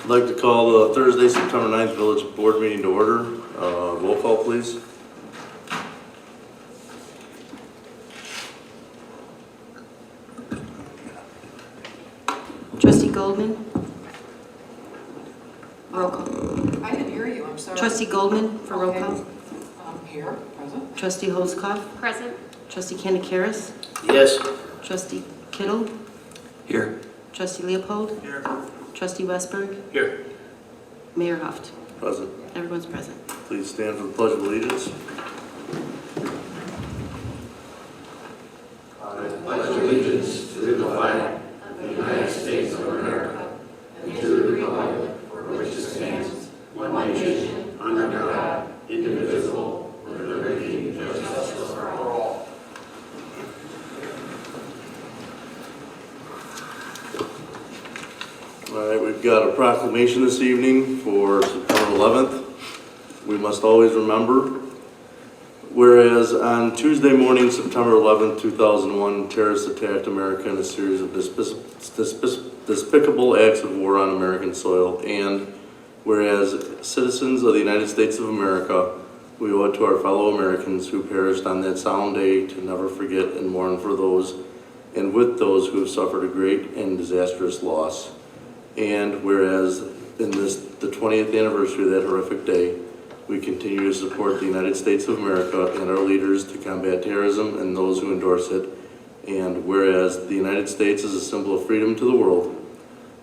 I'd like to call the Thursday, September 9th Village Board meeting to order. Roll call, please. Trustee Goldman? Roll call. I didn't hear you, I'm sorry. Trustee Goldman for roll call. Here, present. Trustee Holzkopf. Present. Trustee Kanakaris. Yes. Trustee Kittle. Here. Trustee Leopold. Here. Trustee Westberg. Here. Mayor Huft. Present. Everyone's present. Please stand for the Pledge of Allegiance. I pledge allegiance to the flag of the United States of America and to the republic for which it stands, one nation, under God, indivisible, with liberty and justice for all. All right, we've got a proclamation this evening for September 11th. We must always remember, whereas on Tuesday morning, September 11th, 2001, terrorists attacked America in a series of despicable acts of war on American soil, and whereas citizens of the United States of America, we owe it to our fellow Americans who perished on that solemn day to never forget and mourn for those and with those who have suffered a great and disastrous loss. And whereas in the 20th anniversary of that horrific day, we continue to support the United States of America and our leaders to combat terrorism and those who endorse it. And whereas the United States is a symbol of freedom to the world,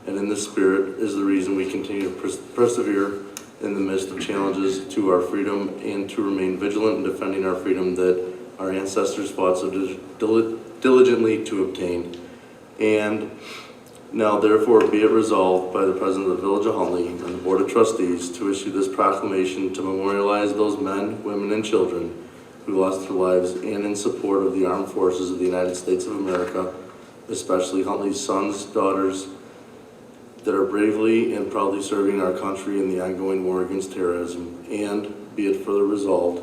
and in this spirit is the reason we continue to persevere in the midst of challenges to our freedom and to remain vigilant in defending our freedom that our ancestors fought so diligently to obtain. And now, therefore, be it resolved by the President of the Village of Huntley and the Board of Trustees to issue this proclamation to memorialize those men, women, and children who lost their lives and in support of the armed forces of the United States of America, especially Huntley's sons, daughters, that are bravely and proudly serving our country in the ongoing war against terrorism. And be it further resolved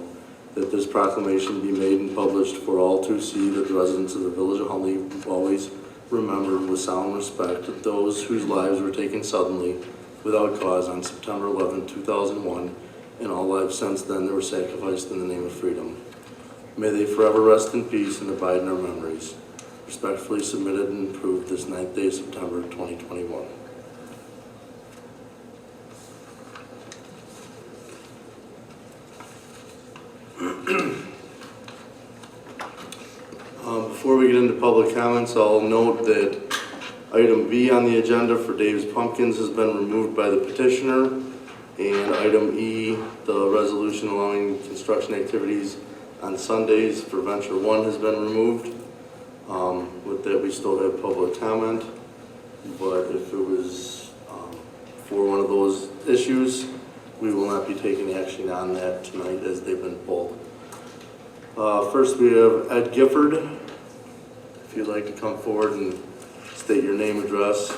that this proclamation be made and published for all to see, that the residents of the Village of Huntley always remember with solemn respect those whose lives were taken suddenly without cause on September 11, 2001, and all lives since then that were sacrificed in the name of freedom. May they forever rest in peace and abide in our memories. Respectfully submitted and approved this 9th day of September 2021. Before we get into public comments, I'll note that item B on the agenda for Dave's Pumpkins has been removed by the petitioner, and item E, the resolution allowing construction activities on Sundays for Venture 1 has been removed. With that, we still have public comment, but if it was for one of those issues, we will not be taking action on that tonight as they've been pulled. First, we have Ed Gifford. If you'd like to come forward and state your name, address.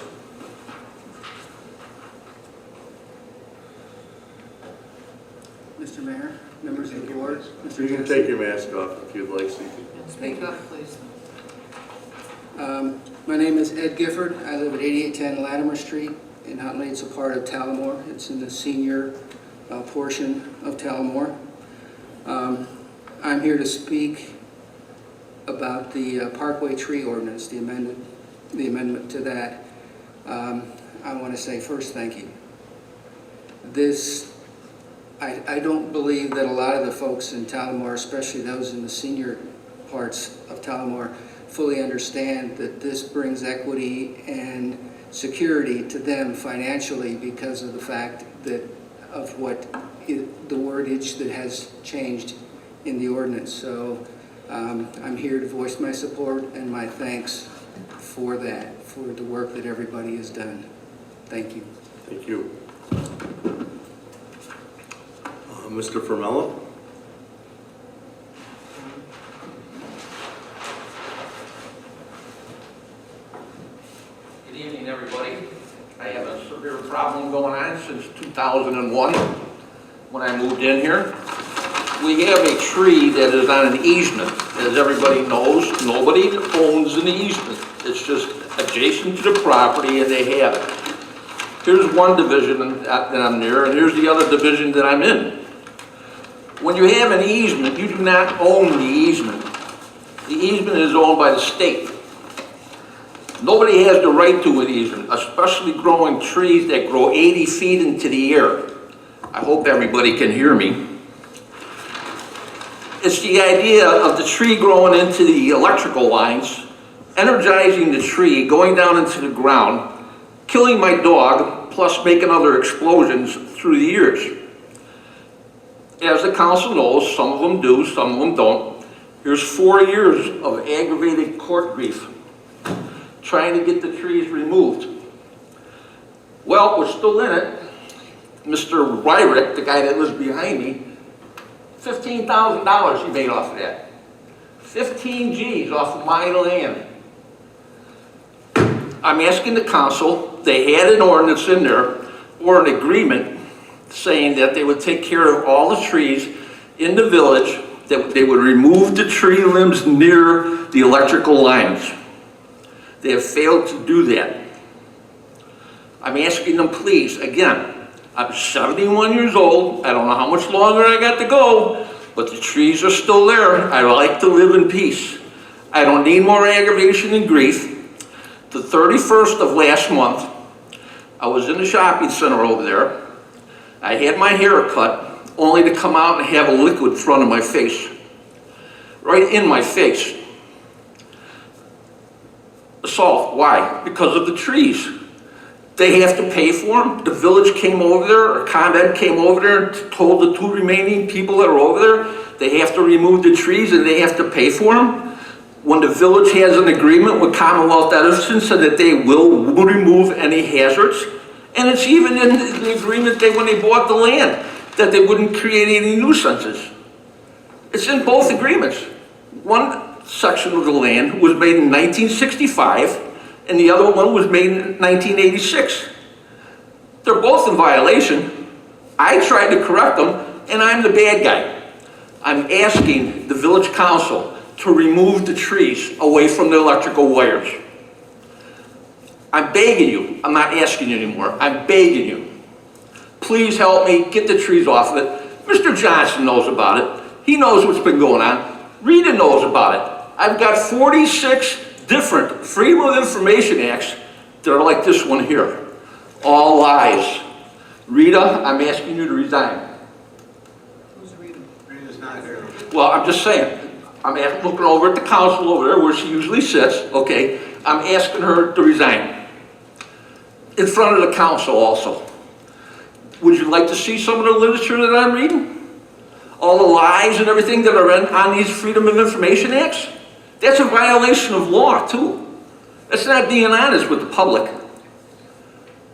Mr. Mayor, members of the board, Mr. You can Jensen. take your mask off if you'd like, so you can. Speak up, please. My name is Ed Gifford. I live at 8810 Latimer Street in Huntley. It's a part of Tallamore. It's in the senior portion of Tallamore. I'm here to speak about the Parkway Tree Ordinance, the amendment to that. I want to say first, thank you. I don't believe that a lot of the folks in Tallamore, especially those in the senior parts of Tallamore, fully understand that this brings equity and security to them financially because of the fact that of what the wordage that has changed in the ordinance. So I'm here to voice my support and my thanks for that, for the work that everybody has done. Thank you. Thank you. Mr. Formella? Good evening, everybody. I have a severe problem going on since 2001 when I moved in here. We have a tree that is on an easement. As everybody knows, nobody owns an easement. It's just adjacent to the property and they have it. Here's one division that I'm near, and here's the other division that I'm in. When you have an easement, you do not own the easement. The easement is owned by the state. Nobody has the right to an easement, especially growing trees that grow 80 feet into the air. I hope everybody can hear me. It's the idea of the tree growing into the electrical lines, energizing the tree, going down into the ground, killing my dog, plus making other explosions through the years. As the council knows, some of them do, some of them don't. Here's 4 years of aggravated court grief, trying to get the trees removed. Well, we're still in it. Mr. Ryrick, the guy that lives behind me, $15,000 he made off of that. 15 G's off of my land. I'm asking the council, they had an ordinance in there, or an agreement, saying that they would take care of all the trees in the village, that they would remove the tree limbs near the electrical lines. They have failed to do that. I'm asking them, please, again, I'm 71 years old, I don't know how much longer I got to go, but the trees are still there. I like to live in peace. I don't need more aggravation and grief. The 31st of last month, I was in the shopping center over there. I had my hair cut, only to come out and have a liquid thrown in my face. Right in my face. Assault, why? Because of the trees. They have to pay for them. The village came over there, or ComEd came over there and told the 2 remaining people that are over there, they have to remove the trees and they have to pay for them. When the village has an agreement with Commonwealth Edison so that they will remove any hazards, and it's even in the agreement when they bought the land, that they wouldn't create any nuisances. It's in both agreements. One section of the land was made in 1965, and the other one was made in 1986. They're both in violation. I tried to correct them, and I'm the bad guy. I'm asking the village council to remove the trees away from the electrical wires. I'm begging you. I'm not asking you anymore. I'm begging you. Please help me get the trees off of it. Mr. Johnson knows about it. He knows what's been going on. Rita knows about it. I've got 46 different Freedom of Information Acts that are like this one here. All lies. Rita, I'm asking you to resign. Who's reading? Rita's not here. Well, I'm just saying. I'm looking over at the council over there where she usually sits, okay? I'm asking her to resign. In front of the council also. Would you like to see some of the literature that I'm reading? All the lies and everything that are on these Freedom of Information Acts? That's a violation of law, too. That's not being honest with the public.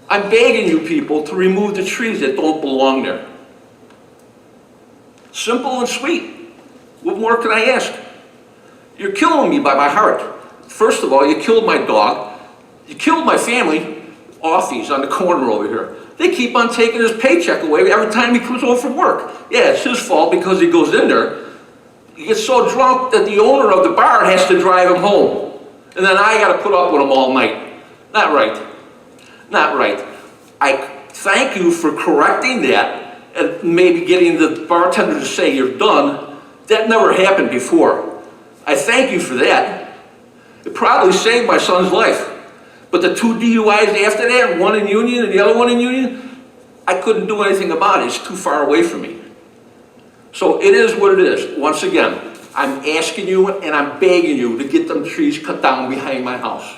I'm begging you people to remove the trees that don't belong there. Simple and sweet. What more can I ask? You're killing me by my heart. First of all, you killed my dog. You killed my family. Offies on the corner over here. They keep on taking his paycheck away every time he comes home from work. Yeah, it's his fault because he goes in there. He gets so drunk that the owner of the bar has to drive him home. And then I got to put up with him all night. Not right. Not right. I thank you for correcting that and maybe getting the bartender to say you're done. That never happened before. I thank you for that. It probably saved my son's life. But the 2 DUIs after that, one in Union and the other one in Union, I couldn't do anything about it. It's too far away from me. So it is what it is. Once again, I'm asking you and I'm begging you to get them trees cut down behind my house.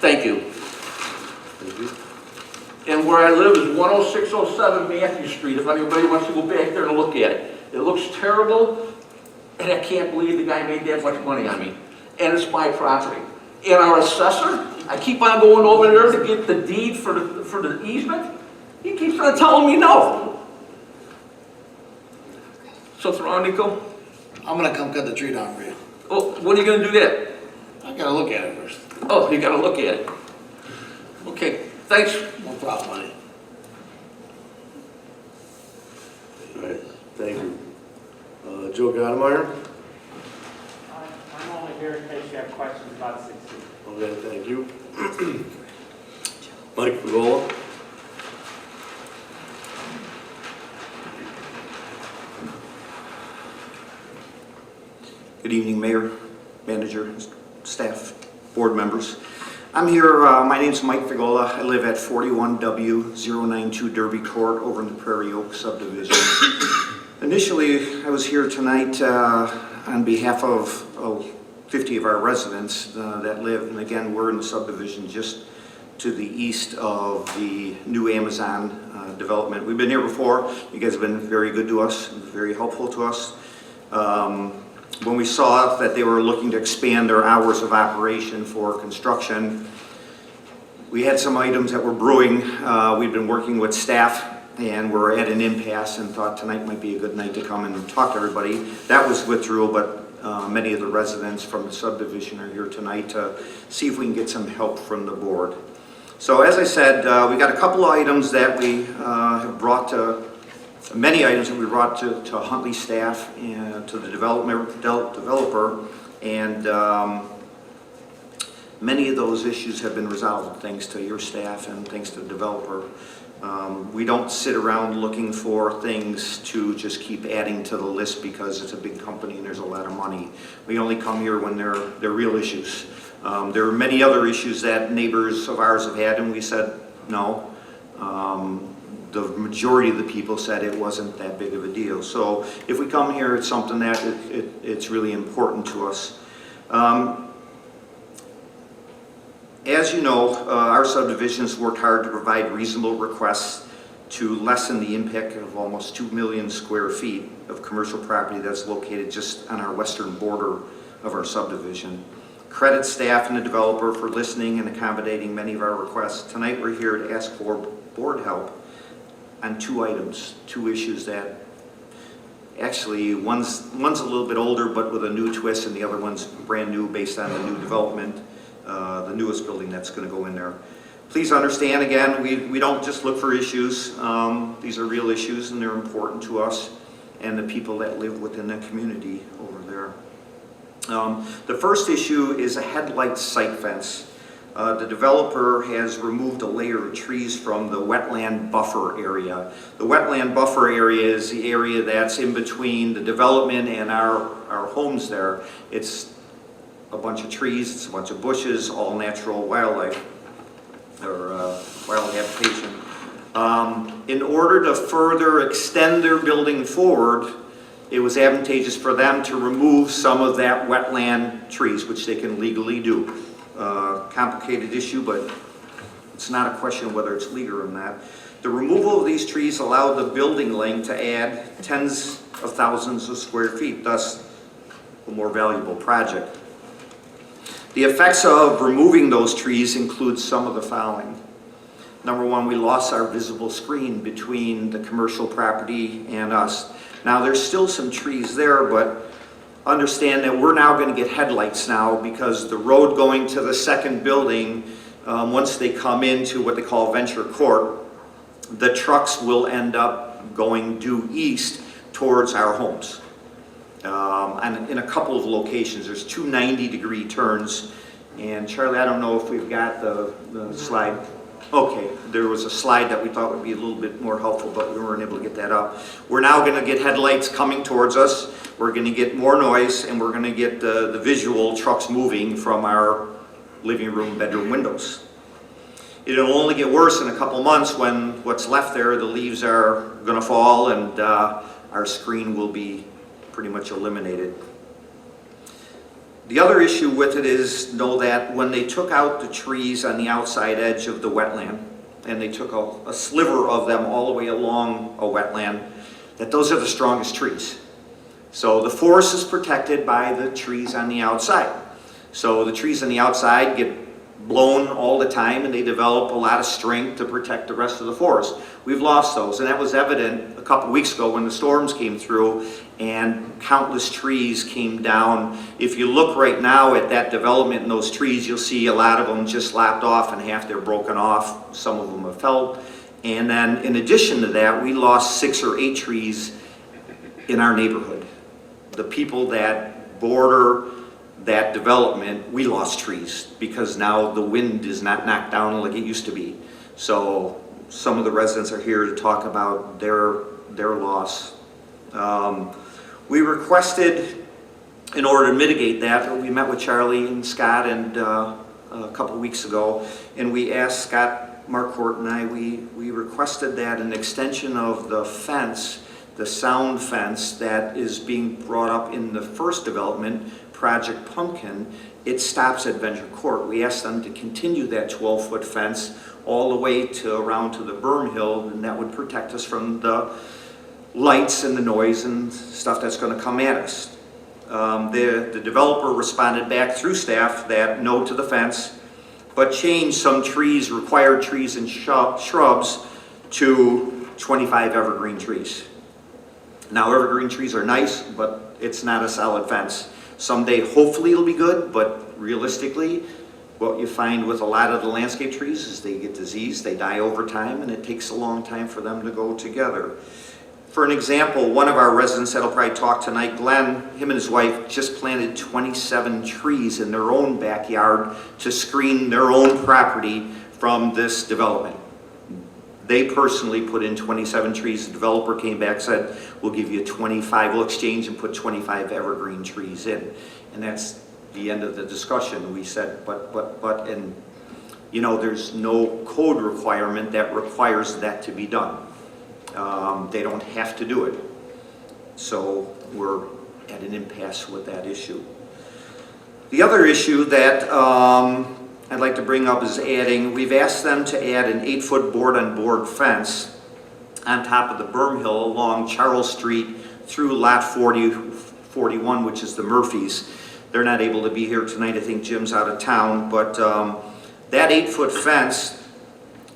Thank you. Thank you. And where I live is 10607 Matthew Street, if anybody wants to go back there and look at it. It looks terrible, and I can't believe the guy made that much money on me. And it's my property. And our assessor, I keep on going over there to get the deed for the easement. He keeps on telling me no. So what's wrong, Nico? I'm gonna come cut the tree down for you. Oh, when are you gonna do that? I gotta look at it first. Oh, you gotta look at it. Okay, thanks. No problem, buddy. All right, thank you. Joe Godemeyer? I'm only here in case you have questions about 16. Okay, thank you. Mike Pagola. Good evening, Mayor, Manager, staff, board members. I'm here, my name's Mike Figola. I live at 41W092 Derby Court over in the Prairie Oak subdivision. Initially, I was here tonight on behalf of 50 of our residents that live, and again, we're in the subdivision just to the east of the new Amazon development. We've been here before. You guys have been very good to us, very helpful to us. When we saw that they were looking to expand their hours of operation for construction, we had some items that were brewing. We've been working with staff and we're at an impasse and thought tonight might be a good night to come and talk to everybody. That was withdrew, but many of the residents from the subdivision are here tonight to see if we can get some help from the board. So as I said, we got a couple of items that we have brought to many items that we brought to Huntley staff and to the developer, and many of those issues have been resolved thanks to your staff and thanks to the developer. We don't sit around looking for things to just keep adding to the list because it's a big company and there's a lot of money. We only come here when they're real issues. There are many other issues that neighbors of ours have had, and we said no. The majority of the people said it wasn't that big of a deal. So if we come here, it's something that it's really important to us. As you know, our subdivisions worked hard to provide reasonable requests to lessen the impact of almost 2 million square feet of commercial property that's located just on our western border of our subdivision. Credit staff and the developer for listening and accommodating many of our requests. Tonight we're here to ask for board help on two items, two issues that actually one's a little bit older but with a new twist, and the other one's brand new based on the new development, the newest building that's going to go in there. Please understand, again, we don't just look for issues. These are real issues and they're important to us and the people that live within the community over there. The first issue is a headlight sight fence. The developer has removed a layer of trees from the wetland buffer area. The wetland buffer area is the area that's in between the development and our homes there. It's a bunch of trees, it's a bunch of bushes, all natural wildlife, or wild habitation. In order to further extend their building forward, it was advantageous for them to remove some of that wetland trees, which they can legally do. Complicated issue, but it's not a question of whether it's legal or not. The removal of these trees allowed the building length to add tens of thousands of square feet, thus a more valuable project. The effects of removing those trees include some of the following. Number one, we lost our visible screen between the commercial property and us. Now there's still some trees there, but understand that we're now going to get headlights now because the road going to the second building, once they come into what they call Venture Court, the trucks will end up going due east towards our homes. And in a couple of locations, there's two 90-degree turns. And Charlie, I don't know if we've got the slide. Okay, there was a slide that we thought would be a little bit more helpful, but we weren't able to get that up. We're now going to get headlights coming towards us. We're going to get more noise, and we're going to get the visual trucks moving from our living room, bedroom windows. It'll only get worse in a couple months when what's left there, the leaves are going to fall, and our screen will be pretty much eliminated. The other issue with it is, know that when they took out the trees on the outside edge of the wetland, and they took a sliver of them all the way along a wetland, that those are the strongest trees. So the forest is protected by the trees on the outside. So the trees on the outside get blown all the time and they develop a lot of strength to protect the rest of the forest. We've lost those, and that was evident a couple weeks ago when the storms came through and countless trees came down. If you look right now at that development in those trees, you'll see a lot of them just lopped off and half they're broken off. Some of them have felled. And then in addition to that, we lost 6 or 8 trees in our neighborhood. The people that border that development, we lost trees because now the wind is not knocked down like it used to be. So some of the residents are here to talk about their loss. We requested, in order to mitigate that, we met with Charlie and Scott and a couple weeks ago, and we asked Scott Marcourt and I, we requested that an extension of the fence, the sound fence that is being brought up in the first development, Project Pumpkin, it stops at Venture Court. We asked them to continue that 12-foot fence all the way to around to the berm hill, and that would protect us from the lights and the noise and stuff that's going to come at us. The developer responded back through staff that no to the fence, but changed some trees, required trees and shrubs to 25 evergreen trees. Now evergreen trees are nice, but it's not a solid fence. Someday hopefully it'll be good, but realistically what you find with a lot of the landscape trees is they get diseased, they die over time, and it takes a long time for them to go together. For an example, one of our residents that'll probably talk tonight, Glenn, him and his wife just planted 27 trees in their own backyard to screen their own property from this development. They personally put in 27 trees. The developer came back and said, we'll give you 25, we'll exchange and put 25 evergreen trees in. And that's the end of the discussion. We said, but, and you know, there's no code requirement that requires that to be done. They don't have to do it. So we're at an impasse with that issue. The other issue that I'd like to bring up is we've asked them to add an 8-foot board-on-board fence on top of the berm hill along Charles Street through lot 41, which is the Murphys. They're not able to be here tonight. I think Jim's out of town, but that 8-foot fence,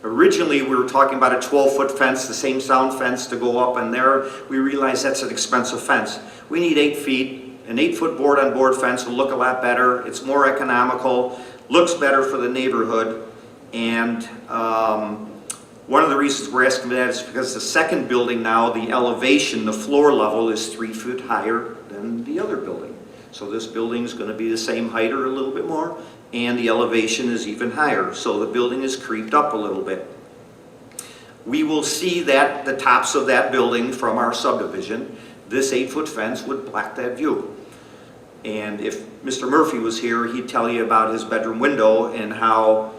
originally we were talking about a 12-foot fence, the same sound fence to go up in there. We realized that's an expensive fence. We need 8 feet. An 8-foot board-on-board fence will look a lot better. It's more economical, looks better for the neighborhood, and one of the reasons we're asking for that is because the second building now, the elevation, the floor level is 3 feet higher than the other building. So this building is going to be the same height or a little bit more, and the elevation is even higher. So the building is creeped up a little bit. We will see that the tops of that building from our subdivision. This 8-foot fence would block that view. And if Mr. Murphy was here, he'd tell you about his bedroom window and how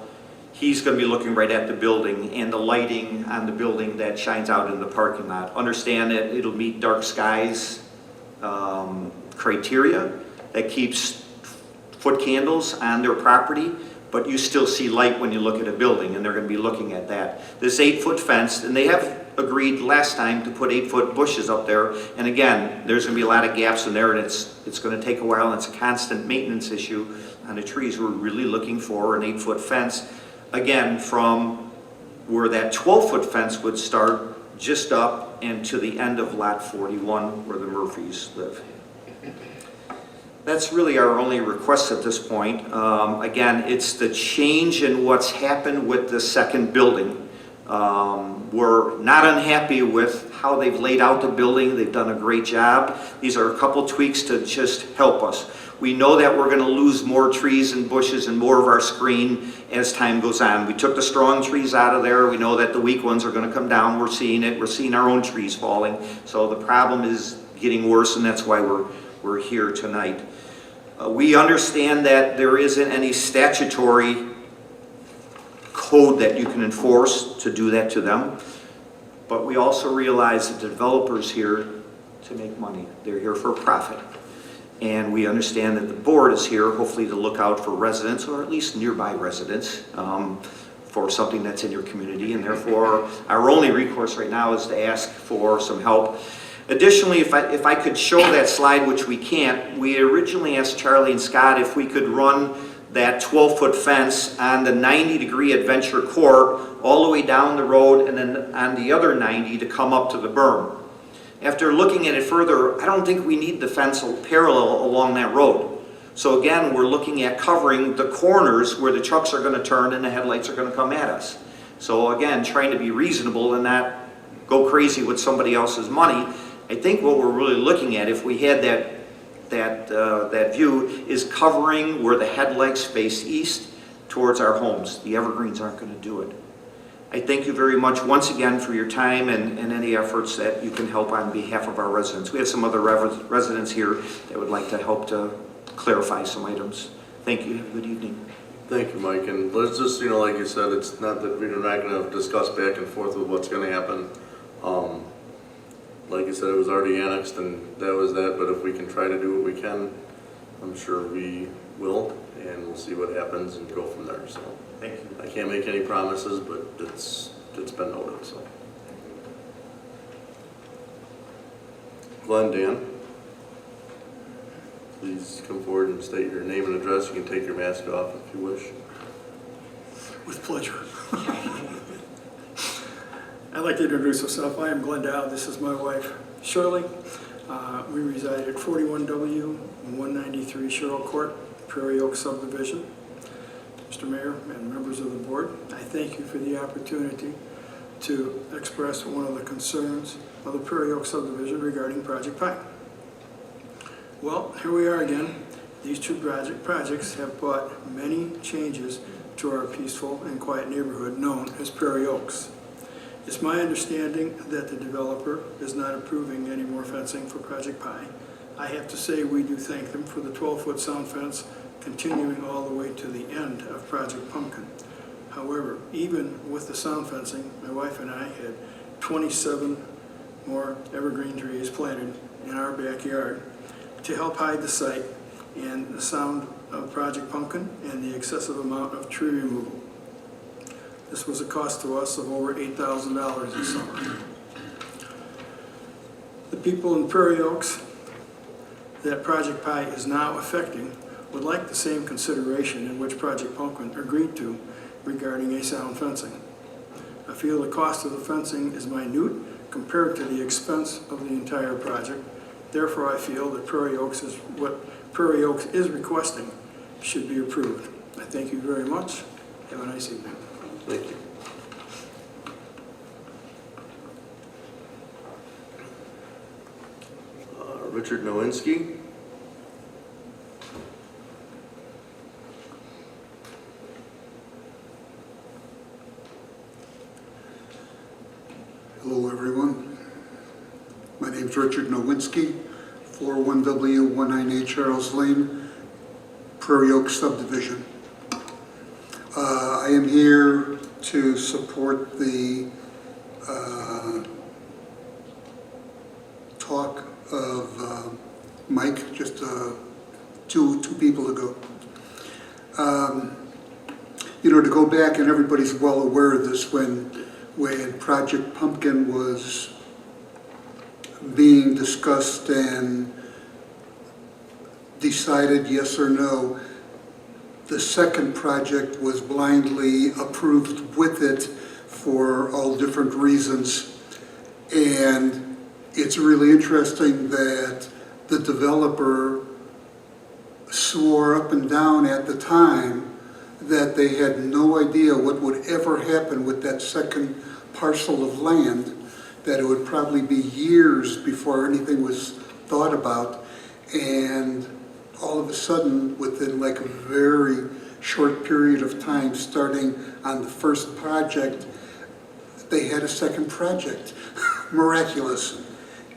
he's going to be looking right at the building and the lighting on the building that shines out in the parking lot. Understand that it'll meet dark skies criteria that keeps foot candles on their property, but you still see light when you look at a building, and they're going to be looking at that. This 8-foot fence, and they have agreed last time to put 8-foot bushes up there, and again, there's going to be a lot of gaps in there, and it's going to take a while, and it's a constant maintenance issue on the trees. We're really looking for an 8-foot fence, again, from where that 12-foot fence would start just up and to the end of lot 41 where the Murphys live. That's really our only request at this point. Again, it's the change in what's happened with the second building. We're not unhappy with how they've laid out the building. They've done a great job. These are a couple tweaks to just help us. We know that we're going to lose more trees and bushes and more of our screen as time goes on. We took the strong trees out of there. We know that the weak ones are going to come down. We're seeing it. We're seeing our own trees falling. So the problem is getting worse, and that's why we're here tonight. We understand that there isn't any statutory code that you can enforce to do that to them, but we also realize that the developer's here to make money. They're here for a profit. And we understand that the board is here hopefully to look out for residents, or at least nearby residents, for something that's in your community, and therefore our only recourse right now is to ask for some help. Additionally, if I could show that slide, which we can't, we originally asked Charlie and Scott if we could run that 12-foot fence on the 90-degree Adventure Court all the way down the road, and then on the other 90 to come up to the berm. After looking at it further, I don't think we need the fence parallel along that road. So again, we're looking at covering the corners where the trucks are going to turn and the headlights are going to come at us. So again, trying to be reasonable and not go crazy with somebody else's money. I think what we're really looking at, if we had that that view is covering where the headlights face east towards our homes. The evergreens aren't going to do it. I thank you very much once again for your time and any efforts that you can help on behalf of our residents. We have some other residents here that would like to help to clarify some items. Thank you. Have a good evening. Thank you, Mike, and let's just, you know, like you said, it's not that we're not gonna discuss back and forth with what's gonna happen. Like you said, it was already annexed and that was that, but if we can try to do what we can, I'm sure we will, and we'll see what happens and go from there, so. Thank you. I can't make any promises, but it's been noted, so. Glenn, Dan, please come forward and state your name and address. You can take your mask off if you wish. With pleasure. I'd like to introduce myself. I am Glenn Dow. This is my wife, Shirley. We reside at 41W 193 Sherrill Court, Prairie Oak subdivision. Mr. Mayor and members of the board, I thank you for the opportunity to express one of the concerns of the Prairie Oak subdivision regarding Project Pine. Well, here we are again. These two projects have brought many changes to our peaceful and quiet neighborhood known as Prairie Oaks. It's my understanding that the developer is not approving any more fencing for Project Pine. I have to say we do thank them for the 12-foot sound fence continuing all the way to the end of Project Pumpkin. However, even with the sound fencing, my wife and I had 27 more evergreen trees planted in our backyard to help hide the site and the sound of Project Pumpkin and the excessive amount of tree removal. This was a cost to us of over $8,000 this summer. The people in Prairie Oaks that Project Pie is now affecting would like the same consideration in which Project Pumpkin agreed to regarding a sound fencing. I feel the cost of the fencing is minute compared to the expense of the entire project. Therefore, I feel that what Prairie Oaks is requesting should be approved. I thank you very much. Have a nice evening. Thank you. Richard Nowinski. Hello, everyone. My name is Richard Nowinski, 41W198 Charles Lane, Prairie Oak subdivision. I am here to support the talk of Mike just two people ago. You know, to go back, and everybody's well aware of this, when Project Pumpkin was being discussed and decided yes or no, the second project was blindly approved with it for all different reasons. And it's really interesting that the developer swore up and down at the time that they had no idea what would ever happen with that second parcel of land, that it would probably be years before anything was thought about. And all of a sudden, within like a very short period of time, starting on the first project, they had a second project. Miraculous.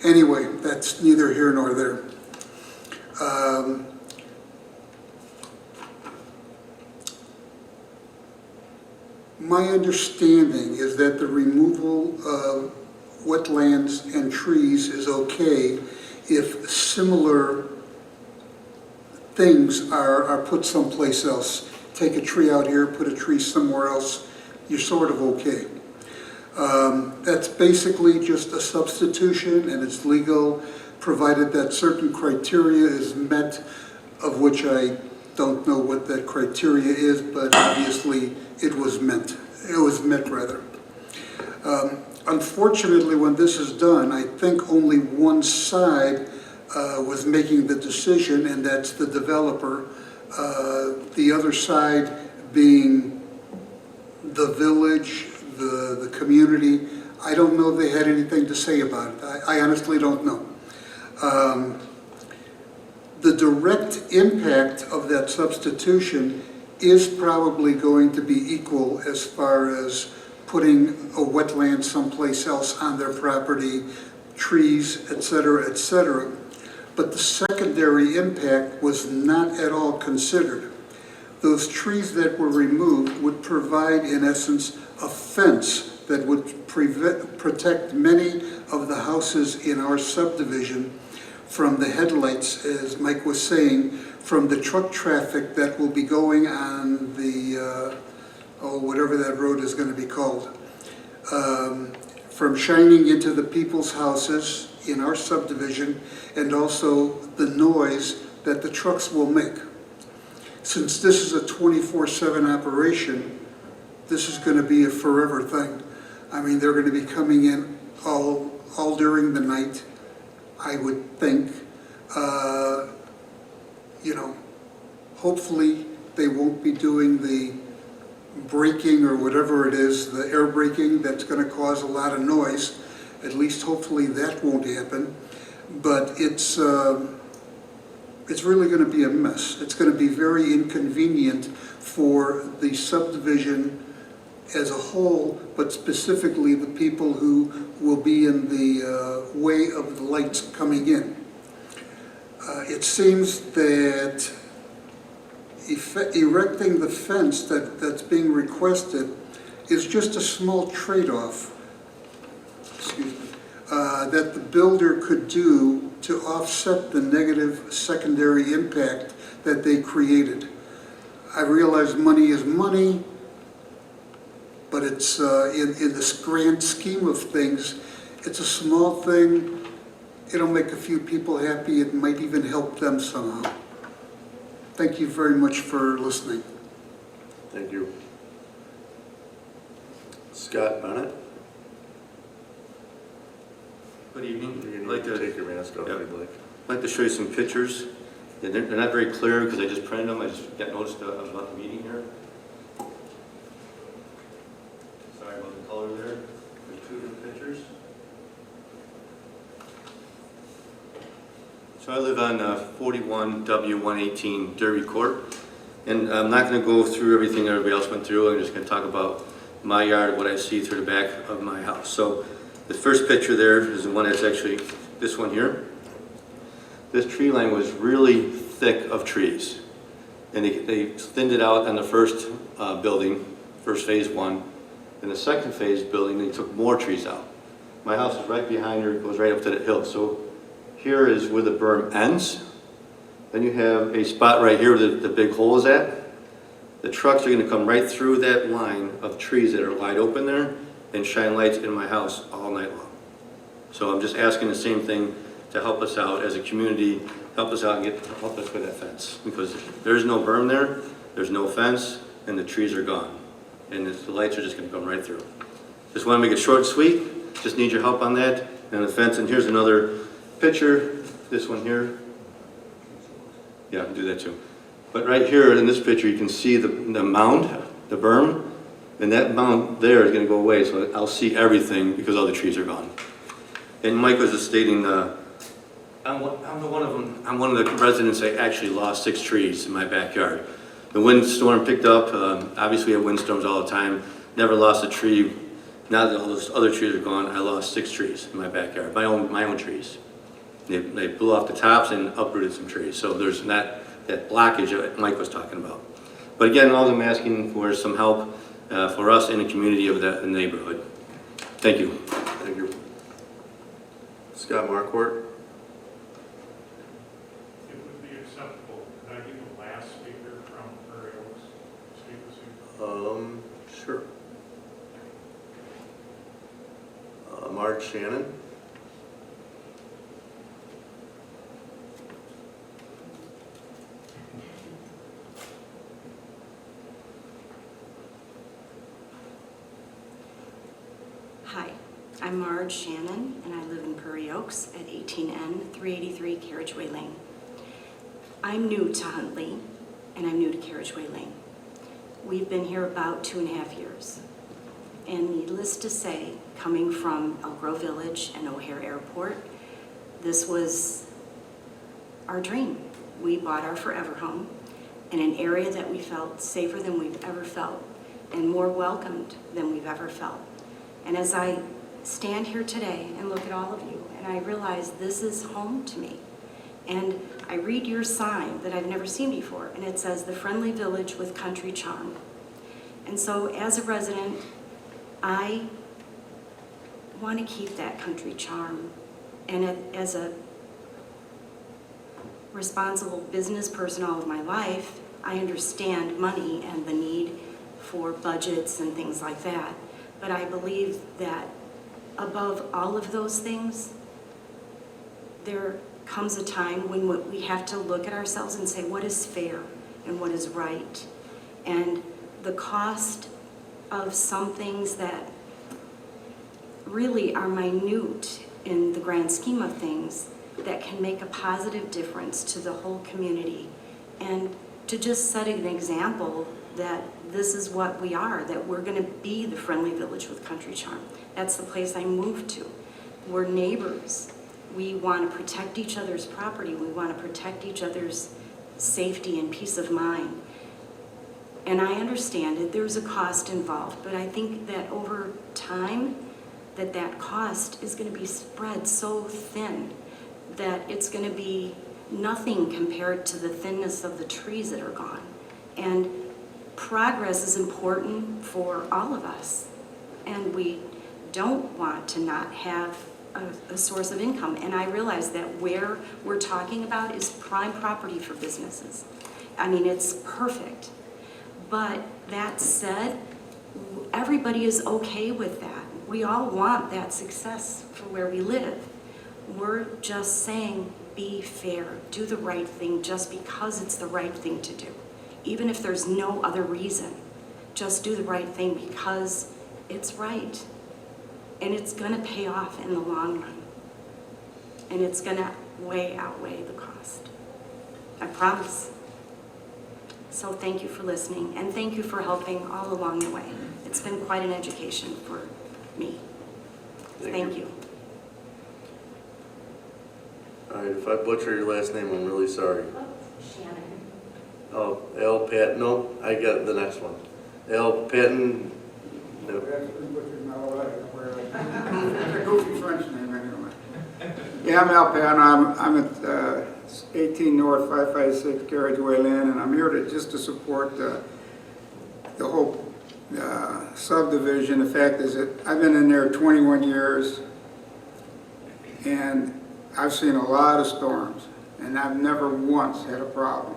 Anyway, that's neither here nor there. My understanding is that the removal of wetlands and trees is okay if similar things are put someplace else. Take a tree out here, put a tree somewhere else, you're sort of okay. That's basically just a substitution, and it's legal, provided that certain criteria is met, of which I don't know what that criteria is, but obviously it was met. It was met, rather. Unfortunately, when this is done, I think only one side was making the decision, and that's the developer. The other side being the village, the community. I don't know if they had anything to say about it. I honestly don't know. The direct impact of that substitution is probably going to be equal as far as putting a wetland someplace else on their property, trees, et cetera, et cetera. But the secondary impact was not at all considered. Those trees that were removed would provide, in essence, a fence that would protect many of the houses in our subdivision from the headlights, as Mike was saying, from the truck traffic that will be going on the, whatever that road is going to be called, from shining into the people's houses in our subdivision, and also the noise that the trucks will make. Since this is a 24/7 operation, this is going to be a forever thing. I mean, they're going to be coming in all during the night, I would think. You know, hopefully they won't be doing the braking or whatever it is, the air braking that's going to cause a lot of noise. At least hopefully that won't happen. But it's really going to be a mess. It's going to be very inconvenient for the subdivision as a whole, but specifically the people who will be in the way of the lights coming in. It seems that erecting the fence that's being requested is just a small trade-off, that the builder could do to offset the negative secondary impact that they created. I realize money is money, but it's in this grand scheme of things, it's a small thing. It'll make a few people happy. It might even help them somehow. Thank you very much for listening. Thank you. Scott Bennett? Good evening. You I'd need like to to take your mask off if you'd like. I'd like to show you some pictures. They're not very clear because I just printed them. I just got noticed about the meeting here. Sorry about the color there. There's two different pictures. So I live on 41W118 Derby Court, and I'm not going to go through everything everybody else went through. I'm just going to talk about my yard, what I see through the back of my house. So the first picture there is the one that's actually this one here. This tree line was really thick of trees, and they thinned it out on the first building, first phase one. In the second phase building, they took more trees out. My house is right behind her, it goes right up to the hill. So here is where the berm ends. Then you have a spot right here where the big hole is at. The trucks are going to come right through that line of trees that are wide open there and shine lights in my house all night long. So I'm just asking the same thing to help us out as a community, help us out and help us with that fence. Because there's no berm there, there's no fence, and the trees are gone. And the lights are just going to come right through. Just want to make it short and sweet. Just need your help on that. And the fence, and here's another picture, this one here. Yeah, I can do that too. But right here in this picture, you can see the mound, the berm, and that mound there is going to go away, so I'll see everything because all the trees are gone. And Mike was just stating, I'm one of the residents that actually lost 6 trees in my backyard. The windstorm picked up. Obviously, we have windstorms all the time. Never lost a tree. Now that all those other trees are gone, I lost 6 trees in my backyard, my own trees. They blew off the tops and uprooted some trees. So there's not that blockage that Mike was talking about. But again, all I'm asking for is some help for us in the community of the neighborhood. Thank you. Thank you. Scott Marquardt? It would be acceptable. Could I get the last speaker from Prairie Oaks? Speak with you. Sure. Mark Shannon? Hi, I'm Marge Shannon, and I live in Prairie Oaks at 18N 383 Carriageway Lane. I'm new to Huntley, and I'm new to Carriageway Lane. We've been here about 2.5 years. And needless to say, coming from Elk Grove Village and O'Hare Airport, this was our dream. we bought our forever home in an area that we felt safer than we've ever felt and more welcomed than we've ever felt. And as I stand here today and look at all of you, and I realize this is home to me, and I read your sign that I've never seen before, and it says, "The Friendly Village with Country Charm." And so as a resident, I want to keep that country charm. And as a responsible business person all of my life, I understand money and the need for budgets and things like that. But I believe that above all of those things, there comes a time when we have to look at ourselves and say, what is fair and what is right? And the cost of some things that really are minute in the grand scheme of things that can make a positive difference to the whole community. And to just set an example that this is what we are, that we're going to be the Friendly Village with Country Charm. That's the place I moved to. We're neighbors. We want to protect each other's property. We want to protect each other's safety and peace of mind. And I understand it, there's a cost involved, but I think that over time, that cost is going to be spread so thin that it's going to be nothing compared to the thinness of the trees that are gone. And progress is important for all of us. And we don't want to not have a source of income. And I realize that where we're talking about is prime property for businesses. I mean, it's perfect. But that said, everybody is okay with that. We all want that success for where we live. We're just saying, be fair, do the right thing just because it's the right thing to do. Even if there's no other reason, just do the right thing because it's right. And it's gonna pay off in the long run. And it's gonna way outweigh the cost. I promise. So thank you for listening, and thank you for helping all along the way. It's been quite an education for me. Thank you. All right, if I butcher your last name, I'm really sorry. Shannon. Oh, Al Pat, no, I got the next one. Al Patton, no. It's a goofy French name anyway. Yeah, I'm Al Patton. I'm at 18 North 556 Carriageway Lane, and I'm here to support the whole subdivision. The fact is that I've been in there 21 years, and I've seen a lot of storms, and I've never once had a problem.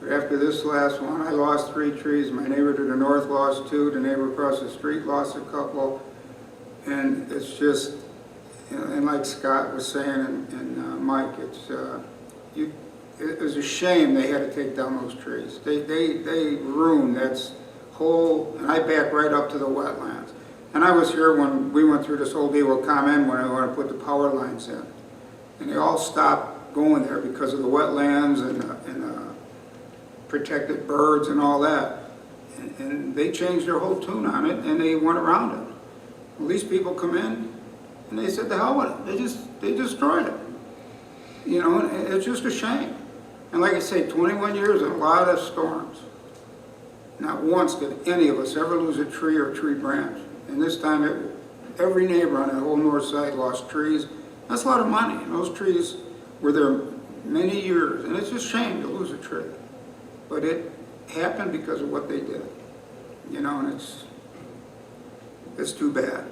But after this last one, I lost 3 trees. My neighbor to the north lost 2. The neighbor across the street lost a couple. And it's just, you know, and like Scott was saying and Mike, it was a shame they had to take down those trees. They ruined that whole, and I back right up to the wetlands. And I was here when we went through this whole deal with ComEd when I wanted to put the power lines in. And they all stopped going there because of the wetlands and protected birds and all that. And they changed their whole tune on it, and they went around it. Well, these people come in, and they said, the hell with it. They destroyed it. You know, and it's just a shame. And like I say, 21 years and a lot of storms. Not once did any of us ever lose a tree or a tree branch. And this time, every neighbor on that whole north side lost trees. That's a lot of money. And those trees were there many years. And it's just a shame to lose a tree. But it happened because of what they did. You know, and it's too bad.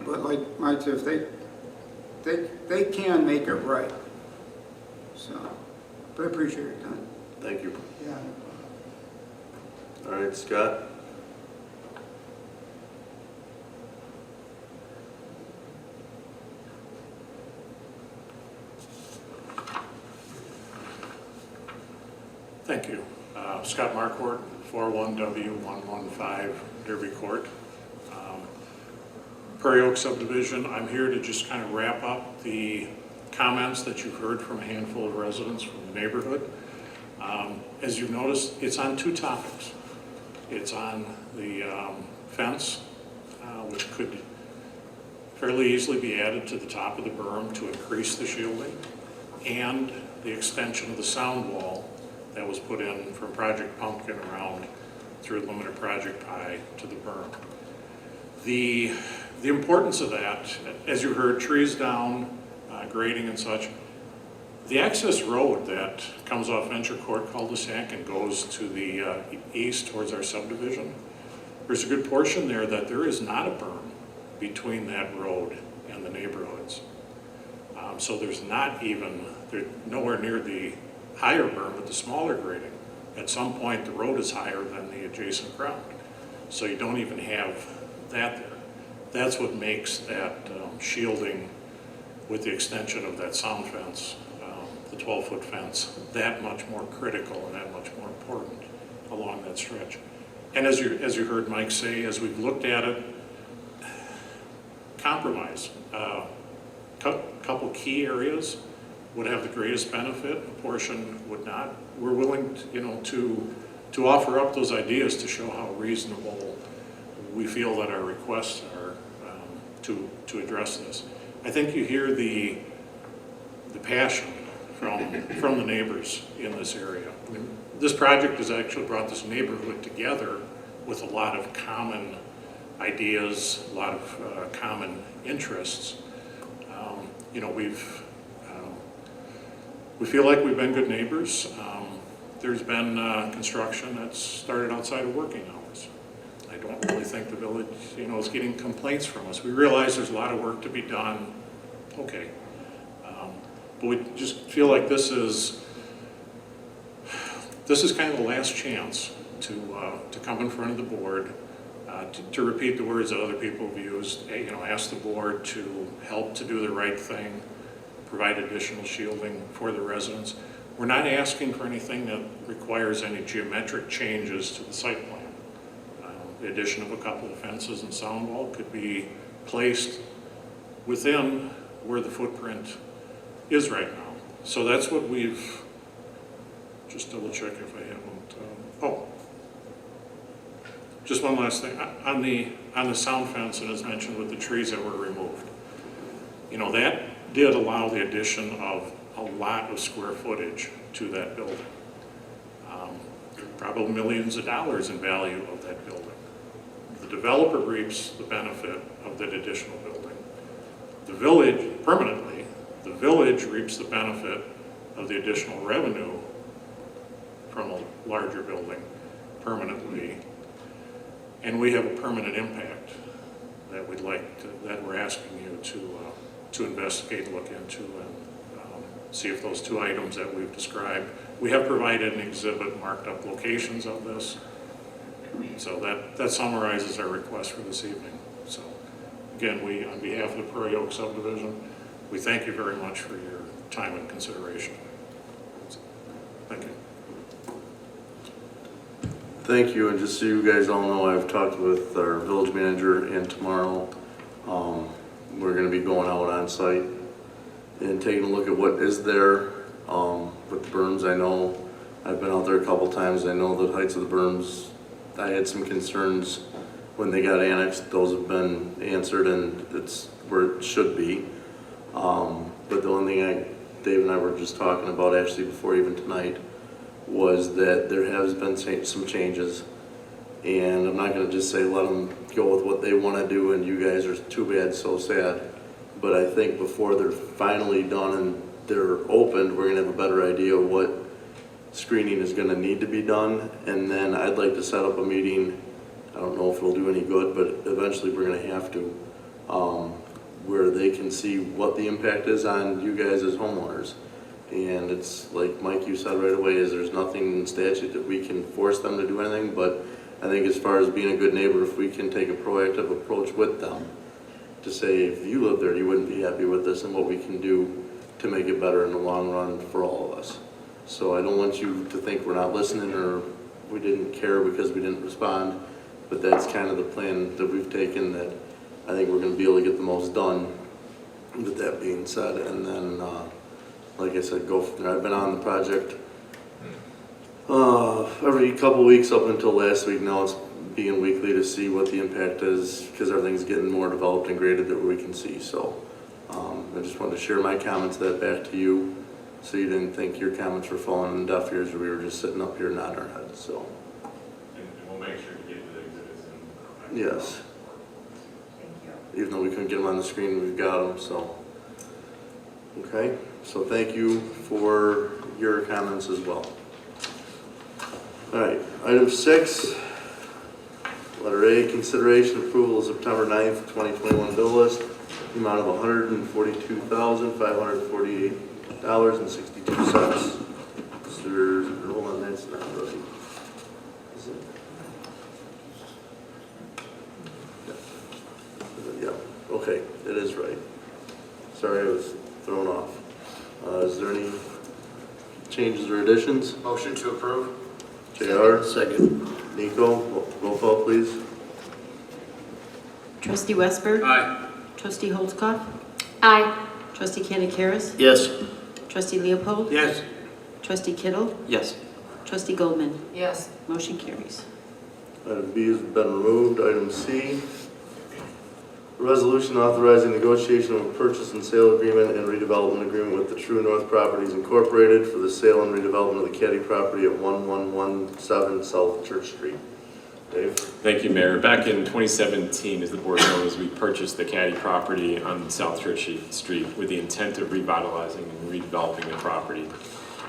But like Mike said, they can make it right. So, but I appreciate your time. Thank you. Yeah. All right, Scott? Thank you. Scott Marquardt, 41W115 Derby Court. Prairie Oak subdivision, I'm here to just kind of wrap up the comments that you've heard from a handful of residents from the neighborhood. As you've noticed, it's on 2 topics. It's on the fence, which could fairly easily be added to the top of the berm to increase the shielding, and the extension of the sound wall that was put in from Project Pumpkin around through Limited Project Pi to the berm. The importance of that, as you heard, trees down, grading and such. The access road that comes off Venture Court cul-de-sac and goes to the east towards our subdivision, there's a good portion there that there is not a berm between that road and the neighborhoods. So there's not even, they're nowhere near the higher berm, but the smaller grading. At some point, the road is higher than the adjacent ground. So you don't even have that there. That's what makes that shielding with the extension of that sound fence, the 12-foot fence, that much more critical and that much more important along that stretch. And as you heard Mike say, as we've looked at it, compromise. Couple key areas would have the greatest benefit, a portion would not. We're willing to offer up those ideas to show how reasonable we feel that our requests are to address this. I think you hear the passion from the neighbors in this area. I mean, this project has actually brought this neighborhood together with a lot of common ideas, a lot of common interests. We feel like we've been good neighbors. There's been construction that's started outside of working hours. I don't really think the village, is getting complaints from us. We realize there's a lot of work to be done. Okay. But we just feel like this is kind of the last chance to come in front of the board, to repeat the words that other people have used, ask the board to help to do the right thing, provide additional shielding for the residents. We're not asking for anything that requires any geometric changes to the site plan. The addition of a couple of fences and sound wall could be placed within where the footprint is right now. So that's what we've, just double check if I haven't, just one last thing. On the sound fence, and as mentioned with the trees that were removed, that did allow the addition of a lot of square footage to that building. Probably millions of dollars in value of that building. The developer reaps the benefit of that additional building. The village, permanently, the village reaps the benefit of the additional revenue from a larger building permanently. And we have a permanent impact that we'd like to, that we're asking you to investigate, look into, and see if those two items that we've described. We have provided an exhibit, marked up locations of this. So that summarizes our request for this evening. So again, we, on behalf of the Prairie Oak subdivision, we thank you very much for your time and consideration. So, thank you. Thank you, and just so you guys all know, I've talked with our village manager, and tomorrow we're going to be going out on site and taking a look at what is there with the berms. I know I've been out there a couple times. I know the heights of the berms, I had some concerns when they got annexed. Those have been answered, and it's where it should be. But the one thing Dave and I were just talking about actually before even tonight was that there has been some changes, and I'm not going to just say let them go with what they want to do and you guys are too bad, so sad. But I think before they're finally done and they're opened, we're going to have a better idea of what screening is going to need to be done. And then I'd like to set up a meeting, I don't know if it'll do any good, but eventually we're going to have to, where they can see what the impact is on you guys as homeowners. And it's like Mike, you said right away, is there's nothing in statute that we can force them to do anything, but I think as far as being a good neighbor, if we can take a proactive approach with them to say, if you live there, you wouldn't be happy with this, and what we can do to make it better in the long run for all of us. So I don't want you to think we're not listening or we didn't care because we didn't respond, but that's kind of the plan that we've taken, that I think we're going to be able to get the most done with that being said. And then, like I said, go from there. I've been on the project every couple weeks up until last week. Now it's being weekly to see what the impact is, because everything's getting more developed and graded that we can see. So I just wanted to share my comments that back to you. so you didn't think your comments were falling on deaf ears, or we were just sitting up here nodding our heads, so. And we'll make sure to get the exhibits in. Yes, Thank you. even though we couldn't get them on the screen, we've got them, so. Okay, so thank you for your comments as well. All right, item 6, letter A, consideration approval of September 9th, 2021 bill list, the amount of $142,548.62. Hold on, that's not right. Is it? Yeah, okay, it is right. Sorry, I was thrown off. Is there any changes or additions? Motion to approve? JR? Second. Nico, roll call, please. Trustee Westberg. Aye. Trustee Holzkoff. Aye. Trustee Kanikaris. Yes. Trustee Leopold. Yes. Trustee Kittle. Yes. Trustee Goldman. Yes. Motion carries. Item B has been removed. Item C, resolution authorizing negotiation of a purchase and sale agreement and redevelopment agreement with the True North Properties Incorporated for the sale and redevelopment of the Caddy property at 1117 South Church Street. Dave? Thank you, Mayor. Back in 2017, as the board knows, we purchased the Caddy property on South Church Street with the intent of revitalizing and redeveloping the property.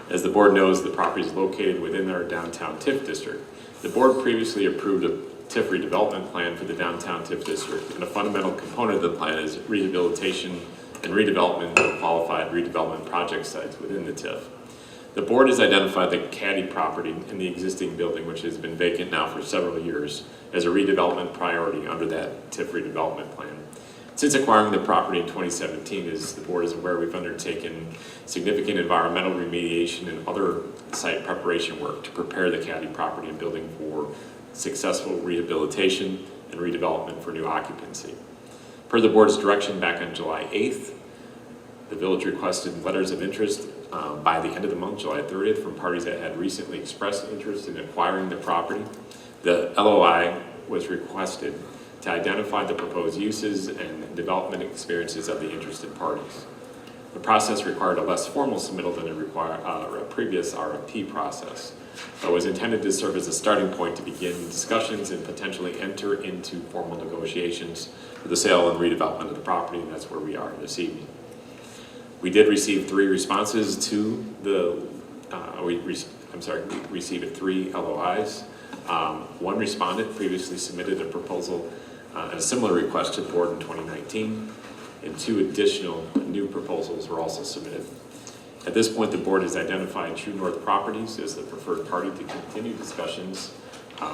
As the board knows, the property is located within our downtown TIF district. The board previously approved a TIF redevelopment plan for the downtown TIF district, and a fundamental component of the plan is rehabilitation and redevelopment of qualified redevelopment project sites within the TIF. The board has identified the Caddy property in the existing building, which has been vacant now for several years, as a redevelopment priority under that TIF redevelopment plan. Since acquiring the property in 2017, as the board is aware, we've undertaken significant environmental remediation and other site preparation work to prepare the Caddy property and building for successful rehabilitation and redevelopment for new occupancy. Per the board's direction back on July 8th, the village requested letters of interest by the end of the month, July 30th, from parties that had recently expressed interest in acquiring the property. The LOI was requested to identify the proposed uses and development experiences of the interested parties. The process required a less formal submittal than a previous RFP process, but was intended to serve as a starting point to begin discussions and potentially enter into formal negotiations for the sale and redevelopment of the property, and that's where we are this evening. We did receive 3 responses to the, we received 3 LOIs. One respondent previously submitted a proposal and a similar request to the board in 2019, and 2 additional new proposals were also submitted. At this point, the board has identified True North Properties as the preferred party to continue discussions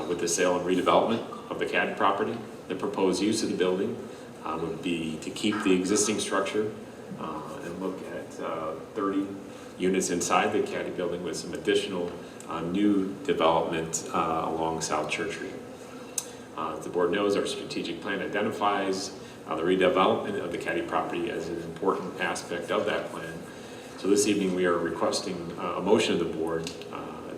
with the sale and redevelopment of the Caddy property. The proposed use of the building would be to keep the existing structure and look at 30 units inside the Caddy building with some additional new development along South Church Street. As the board knows, our strategic plan identifies the redevelopment of the Caddy property as an important aspect of that plan. So this evening we are requesting a motion of the board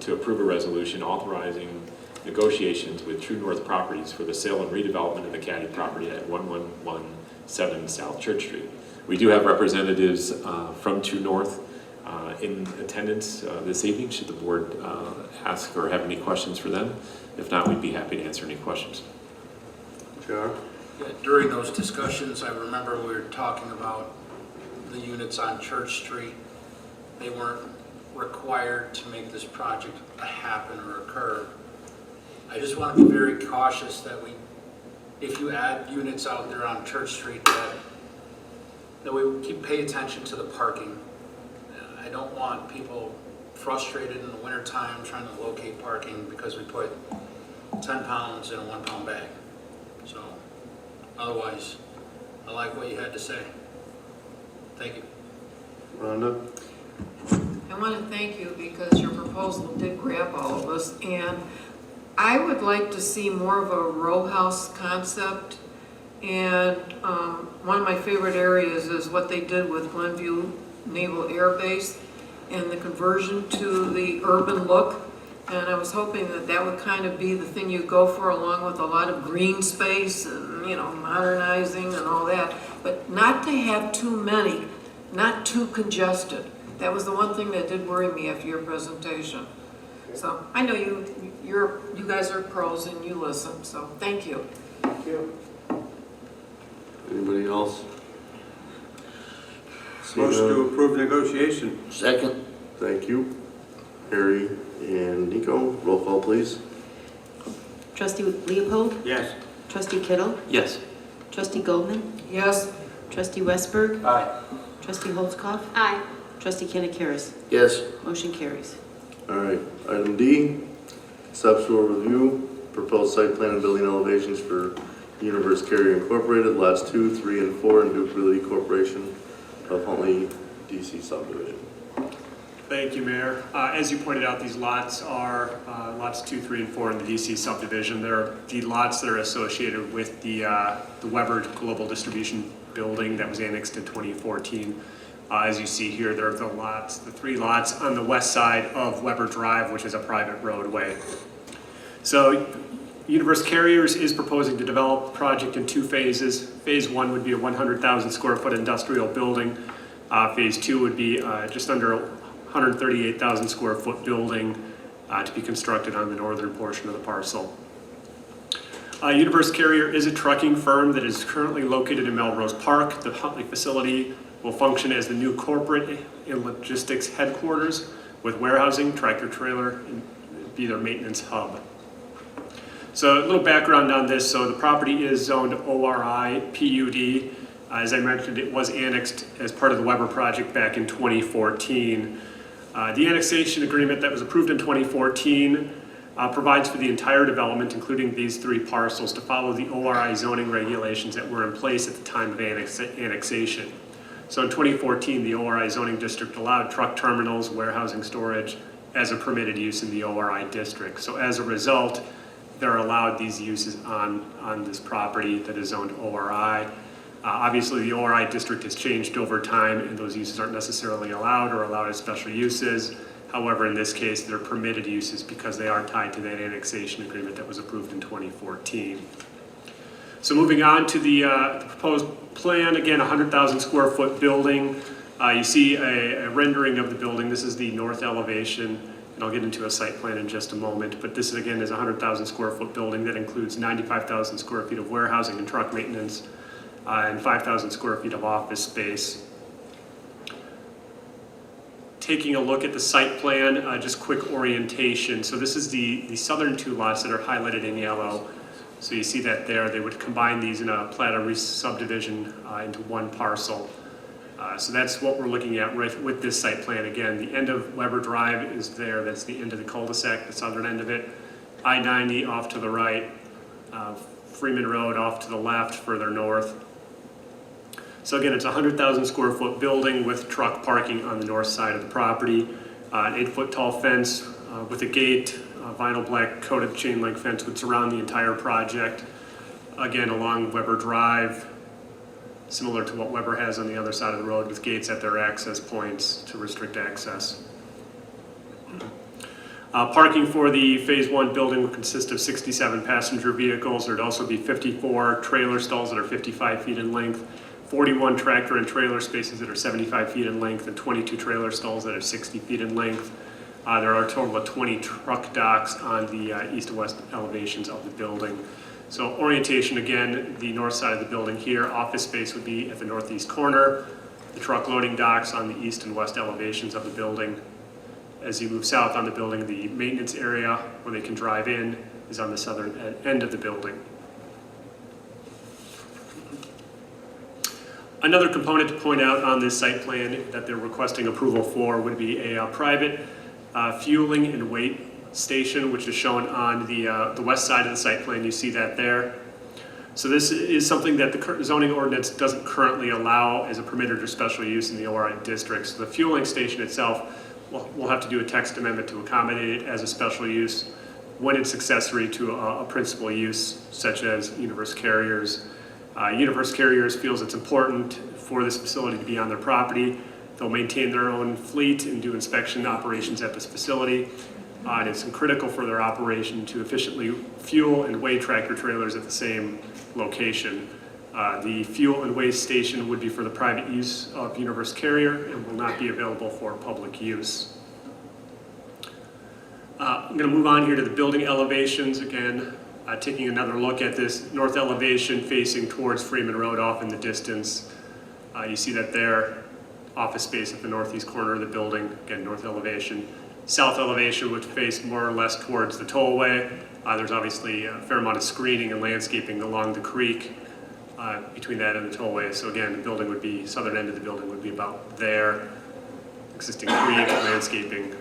to approve a resolution authorizing negotiations with True North Properties for the sale and redevelopment of the Caddy property at 1117 South Church Street. We do have representatives from True North in attendance this evening, should the board ask or have any questions for them. If not, we'd be happy to answer any questions. JR? During those discussions, I remember we were talking about the units on Church Street. They weren't required to make this project happen or occur. I just want to be very cautious that if you add units out there on Church Street, that we pay attention to the parking. I don't want people frustrated in the wintertime trying to locate parking because we put 10 pounds in a 1 pound bag. So otherwise, I like what you had to say. Thank you. Rhonda? I want to thank you because your proposal did grab all of us, and I would like to see more of a row house concept. And one of my favorite areas is what they did with Glenview Naval Air Base and the conversion to the urban look. And I was hoping that that would kind of be the thing you go for, along with a lot of green space and, you know, modernizing and all that. But not to have too many, not too congested. That was the one thing that did worry me after your presentation. So I know you guys are pros and you listen, so thank you. Thank you. Anybody else? Motion to approve negotiation. Second. Thank you. Harry and Nico, roll call please. Trustee Leopold? Yes. Trustee Kittle? Yes. Trustee Goldman? Yes, Trustee Westberg? Aye. Trustee Holzkoff? Aye. Trustee Kenakaris? Yes. Motion carries. All right, item D, conceptual review, proposed site plan and building elevations for Universe Carrier Incorporated, lots 2, 3, and 4 in Duke Realty Corporation of Huntley, DC subdivision. Thank you, Mayor. As you pointed out, these lots are lots 2, 3, and 4 in the DC subdivision. They're the lots that are associated with the Weber Global Distribution Building that was annexed in 2014. As you see here, they're the 3 lots on the west side of Weber Drive, which is a private roadway. So Universe Carriers is proposing to develop the project in 2 phases. Phase 1 would be a 100,000 square foot industrial building. Phase 2 would be just under 138,000 square foot building to be constructed on the northern portion of the parcel. Universe Carrier is a trucking firm that is currently located in Melrose Park. The Huntley facility will function as the new corporate and logistics headquarters with warehousing, tractor trailer, and be their maintenance hub. So a little background on this. So the property is zoned ORI PUD. As I mentioned, it was annexed as part of the Weber project back in 2014. The annexation agreement that was approved in 2014 provides for the entire development, including these 3 parcels, to follow the ORI zoning regulations that were in place at the time of annexation. So in 2014, the ORI zoning district allowed truck terminals, warehousing, storage as a permitted use in the ORI district. So as a result, they're allowed these uses on this property that is zoned ORI. Obviously, the ORI district has changed over time, and those uses aren't necessarily allowed or allowed as special uses. However, in this case, they're permitted uses because they are tied to that annexation agreement that was approved in 2014. So moving on to the proposed plan, again, 100,000 square foot building. You see a rendering of the building. This is the north elevation, and I'll get into a site plan in just a moment. But this, again, is a 100,000 square foot building that includes 95,000 square feet of warehousing and truck maintenance, and 5,000 square feet of office space. Taking a look at the site plan, just quick orientation. So this is the southern 2 lots that are highlighted in yellow. So you see that there, they would combine these in a plat of subdivision into 1 parcel. So that's what we're looking at with this site plan. Again, the end of Weber Drive is there. That's the end of the cul-de-sac, the southern end of it. I-90 off to the right, Freeman Road off to the left, further north. So again, it's a 100,000 square foot building with truck parking on the north side of the property. An 8-foot tall fence with a gate, vinyl black coated chain link fence would surround the entire project. Again, along Weber Drive, similar to what Weber has on the other side of the road, with gates at their access points to restrict access. Parking for the phase 1 building will consist of 67 passenger vehicles. There'd also be 54 trailer stalls that are 55 feet in length, 41 tractor and trailer spaces that are 75 feet in length, and 22 trailer stalls that are 60 feet in length. There are a total of 20 truck docks on the east and west elevations of the building. So orientation, again, the north side of the building here, office space would be at the northeast corner, the truck loading docks on the east and west elevations of the building. As you move south on the building, the maintenance area where they can drive in is on the southern end of the building. Another component to point out on this site plan that they're requesting approval for would be a private fueling and weight station, which is shown on the west side of the site plan. You see that there. So this is something that the zoning ordinance doesn't currently allow as a permitted or special use in the ORI district. So the fueling station itself, we'll have to do a text amendment to accommodate it as a special use when it's accessory to a principal use, such as Universe Carriers. Universe Carriers feels it's important for this facility to be on their property. They'll maintain their own fleet and do inspection operations at this facility. And it's critical for their operation to efficiently fuel and weigh tractor trailers at the same location. The fuel and waste station would be for the private use of Universe Carrier and will not be available for public use. I'm going to move on here to the building elevations. Again, taking another look at this north elevation facing towards Freeman Road off in the distance. You see that there, office space at the northeast corner of the building, again, north elevation. South elevation would face more or less towards the tollway. There's obviously a fair amount of screening and landscaping along the creek between that and the tollway. So again, the building would be, southern end of the building would be about there. Existing creek, landscaping,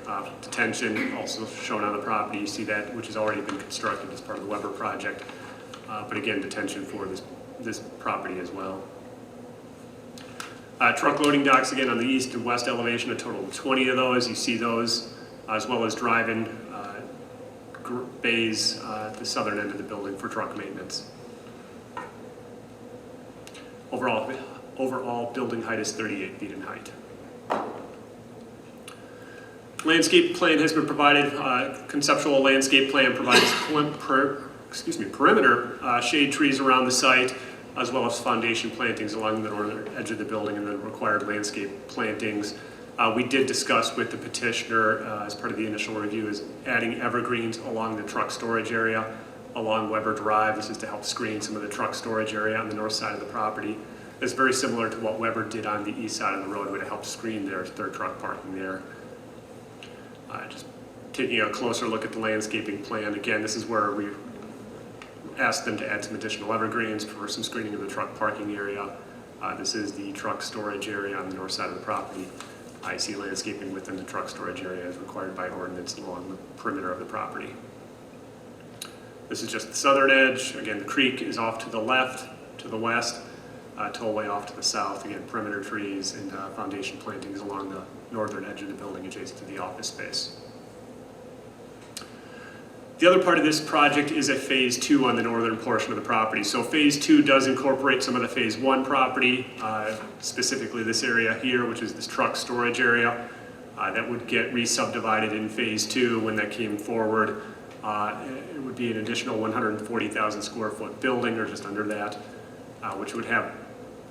detention, also shown on the property. You see that, which has already been constructed as part of the Weber project. But again, detention for this property as well. Truck loading docks, again, on the east and west elevation, a total of 20 of those. You see those, as well as drive-in bays at the southern end of the building for truck maintenance. Overall building height is 38 feet in height. Landscape plan has been provided. Conceptual landscape plan provides perimeter shade trees around the site, as well as foundation plantings along the northern edge of the building and the required landscape plantings. We did discuss with the petitioner as part of the initial review is adding evergreens along the truck storage area along Weber Drive. This is to help screen some of the truck storage area on the north side of the property. It's very similar to what Weber did on the east side of the road, would help screen their truck parking there. Just taking a closer look at the landscaping plan. Again, this is where we asked them to add some additional evergreens for some screening of the truck parking area. This is the truck storage area on the north side of the property. I see landscaping within the truck storage area as required by ordinance along the perimeter of the property. This is just the southern edge. Again, the creek is off to the left, to the west, tollway off to the south. Again, perimeter trees and foundation plantings along the northern edge of the building adjacent to the office space. The other part of this project is a phase 2 on the northern portion of the property. So phase 2 does incorporate some of the phase 1 property, specifically this area here, which is this truck storage area. That would get re-subdivided in phase 2 when that came forward. It would be an additional 140,000 square foot building, or just under that, which would have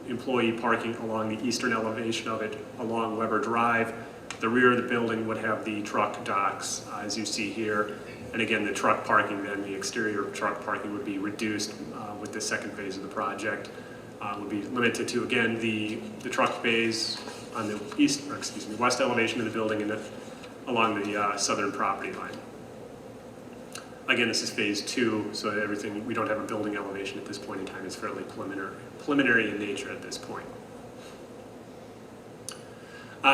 employee parking along the eastern elevation of it along Weber Drive. The rear of the building would have the truck docks, as you see here. And again, the truck parking, then the exterior truck parking would be reduced with the second phase of the project. Would be limited to, again, the truck bays on the west elevation of the building and along the southern property line. Again, this is phase 2, so everything, we don't have a building elevation at this point in time. It's fairly preliminary in nature at this point.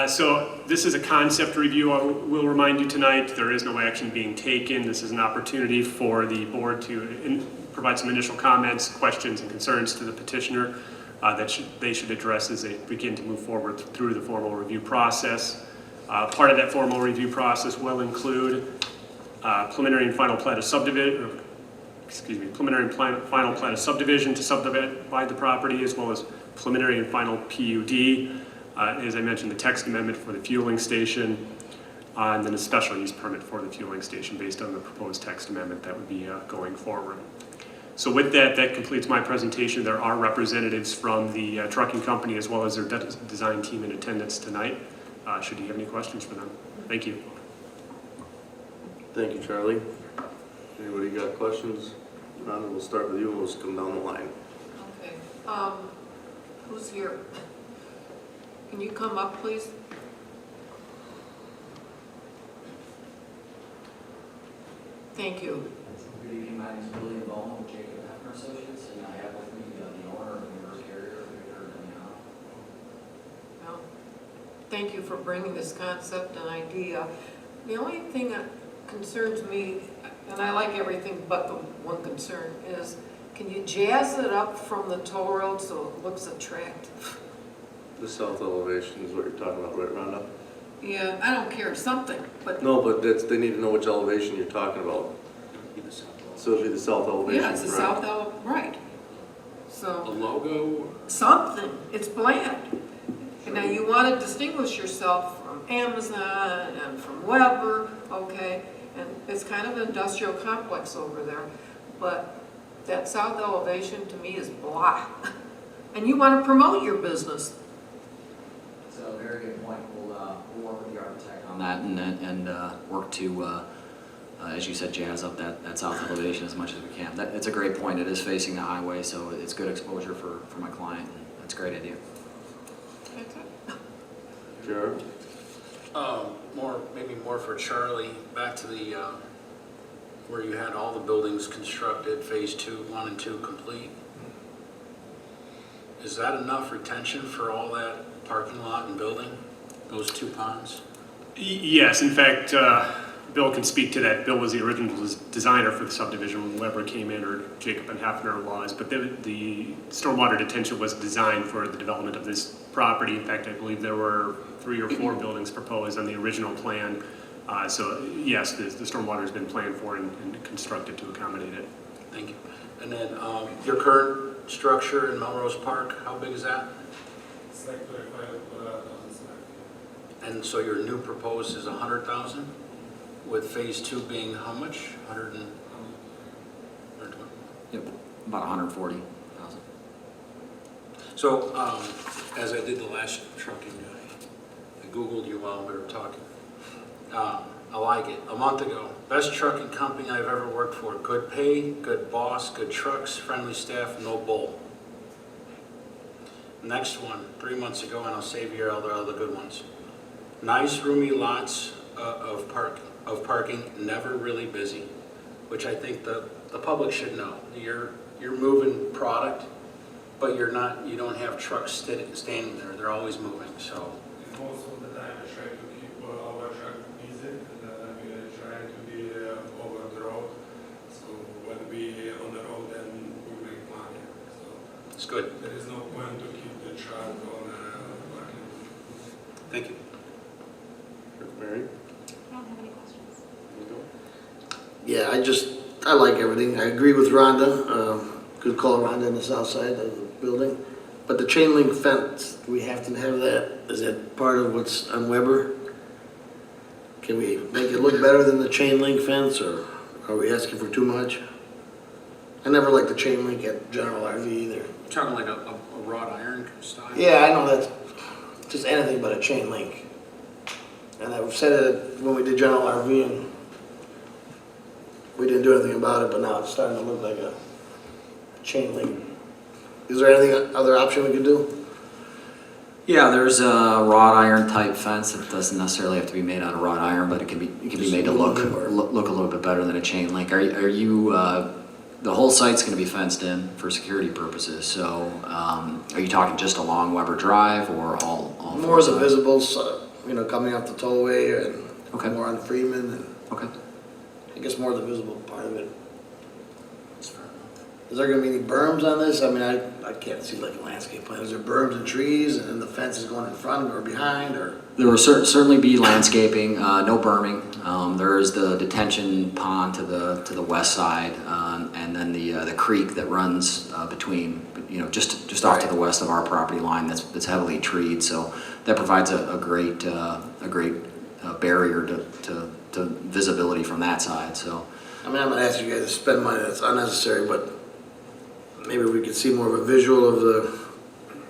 So this is a concept review. I will remind you tonight, there is no action being taken. This is an opportunity for the board to provide some initial comments, questions, and concerns to the petitioner that they should address as they begin to move forward through the formal review process. Part of that formal review process will include preliminary and final plat of subdivision, preliminary and final plat of subdivision to subdivide the property, as well as preliminary and final PUD. As I mentioned, the text amendment for the fueling station, and then a special use permit for the fueling station based on the proposed text amendment that would be going forward. So with that, that completes my presentation. There are representatives from the trucking company as well as their design team in attendance tonight. Should you have any questions for them? Thank you. Thank you, Charlie. Anybody got questions? None, we'll start with you and we'll just come down the line. Okay. Who's here? Can you come up, please? Thank you. Good evening, my name is William Bowman with Jacob Hefner Associates, and I have with me the owner of Universe Carrier, Victor Damiano. Well, thank you for bringing this concept and idea. The only thing that concerns me, and I like everything but the one concern, is can you jazz it up from the toll road so it looks attractive? The south elevation is what you're talking about, right, Rhonda? Yeah, I don't care, something, but... No, but they need to know which elevation you're talking about. So it'd be the south elevation, Yeah, it's the correct? south elevation, right. So... A logo? Something, it's bland. And now you want to distinguish yourself from Amazon and from Weber, okay? And it's kind of an industrial complex over there, but that south elevation to me is blah. and you want to promote your business. So, very good point. We'll work with the architect on that and work to, as you said, jazz up that south elevation as much as we can. It's a great point. It is facing the highway, so it's good exposure for my client. That's a great idea. Jared? Maybe more for Charlie, back to the, where you had all the buildings constructed, phase 2, 1 and 2 complete. Is that enough retention for all that parking lot and building, those 2 ponds? Yes, in fact, Bill can speak to that. Bill was the original designer for the subdivision when Weber came in, or Jacob and Heffner was, but the stormwater detention was designed for the development of this property. In fact, I believe there were 3 or 4 buildings proposed on the original plan. So yes, the stormwater has been planned for and constructed to accommodate it. Thank you. And then your current structure in Melrose Park, how big is that? It's like 25,000 square feet. And so your new proposed is 100,000, with phase 2 being how much? 120? Yep, about 140,000. So, as I did the last trucking guy, I Googled you while we were talking. I like it. A month ago, best trucking company I've ever worked for. Good pay, good boss, good trucks, friendly staff, no bull. Next one, 3 months ago, and I'll save you all the other good ones. Nice, roomy lots of parking, never really busy, which I think the public should know. You're moving product, but you don't have trucks standing there. They're always moving, so. Most of the time I try to keep our truck busy, and we try to be over the road. So when we on the road, then we make money. So it's good. There is no point to keep the truck on parking. Thank you. Mary? I don't have any questions. Yeah, I like everything. I agree with Rhonda. Good call, Rhonda, on the south side of the building. But the chain link fence, do we have to have that? Is that part of what's on Weber? Can we make it look better than the chain link fence, or are we asking for too much? I never liked the chain link at General RV either. Talking like a wrought iron style? Yeah, I know that's just anything but a chain link. And I've said it when we did General RV, and we didn't do anything about it, but now it's starting to look like a chain link. Is there anything, other option we could do? Yeah, there's a wrought iron type fence. It doesn't necessarily have to be made out of wrought iron, but it can be made to look a little bit better than a chain link. Are you the whole site's going to be fenced in for security purposes? So are you talking just along Weber Drive or all More of the visibles, coming off the tollway, and more on Freeman, and I guess more of the visible part of it. Is there gonna be any berms on this? I mean, I can't see like a landscape plan. Is there berms and trees, and then the fence is going in front or behind, or? There will certainly be landscaping, no berming. There is the detention pond to the west side, and then the creek that runs between, just off to the west of our property line. That's heavily treed, so that provides a great barrier to visibility from that side. So, I mean, I'm not asking you guys to spend money that's unnecessary, but maybe we could see more of a visual of the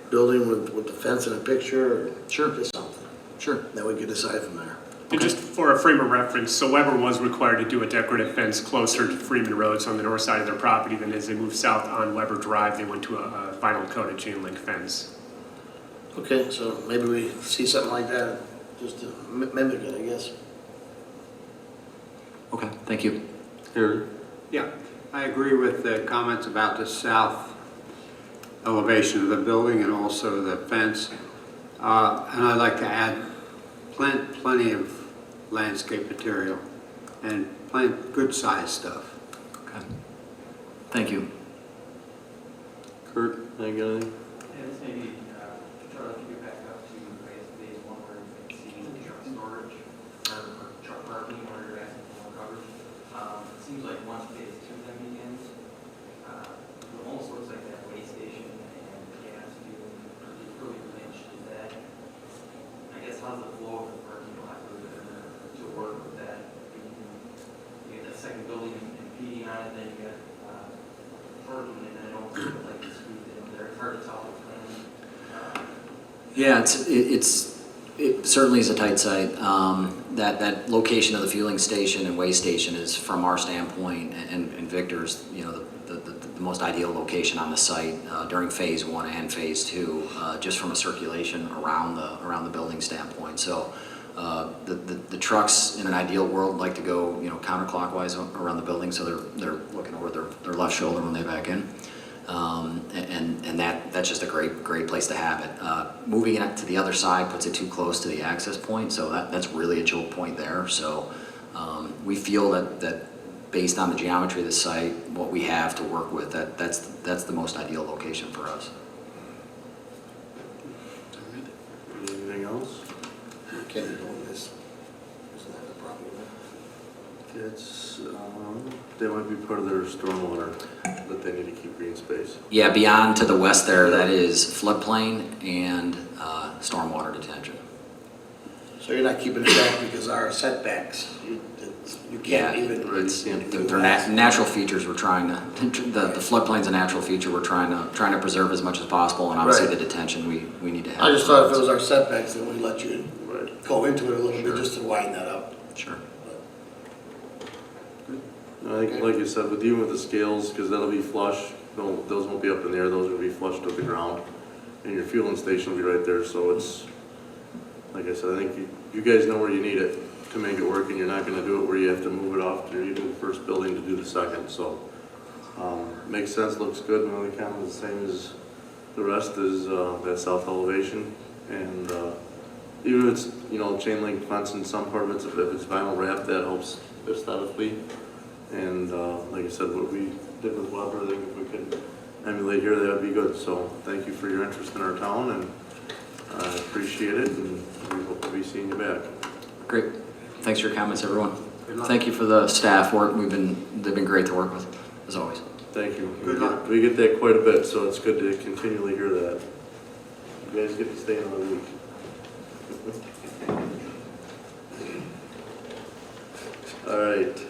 building with the fence and a picture, or just something. Sure. Then we could decide from there. And just for a frame of reference, so Weber was required to do a decorative fence closer to Freeman Road, so on the north side of their property. Then as they moved south on Weber Drive, they went to a vinyl coated chain link fence. Okay, so maybe we see something like that, just to mimic it, I guess. Okay, thank you. Here. Yeah, I agree with the comments about the south elevation of the building and also the fence. And I'd like to add plenty of landscape material and plant good sized stuff. Okay. Thank you. Kurt, anything? Yeah, this may be, Charlie, if you back up to phase 1 where you see truck storage or truck parking where you're asking for more coverage. It seems like once phase 2 then begins, it almost looks like that way station and gas fuel really lynched. Is that, I guess, how's the flow of the parking lot to work with that? You get that second building impeding on it, then you got parking, and then it almost feels like it's squeezed in there. It's hard to tell what's going on. Yeah, it certainly is a tight site. That location of the fueling station and weigh station is, from our standpoint, and Victor's, the most ideal location on the site during phase 1 and phase 2, just from a circulation around the building standpoint. So the trucks in an ideal world like to go counterclockwise around the building, so they're looking over their left shoulder when they back in. And that's just a great place to have it. Moving it to the other side puts it too close to the access point, so that's really a choke point there. So we feel that based on the geometry of the site, what we have to work with, that's the most ideal location for us. Anything else? Can't be doing this. Isn't that the problem? It's, that might be part of their stormwater, that they need to keep green space. Yeah, beyond to the west there, that is floodplain and stormwater detention. So you're not keeping it back because our setbacks, you can't even. They're natural features we're trying to, the floodplain's a natural feature we're trying to preserve as much as possible, and obviously Right. the detention we need to have. I just thought if it was our setbacks, then we'd let you go into it a little bit just to widen that up. Sure. I think, like you said, with you with the scales, because that'll be flush, those won't be up in the air, those will be flush to the ground. And your fueling station will be right there, so it's, like I said, I think you guys know where you need it to make it work, and you're not gonna do it where you have to move it off to even the first building to do the second, so. Makes sense, looks good, and only kind of the same as the rest is, that south elevation. And, even if it's, chain link fence in some part of it, if it's vinyl wrap, that helps aesthetically. And like I said, what we did with Weber, I think if we could emulate here, that would be good. So thank you for your interest in our town, and I appreciate it, and we hope to be seeing you back. Great. Thanks for your comments, everyone. Thank you for the staff work. They've been great to work with, as always. Thank you. We get that quite a bit, so it's good to continually hear that. You guys get to stay another week. All right.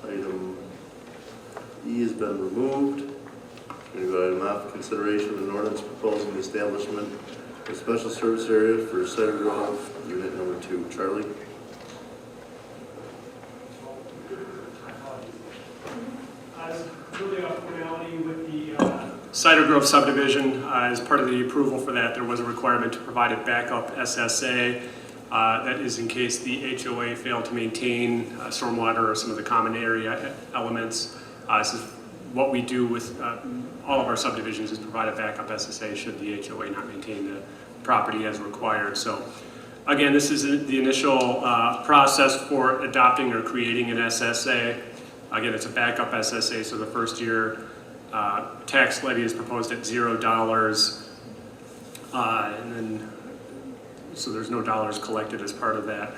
Item E has been removed. We're going to go to item F, consideration of an ordinance proposing the establishment of a special service area for Cider Grove, unit number 2. Charlie? Really a formality with the Cider Grove subdivision. As part of the approval for that, there was a requirement to provide a backup SSA. That is in case the HOA failed to maintain stormwater or some of the common area elements. This is what we do with all of our subdivisions, is provide a backup SSA should the HOA not maintain the property as required. So again, this is the initial process for adopting or creating an SSA. Again, it's a backup SSA, so the first year tax levy is proposed at $0, and then so there's no dollars collected as part of that.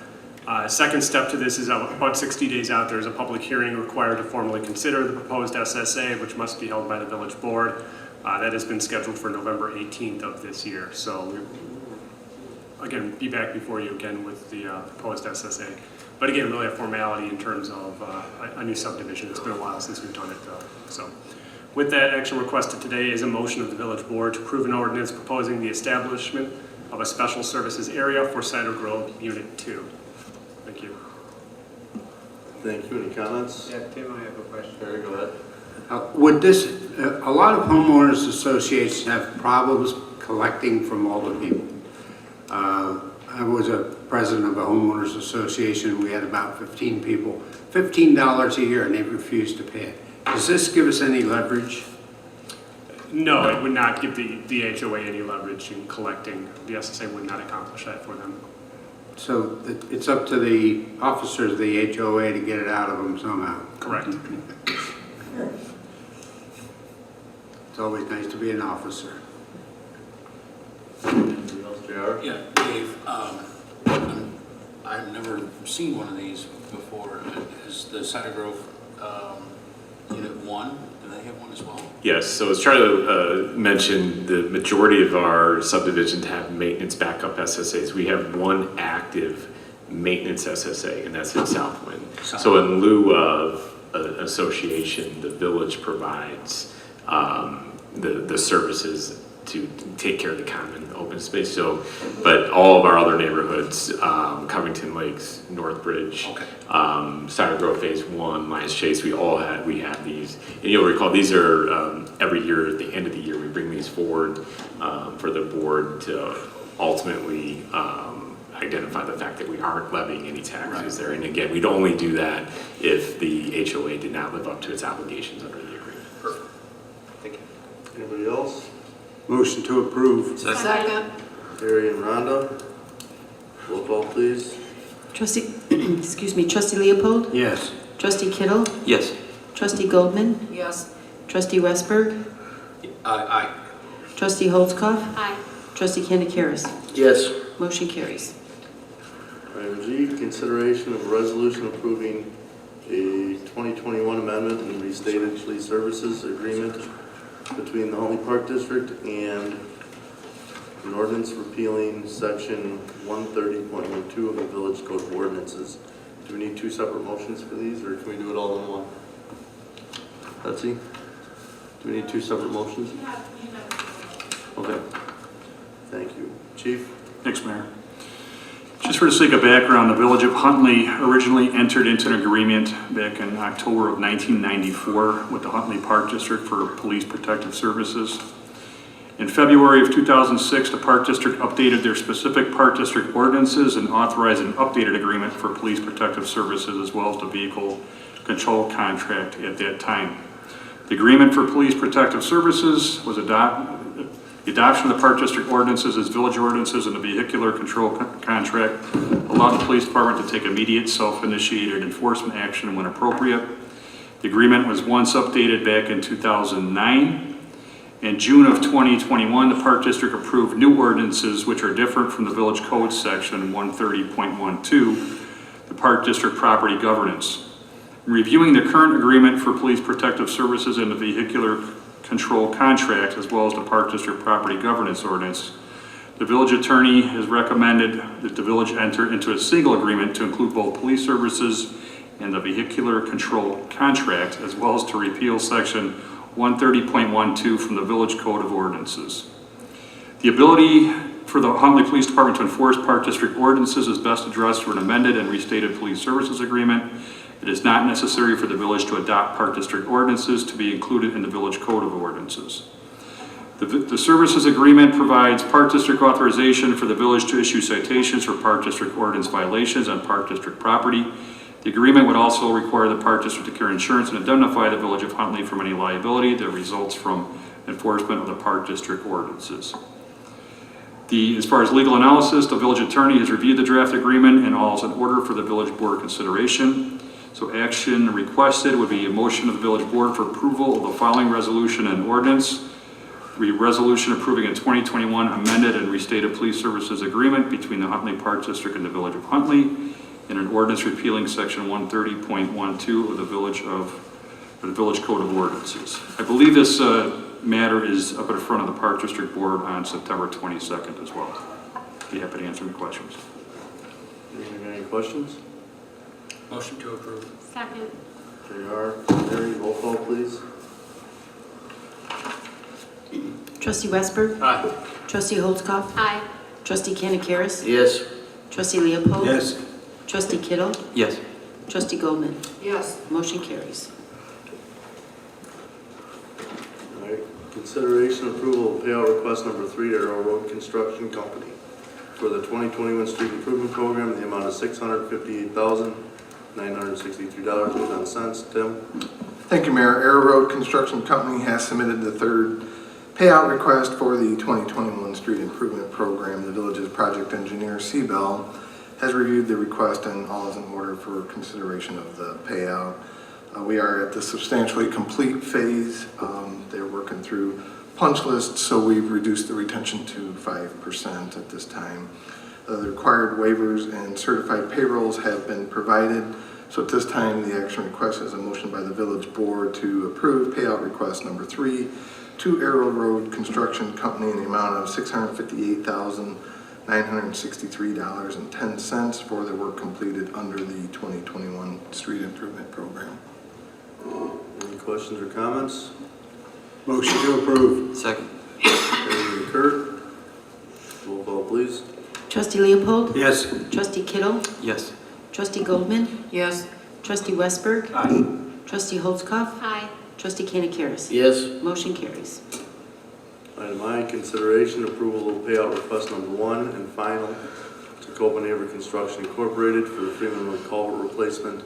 Second step to this is about 60 days out, there's a public hearing required to formally consider the proposed SSA, which must be held by the village board. That has been scheduled for November 18th of this year. So again, be back before you again with the proposed SSA. But again, really a formality in terms of a new subdivision. It's been a while since we've done it though. So with that, action requested today is a motion of the village board to approve an ordinance proposing the establishment of a special services area for Cider Grove Unit 2. Thank you. Thank you. Any comments? Yeah, Tim, I have a question. Barry, go ahead. Would this, a lot of homeowners associations have problems collecting from all the people. I was a president of a homeowners association. We had about 15 people, $15 a year, and they refused to pay it. Does this give us any leverage? No, it would not give the HOA any leverage in collecting. The SSA would not accomplish that for them. So it's up to the officers of the HOA to get it out of them somehow. Correct. It's always nice to be an officer. Anything else, JR? Yeah, Dave, I've never seen one of these before. Is the Cider Grove Unit 1, do they have one as well? Yes, so as Charlie mentioned, the majority of our subdivisions have maintenance backup SSAs. We have one active maintenance SSA, and that's in Southwind. So in lieu of an association, the village provides the services to take care of the common open space. So, but all of our other neighborhoods, Covington Lakes, Northbridge, Cedar Grove Phase 1, Lions Chase, we have these. And you'll recall these are every year at the end of the year we bring these forward for the board to ultimately identify the fact that we aren't levying any taxes there. And again, we'd only do that if the HOA did not live up to its obligations under the agreement. Perfect. Thank you. Anybody else? Motion to approve. Second. Gary and Rhonda. Roll call, please. Trustee, excuse me, Trustee Leopold? Yes. Trustee Kittle? Yes. Trustee Goldman? Yes. Trustee Westberg? Aye. Trustee Holzkoff? Aye. Trustee Candecaris? Yes. Motion carries. Item G, consideration of a resolution approving a 2021 amendment and restated police services agreement between the Huntley Park District and an ordinance repealing section 130.12 of the Village Code of Ordinances. Do we need two separate motions for these, or can we do it all in one? Betsy? Do we need two separate motions? Okay. Thank you. Chief? Thanks, Mayor. Just for the sake of background, the Village of Huntley originally entered into an agreement back in October of 1994 with the Huntley Park District for police protective services. In February of 2006, the Park District updated their specific Park District ordinances and authorized an updated agreement for police protective services as well as the vehicle control contract at that time. The agreement for police protective services was the adoption of the Park District ordinances as village ordinances and the vehicular control contract allowed the police department to take immediate self-initiated enforcement action when appropriate. The agreement was once updated back in 2009. In June of 2021, the Park District approved new ordinances which are different from the Village Code section 130.12, the Park District property governance. In reviewing the current agreement for police protective services and the vehicular control contract, as well as the Park District property governance ordinance, the village attorney has recommended that the village enter into a single agreement to include both police services and the vehicular control contract, as well as to repeal section 130.12 from the Village Code of Ordinances. The ability for the Huntley Police Department to enforce Park District ordinances is best addressed through an amended and restated police services agreement. It is not necessary for the village to adopt Park District ordinances to be included in the Village Code of Ordinances. The services agreement provides Park District authorization for the village to issue citations for Park District ordinance violations on Park District property. The agreement would also require the Park District to carry insurance and indemnify the Village of Huntley from any liability that results from enforcement of the Park District ordinances. As far as legal analysis, the village attorney has reviewed the draft agreement and all is in order for the village board consideration. So action requested would be a motion of the village board for approval of the following resolution and ordinance. Resolution approving a 2021 amended and restated police services agreement between the Huntley Park District and the Village of Huntley, and an ordinance repealing section 130.12 of the Village Code of Ordinances. I believe this matter is up at the front of the Park District Board on September 22nd as well. Be happy to answer any questions. Any questions? Motion to approve. Second. JR, Mary, roll call, please. Trustee Westberg? Aye. Trustee Holzkoff? Aye. Trustee Candecaris? Yes. Trustee Leopold? Yes. Trustee Kittle? Yes. Trustee Goldman? Yes. Motion carries. All right. Consideration approval of payout request number 3 to Arrow Road Construction Company for the 2021 Street Improvement Program in the amount of $658,963.10. Tim? Thank you, Mayor. Arrow Road Construction Company has submitted the third payout request for the 2021 Street Improvement Program. The village's project engineer, Seabell, has reviewed the request and all is in order for consideration of the payout. We are at the substantially complete phase. They're working through punch lists, so we've reduced the retention to 5% at this time. The required waivers and certified payrolls have been provided. So at this time, the action request is a motion by the village board to approve payout request number 3 to Arrow Road Construction Company in the amount of $658,963.10 for the work completed under the 2021 Street Improvement Program. Any questions or comments? Motion to approve. Second. Terry and Kurt. Roll call, please. Trustee Leopold? Yes. Trustee Kittle? Yes. Trustee Goldman? Yes. Trustee Westberg? Aye. Trustee Holzkoff? Aye. Trustee Kanakaris? Yes. Motion carries. Item I, consideration approval of payout request number 1 and final to Copenhagen Construction Incorporated for the Freeman Road culvert replacement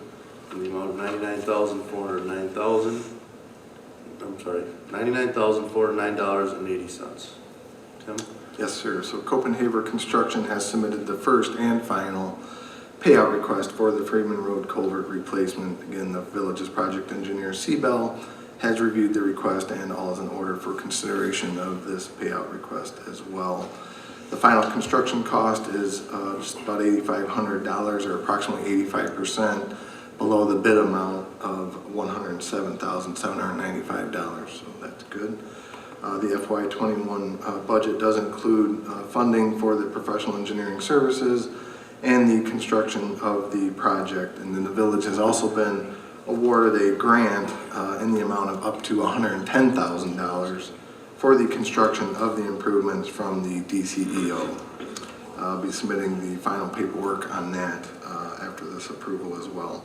in the amount of $99,409.80. Tim? Yes, sir. So Copenhagen Construction has submitted the first and final payout request for the Freeman Road culvert replacement. Again, the village's project engineer, Seabell, has reviewed the request and all is in order for consideration of this payout request as well. The final construction cost is just about $8,500 or approximately 85% below the bid amount of $107,795, so that's good. The FY21 budget does include funding for the professional engineering services and the construction of the project. And then the village has also been awarded a grant in the amount of up to $110,000 for the construction of the improvements from the DCEO. I'll be submitting the final paperwork on that after this approval as well.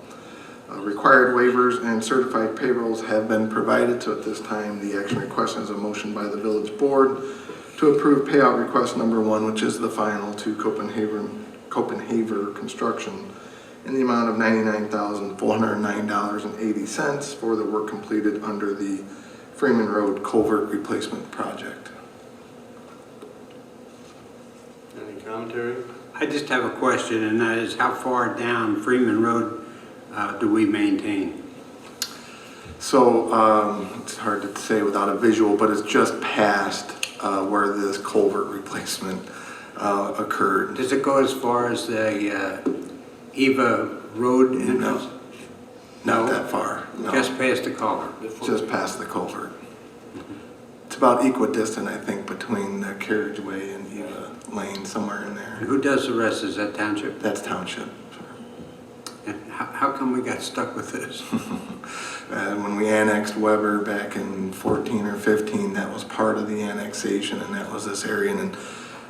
Required waivers and certified payrolls have been provided, so at this time the action request is a motion by the village board to approve payout request number 1, which is the final to Copenhagen Construction in the amount of $99,409.80 for the work completed under the Freeman Road culvert replacement project. Any commentary? I just have a question, and that is how far down Freeman Road do we maintain? So it's hard to say without a visual, but it's just past where this culvert replacement occurred. Does it go as far as the Eva Road entrance? Not that far. No. Just past the culvert? Just past the culvert. It's about equidistant, I think, between the carriageway and Eva Lane, somewhere in there. And who does the rest? Is that township? That's township. And how come we got stuck with this? When we annexed Weber back in 14 or 15, that was part of the annexation, and that was this area. And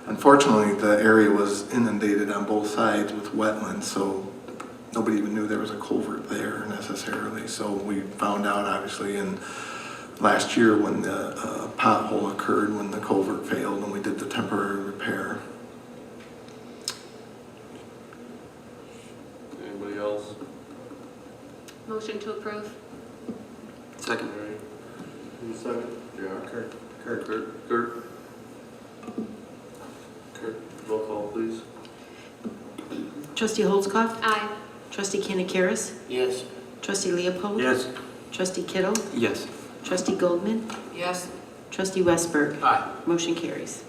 unfortunately, the area was inundated on both sides with wetlands, so nobody even knew there was a culvert there necessarily. So we found out, obviously, in last year when the pothole occurred, when the culvert failed, and we did the temporary repair. Anybody else? Motion to approve. Second. Who's second? JR? Kurt. Kurt. Roll call, please. Trustee Holzkoff? Aye. Trustee Kanakaris? Yes. Trustee Leopold? Yes. Trustee Kittle? Yes. Trustee Goldman? Yes. Trustee Westberg? Aye. Motion carries.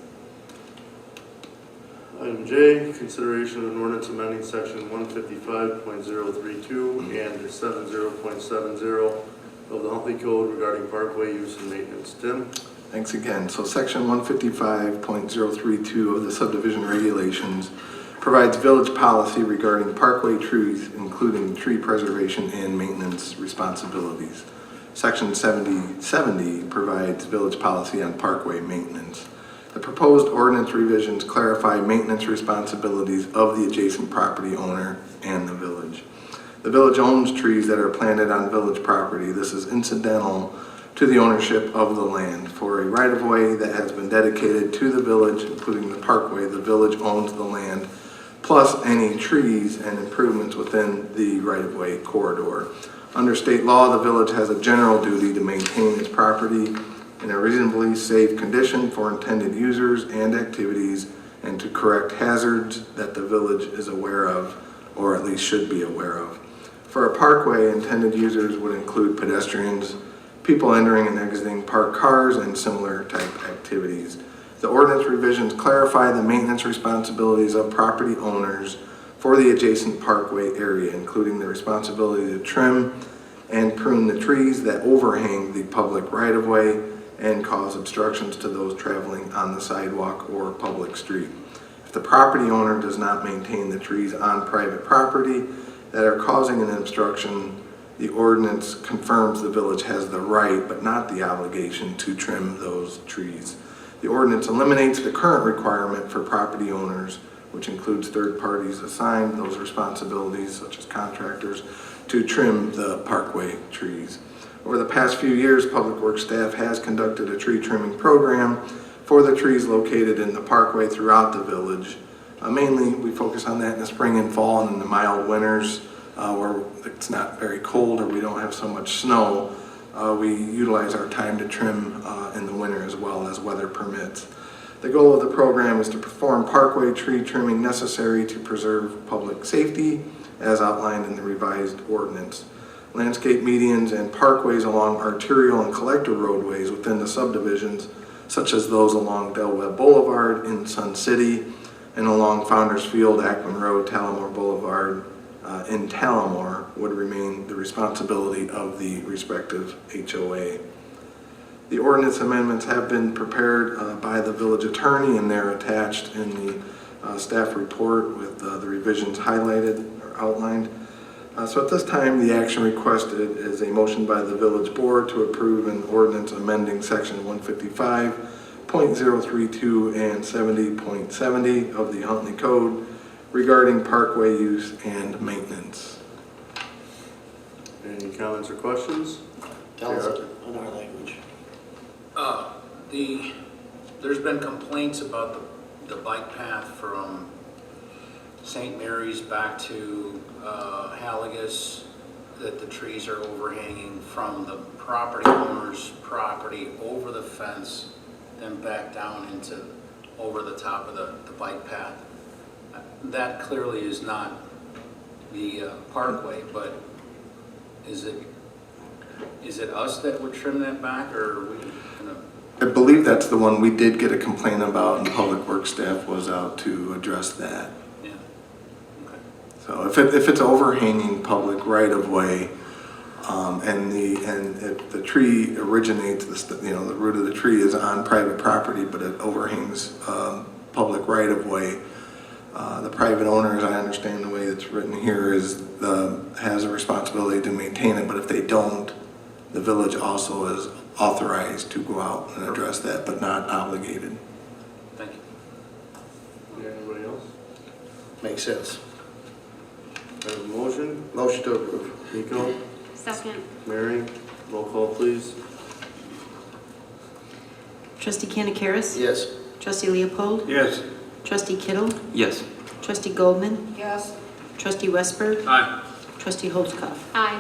Item J, consideration of an ordinance amending section 155.032 and 70.70 of the Huntley Code regarding parkway use and maintenance. Tim? Thanks again. So section 155.032 of the subdivision regulations provides village policy regarding parkway trees, including tree preservation and maintenance responsibilities. Section 7070 provides village policy on parkway maintenance. The proposed ordinance revisions clarify maintenance responsibilities of the adjacent property owner and the village. The village owns trees that are planted on village property. This is incidental to the ownership of the land. For a right-of-way that has been dedicated to the village, including the parkway, the village owns the land, plus any trees and improvements within the right-of-way corridor. Under state law, the village has a general duty to maintain its property in a reasonably safe condition for intended users and activities, and to correct hazards that the village is aware of, or at least should be aware of. For a parkway, intended users would include pedestrians, people entering and exiting parked cars, and similar type activities. The ordinance revisions clarify the maintenance responsibilities of property owners for the adjacent parkway area, including the responsibility to trim and prune the trees that overhang the public right-of-way and cause obstructions to those traveling on the sidewalk or public street. If the property owner does not maintain the trees on private property that are causing an obstruction The ordinance confirms the village has the right, but not the obligation, to trim those trees. The ordinance eliminates the current requirement for property owners, which includes third parties assigned those responsibilities, such as contractors, to trim the parkway trees. Over the past few years, Public Works staff has conducted a tree trimming program for the trees located in the parkway throughout the village. Mainly, we focus on that in the spring and fall and in the mild winters where it's not very cold or we don't have so much snow. We utilize our time to trim in the winter as well as weather permits. The goal of the program is to perform parkway tree trimming necessary to preserve public safety as outlined in the revised ordinance. Landscape medians and parkways along arterial and collector roadways within the subdivisions, such as those along Del Webb Boulevard in Sun City and along Founders Field, Ackman Road, Tallamore Boulevard in Tallamore, would remain the responsibility of the respective HOA. The ordinance amendments have been prepared by the village attorney, and they're attached in the staff report with the revisions highlighted or outlined. So at this time, the action requested is a motion by the village board to approve an ordinance amending section 155.032 and 70.70 of the Huntley Code regarding parkway use and maintenance. Any comments or questions? Tell us in our language. There's been complaints about the bike path from St. Mary's back to Halligus, that the trees are overhanging from the property owner's property over the fence, then back down into over the top of the bike path. That clearly is not the parkway, but is it us that would trim that back, or are we gonna? I believe that's the one we did get a complaint about, and Public Works staff was out to address that. Yeah. Okay. So if it's overhanging public right of way, and if the tree originates, the root of the tree is on private property, but it overhangs public right of way, the private owner, as I understand the way it's written here, has a responsibility to maintain it. But if they don't, the village also is authorized to go out and address that, but not obligated. Thank you. Anybody else? Makes sense. I have a motion. Motion to approve. Nico, Second. Mary, roll call please. Trustee Canakaris? Yes. Trustee Leopold? Yes. Trustee Kittle? Yes. Trustee Goldman? Yes. Trustee Westberg? Aye. Trustee Holzkoff? Aye.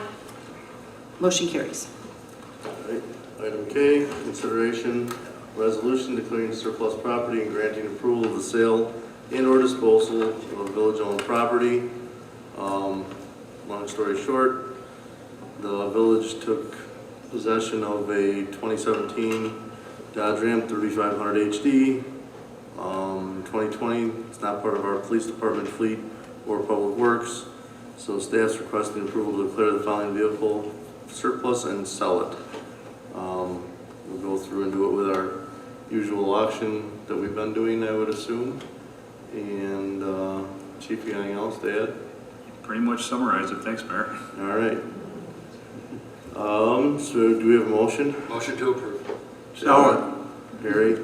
Motion carries. Alright, item K, consideration, resolution declaring surplus property and granting approval of the sale and or disposal of village-owned property. Long story short, the village took possession of a 2017 Dodge Ram 3500 HD. 2020, it's not part of our police department fleet or public works, so staff's requesting approval to declare the following vehicle surplus and sell it. We'll go through and do it with our usual auction that we've been doing, I would assume. And Chief, you got anything else to add? Pretty much summarized it. Thanks, Mayor. All right. So do we have a motion? Motion to approve. Harry?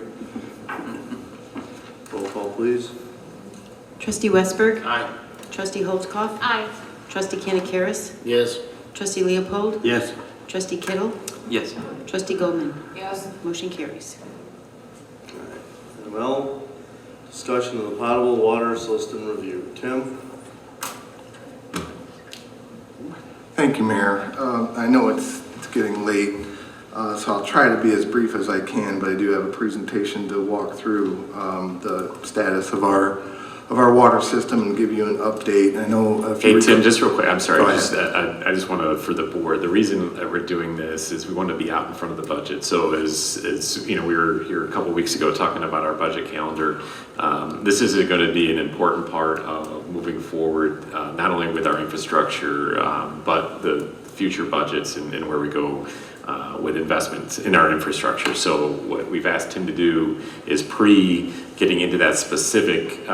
Roll call, please. Trustee Westberg? Aye. Trustee Holzkoff? Aye. Trustee Canakaris? Yes. Trustee Leopold? Yes. Trustee Kittle? Yes. Trustee Goldman? Yes. Motion carries. Well, discussion of the potable water system review. Tim? Thank you, Mayor. I know it's getting late, so I'll try to be as brief as I can, but I do have a presentation to walk through the status of our water system and give you an update. I know if Hey, Tim, just real quick, I'm sorry, Go I just want to, for the board, the reason that we're doing this is we want to be out in front of the budget. So as we were here a couple weeks ago talking about our budget calendar, this is going to be an important part of moving forward, not only with our infrastructure, but the future budgets and where we go with investments in our infrastructure. So what we've asked him to do is getting into that specific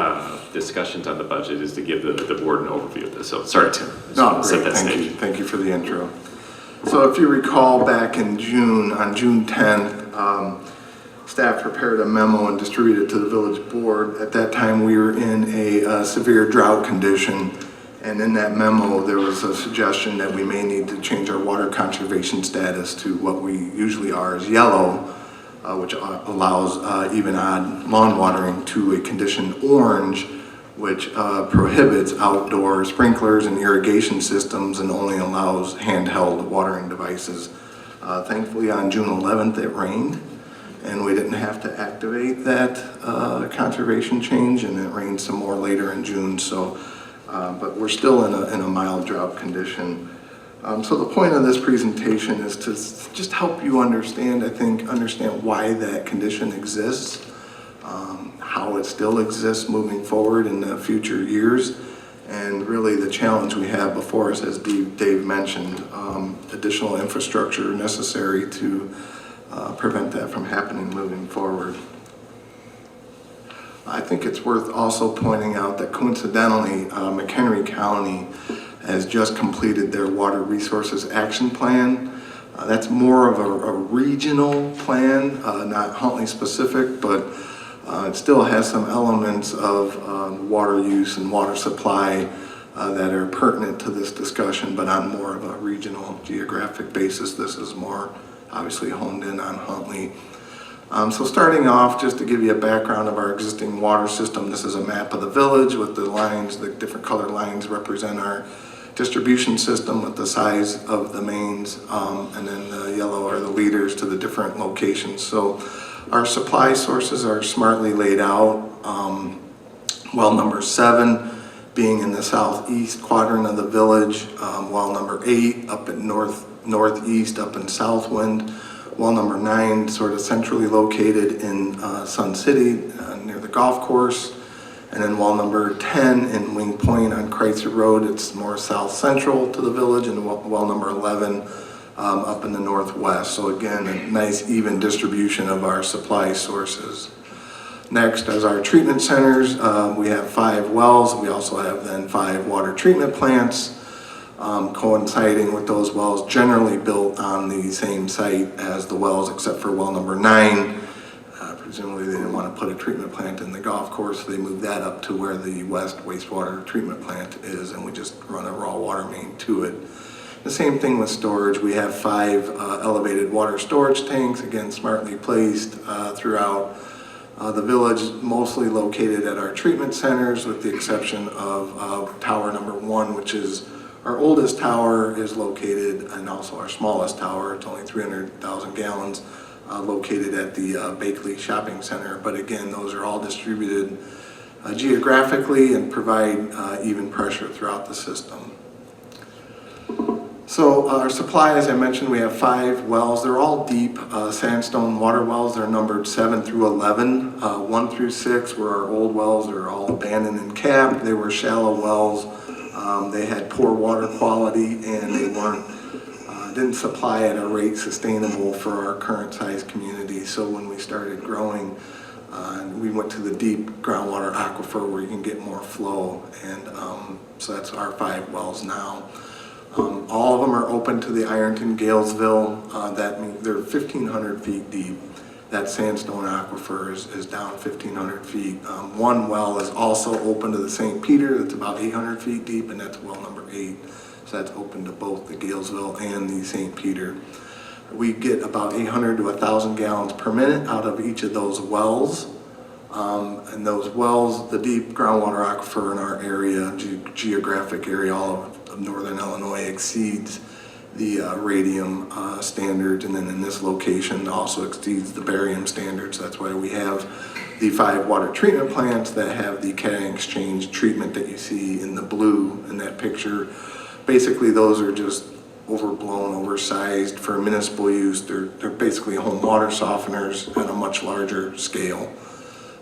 discussions on the budget is to give the board an overview of this. So sorry, Tim. No, Set great. that stage. Thank you for the intro. So if you recall back in June, on June 10th, staff prepared a memo and distributed it to the village board. At that time, we were in a severe drought condition, and in that memo, there was a suggestion that we may need to change our water conservation status to what we usually are as yellow, which allows even odd lawn watering, to a condition orange, which prohibits outdoor sprinklers and irrigation systems and only allows handheld watering devices. Thankfully, on June 11th, it rained, and we didn't have to activate that conservation change, and it rained some more later in June. So, but we're still in a mild drought condition. So the point of this presentation is to just help you understand, understand why that condition exists, how it still exists moving forward in the future years, and really the challenge we have before us, as Dave mentioned, additional infrastructure necessary to prevent that from happening moving forward. I think it's worth also pointing out that coincidentally, McHenry County has just completed their Water Resources Action Plan. That's more of a regional plan, not Huntley specific, but it still has some elements of water use and water supply that are pertinent to this discussion, but on more of a regional geographic basis. This is more obviously honed in on Huntley. So starting off, just to give you a background of our existing water system, this is a map of the village with the lines, the different colored lines represent our distribution system with the size of the mains, and then the yellow are the leaders to the different locations. So our supply sources are smartly laid out. Well number 7 being in the southeast quadrant of the village, well number 8 up in northeast up in Southwind, well number 9 sort of centrally located in Sun City near the golf course, and then well number 10 in Wing Point on Kreitzer Road, it's more south central to the village, and well number 11 up in the northwest. So again, a nice even distribution of our supply sources. Next, as our treatment centers, we have 5 wells. We also have then 5 water treatment plants, coinciding with those wells, generally built on the same site as the wells, except for well number 9. Presumably they didn't want to put a treatment plant in the golf course, so they moved that up to where the west wastewater treatment plant is, and we just run a raw water main to it. The same thing with storage. We have 5 elevated water storage tanks, again smartly placed throughout the village, mostly located at our treatment centers, with the exception of tower number 1, which is our oldest tower, is located, and also our smallest tower, it's only 300,000 gallons, located at the Bakley Shopping Center. But again, those are all distributed geographically and provide even pressure throughout the system. So our supply, as I mentioned, we have 5 wells. They're all deep sandstone water wells. They're numbered 7 through 11. 1 through 6 were our old wells. They're all abandoned and capped. They were shallow wells. They had poor water quality, and they didn't supply at a rate sustainable for our current size community. So when we started growing, we went to the deep groundwater aquifer where you can get more flow, and so that's our 5 wells now. All of them are open to the Ironton Galesville. That means they're 1,500 feet deep. That sandstone aquifer is down 1,500 feet. One well is also open to the St. Peter. That's about 800 feet deep, and that's well number 8. So that's open to both the Galesville and the St. Peter. We get about 800 to 1,000 gallons per minute out of each of those wells. And those wells, the deep groundwater aquifer in our area, geographic area, all of northern Illinois, exceeds the radium standards, and then in this location also exceeds the barium standards. That's why we have the 5 water treatment plants that have the cation exchange treatment that you see in the blue in that picture. Basically, those are just overblown, oversized for municipal use. They're basically home water softeners on a much larger scale.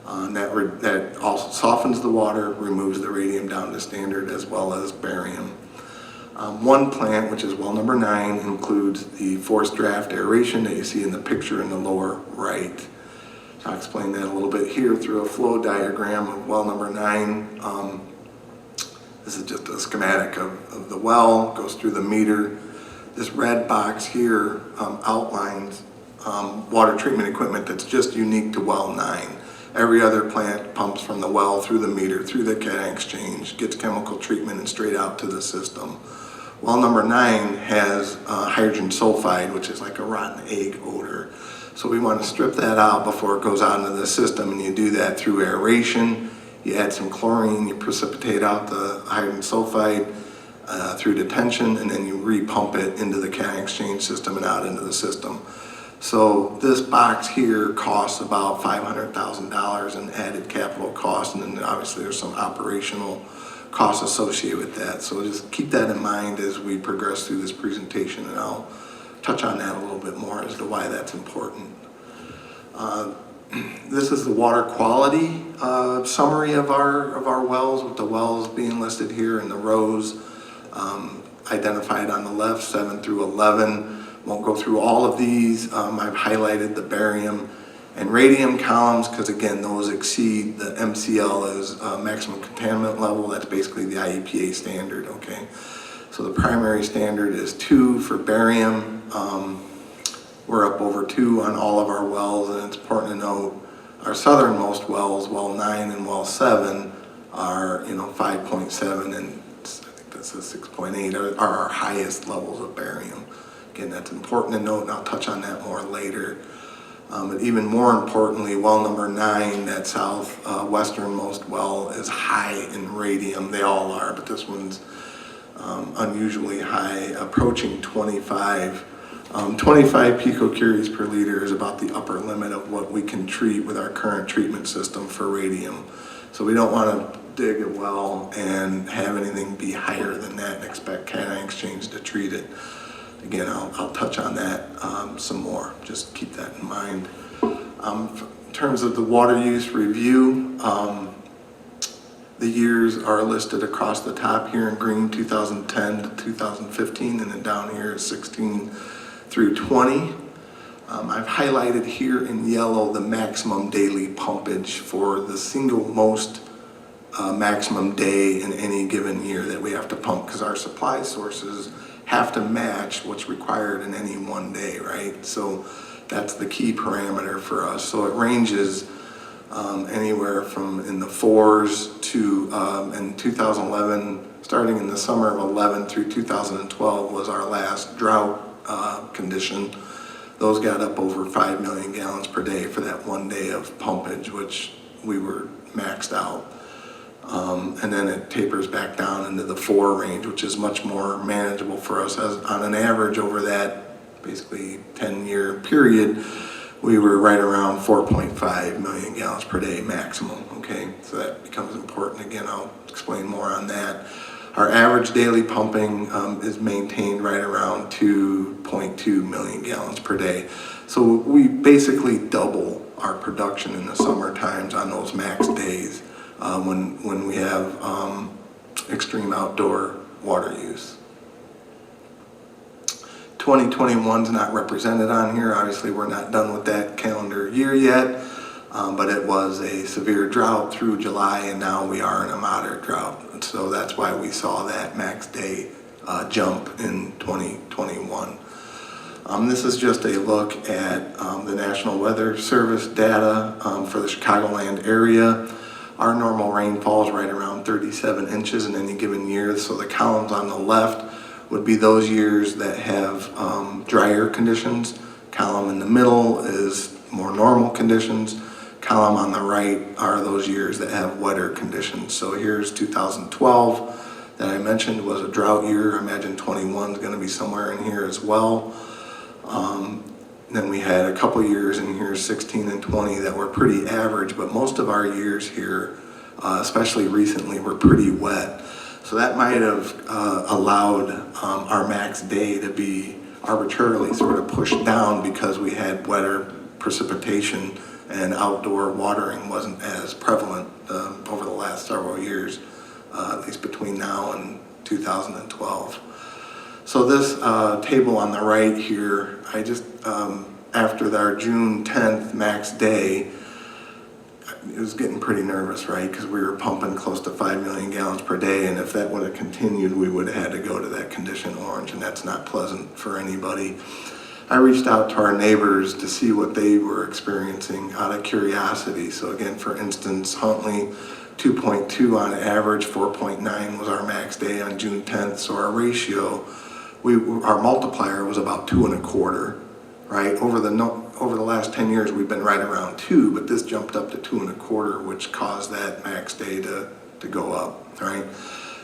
That also softens the water, removes the radium down to standard, as well as barium. One plant, which is well number 9, includes the forced draft aeration that you see in the picture in the lower right. I'll explain that a little bit here through a flow diagram of well number 9. This is just a schematic of the well, goes through the meter, This red box here outlines water treatment equipment that's just unique to well 9. Every other plant pumps from the well through the meter, through the cation exchange, gets chemical treatment and straight out to the system. Well number 9 has hydrogen sulfide, which is like a rotten egg odor. So we want to strip that out before it goes out into the system, and you do that through aeration. You add some chlorine, you precipitate out the hydrogen sulfide through detention, and then you repump it into the cation exchange system and out into the system. So this box here costs about $500,000 in added capital costs, and then obviously there's some operational costs associated with that. So just keep that in mind as we progress through this presentation, and I'll touch on that a little bit more as to why that's important. This is the water quality summary of our wells, with the wells being listed here in the rows identified on the left, 7 through 11. Won't go through all of these. I've highlighted the barium and radium columns because, again, those exceed the MCL as maximum contaminant level. That's basically the IEPA standard, okay? So the primary standard is 2 for barium. We're up over 2 on all of our wells, and it's important to note our southernmost wells, well 9 and well 7, are 5.7, and I think that's a 6.8 are our highest levels of barium. Again, that's important to note, and I'll touch on that more later. But even more importantly, well number 9, that southwesternmost well, is high in radium. They all are, but this one's unusually high, approaching 25. 25 picocuries per liter is about the upper limit of what we can treat with our current treatment system for radium. So we don't want to dig a well and have anything be higher than that and expect cation exchange to treat it. Again, I'll touch on that some more. Just keep that in mind. In terms of the water use review, the years are listed across the top here in green, 2010 to 2015, and then down here is 16 through 20. I've highlighted here in yellow the maximum daily pumpage for the single most maximum day in any given year that we have to pump, because our supply sources have to match what's required in any one day, right? So that's the key parameter for us. So it ranges anywhere from in the 4s to, in 2011, starting in the summer of 11 through 2012 was our last drought condition. Those got up over 5 million gallons per day for that one day of pumpage, which we were maxed out. And then it tapers back down into the 4 range, which is much more manageable for us. As on an average over that basically 10-year period, we were right around 4.5 million gallons per day maximum, okay? So that becomes important. Again, I'll explain more on that. Our average daily pumping is maintained right around 2.2 million gallons per day. So we basically double our production in the summer times on those max days when we have extreme outdoor water use. 2021 is not represented on here. Obviously, we're not done with that calendar year yet, but it was a severe drought through July, and now we are in a moderate drought. And so that's why we saw that max day jump in 2021. This is just a look at the National Weather Service data for the Chicagoland area. Our normal rainfall is right around 37 inches in any given year. So the columns on the left would be those years that have drier conditions. Column in the middle is more normal conditions. Column on the right are those years that have wetter conditions. So here's 2012 that I mentioned was a drought year. I imagine 21 is going to be somewhere in here as well. Then we had a couple years in here, 16 and 20, that were pretty average, but most of our years here, especially recently, were pretty wet. So that might have allowed our max day to be arbitrarily sort of pushed down because we had wetter precipitation and outdoor watering wasn't as prevalent over the last several years, at least between now and 2012. So this table on the right here, I just, after our June 10th max day, it was getting pretty nervous, right? Because we were pumping close to 5 million gallons per day, and if that would have continued, we would have had to go to that condition orange, and that's not pleasant for anybody. I reached out to our neighbors to see what they were experiencing out of curiosity. So again, for instance, Huntley, 2.2 on average, 4.9 was our max day on June 10th. So our ratio, our multiplier was about 2.25, right? Over the last 10 years, we've been right around 2, but this jumped up to 2.25, which caused that max day to go up, right?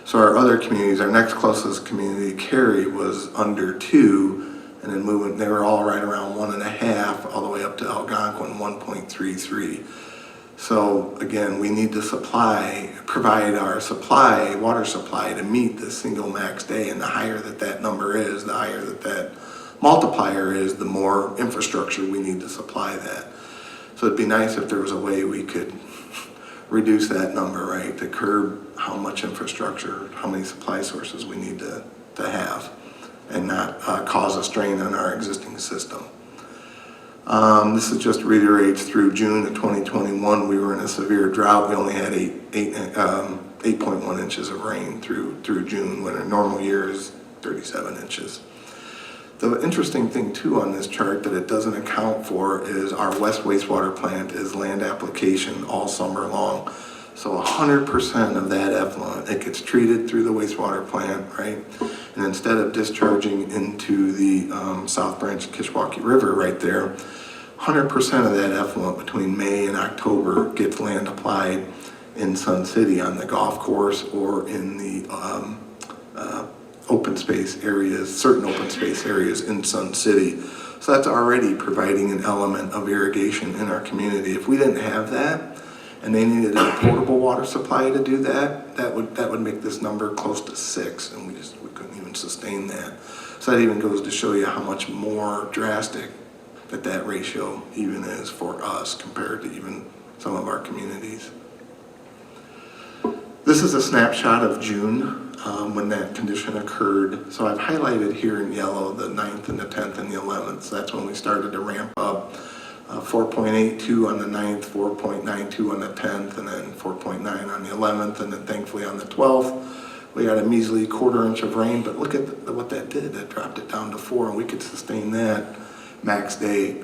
So our other communities, our next closest community, Cary, was under 2, and then they were all right around 1.5, all the way up to Algonquin, 1.33. So again, we need to provide our water supply to meet the single max day, and the higher that number is, the higher that multiplier is, the more infrastructure we need to supply that. So it'd be nice if there was a way we could reduce that number, right, to curb how much infrastructure, how many supply sources we need to have, and not cause a strain on our existing system. This is just reiterates through June of 2021, we were in a severe drought. We only had 8.1 inches of rain through June, when a normal year is 37 inches. The interesting thing too on this chart that it doesn't account for is our West wastewater plant is land application all summer long. So 100% of that effluent, it gets treated through the wastewater plant, right? And instead of discharging into the South Branch Kishwaukee River right there, 100% of that effluent between May and October gets land applied in Sun City on the golf course or in the open space areas, certain open space areas in Sun City. So that's already providing an element of irrigation in our community. If we didn't have that, and they needed a portable water supply to do that, that would make this number close to 6, and we couldn't even sustain that. So that even goes to show you how much more drastic that ratio even is for us compared to even some of our communities. This is a snapshot of June when that condition occurred. So I've highlighted here in yellow the 9th and the 10th and the 11th. So that's when we started to ramp up. 4.82 on the 9th, 4.92 on the 10th, and then 4.9 on the 11th, and then thankfully on the 12th, we got a measly 1/4 inch of rain, but look at what that did. That dropped it down to 4, and we could sustain that max day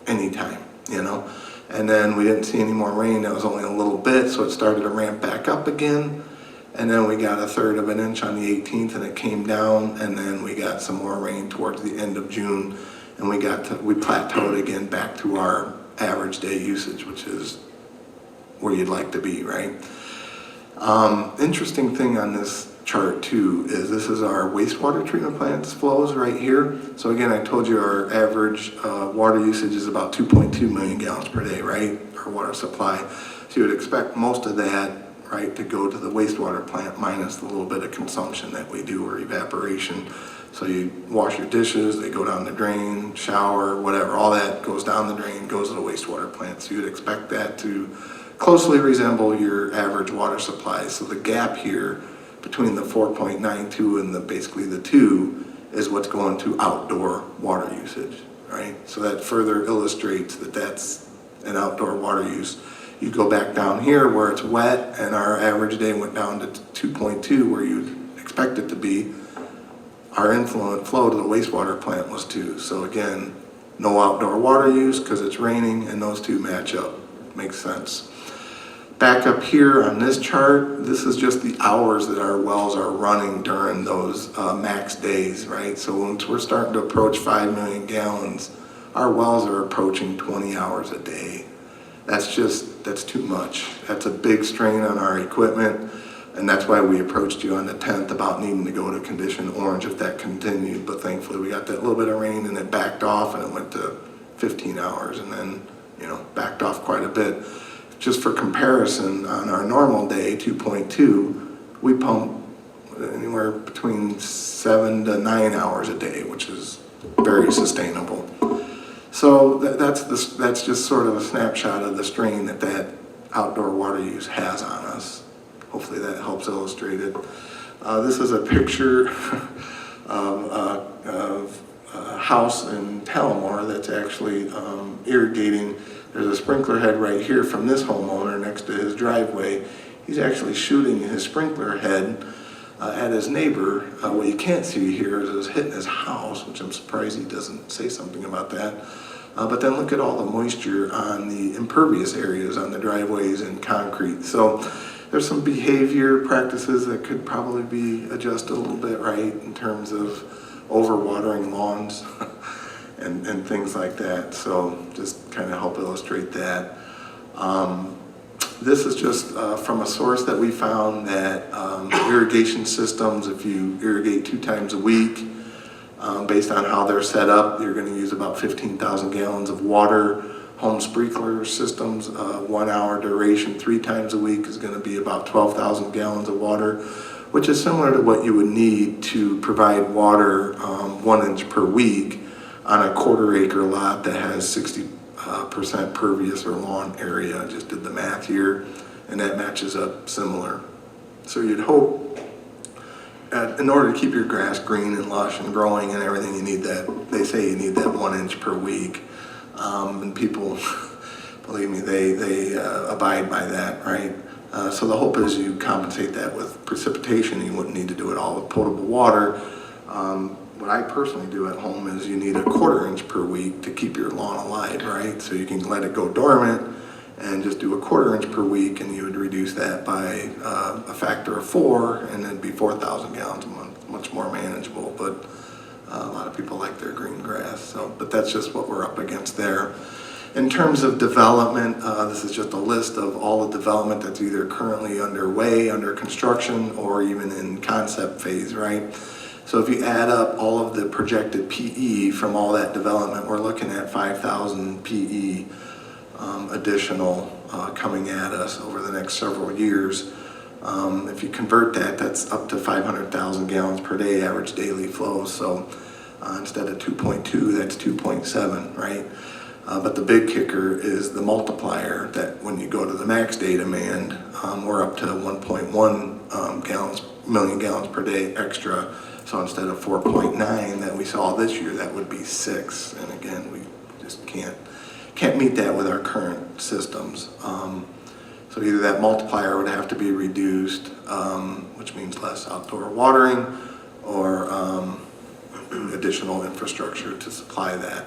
anytime, you know? And then we didn't see any more rain. That was only a little bit, so it started to ramp back up again. And then we got 1/3 of an inch on the 18th, and it came down, and then we got some more rain towards the end of June, and we plateaued again back to our average day usage, which is where you'd like to be, right? Interesting thing on this chart too is this is our wastewater treatment plant's flows right here. So again, I told you our average water usage is about 2.2 million gallons per day, right? Our water supply. So you would expect most of that, right, to go to the wastewater plant minus the little bit of consumption that we do, or evaporation. So you wash your dishes, they go down the drain, shower, whatever, all that goes down the drain, goes to the wastewater plant. So you'd expect that to closely resemble your average water supply. So the gap here between the 4.92 and basically the 2 is what's going to outdoor water usage, right? So that further illustrates that that's an outdoor water use. You go back down here where it's wet, and our average day went down to 2.2 where you'd expect it to be. Our influent flow to the wastewater plant was 2. So again, no outdoor water use because it's raining, and those two match up. Makes sense. Back up here on this chart, this is just the hours that our wells are running during those max days, right? So once we're starting to approach 5 million gallons, our wells are approaching 20 hours a day. That's too much. That's a big strain on our equipment, and that's why we approached you on the 10th about needing to go to condition orange if that continued. But thankfully we got that little bit of rain, and it backed off, and it went to 15 hours, and then, backed off quite a bit. Just for comparison, on our normal day, 2.2, we pump anywhere between 7 to 9 hours a day, which is very sustainable. So that's just sort of a snapshot of the strain that outdoor water use has on us. Hopefully that helps illustrate it. This is a picture of a house in Tullamore that's actually irrigating there's a sprinkler head right here from this homeowner next to his driveway. He's actually shooting his sprinkler head at his neighbor. What you can't see here is it's hitting his house, which I'm surprised he doesn't say something about that. But then look at all the moisture on the impervious areas on the driveways and concrete. So there's some behavior practices that could probably be adjusted a little bit, right, in terms of overwatering lawns and things like that. So just kind of help illustrate that. This is just from a source that we found that irrigation systems, if you irrigate 2 times a week, based on how they're set up, you're going to use about 15,000 gallons of water. Home sprinkler systems, 1 hour duration 3 times a week is going to be about 12,000 gallons of water, which is similar to what you would need to provide water 1 inch per week on a 1/4 acre lot that has 60% pervious or lawn area. I just did the math here, and that matches up similar. So you'd hope, in order to keep your grass green and lush and growing and everything, you need that, they say you need that 1 inch per week. And people, believe me, they abide by that, right? So the hope is you compensate that with precipitation. You wouldn't need to do it all with potable water. What I personally do at home is you need a 1/4 inch per week to keep your lawn alive, right? So you can let it go dormant and just do a 1/4 inch per week, and you would reduce that by a factor of 4, and then be 4,000 gallons a month, much more manageable. But a lot of people like their green grass, so, but that's just what we're up against there. In terms of development, this is just a list of all the development that's either currently underway, under construction, or even in concept phase, right? So if you add up all of the projected PE from all that development, we're looking at 5,000 PE additional coming at us over the next several years. If you convert that, that's up to 500,000 gallons per day average daily flow. So instead of 2.2, that's 2.7, right? But the big kicker is the multiplier, that when you go to the max day demand, we're up to 1.1 million gallons per day extra. So instead of 4.9 that we saw this year, that would be 6. And again, we just can't meet that with our current systems. So either that multiplier would have to be reduced, which means less outdoor watering, or additional infrastructure to supply that.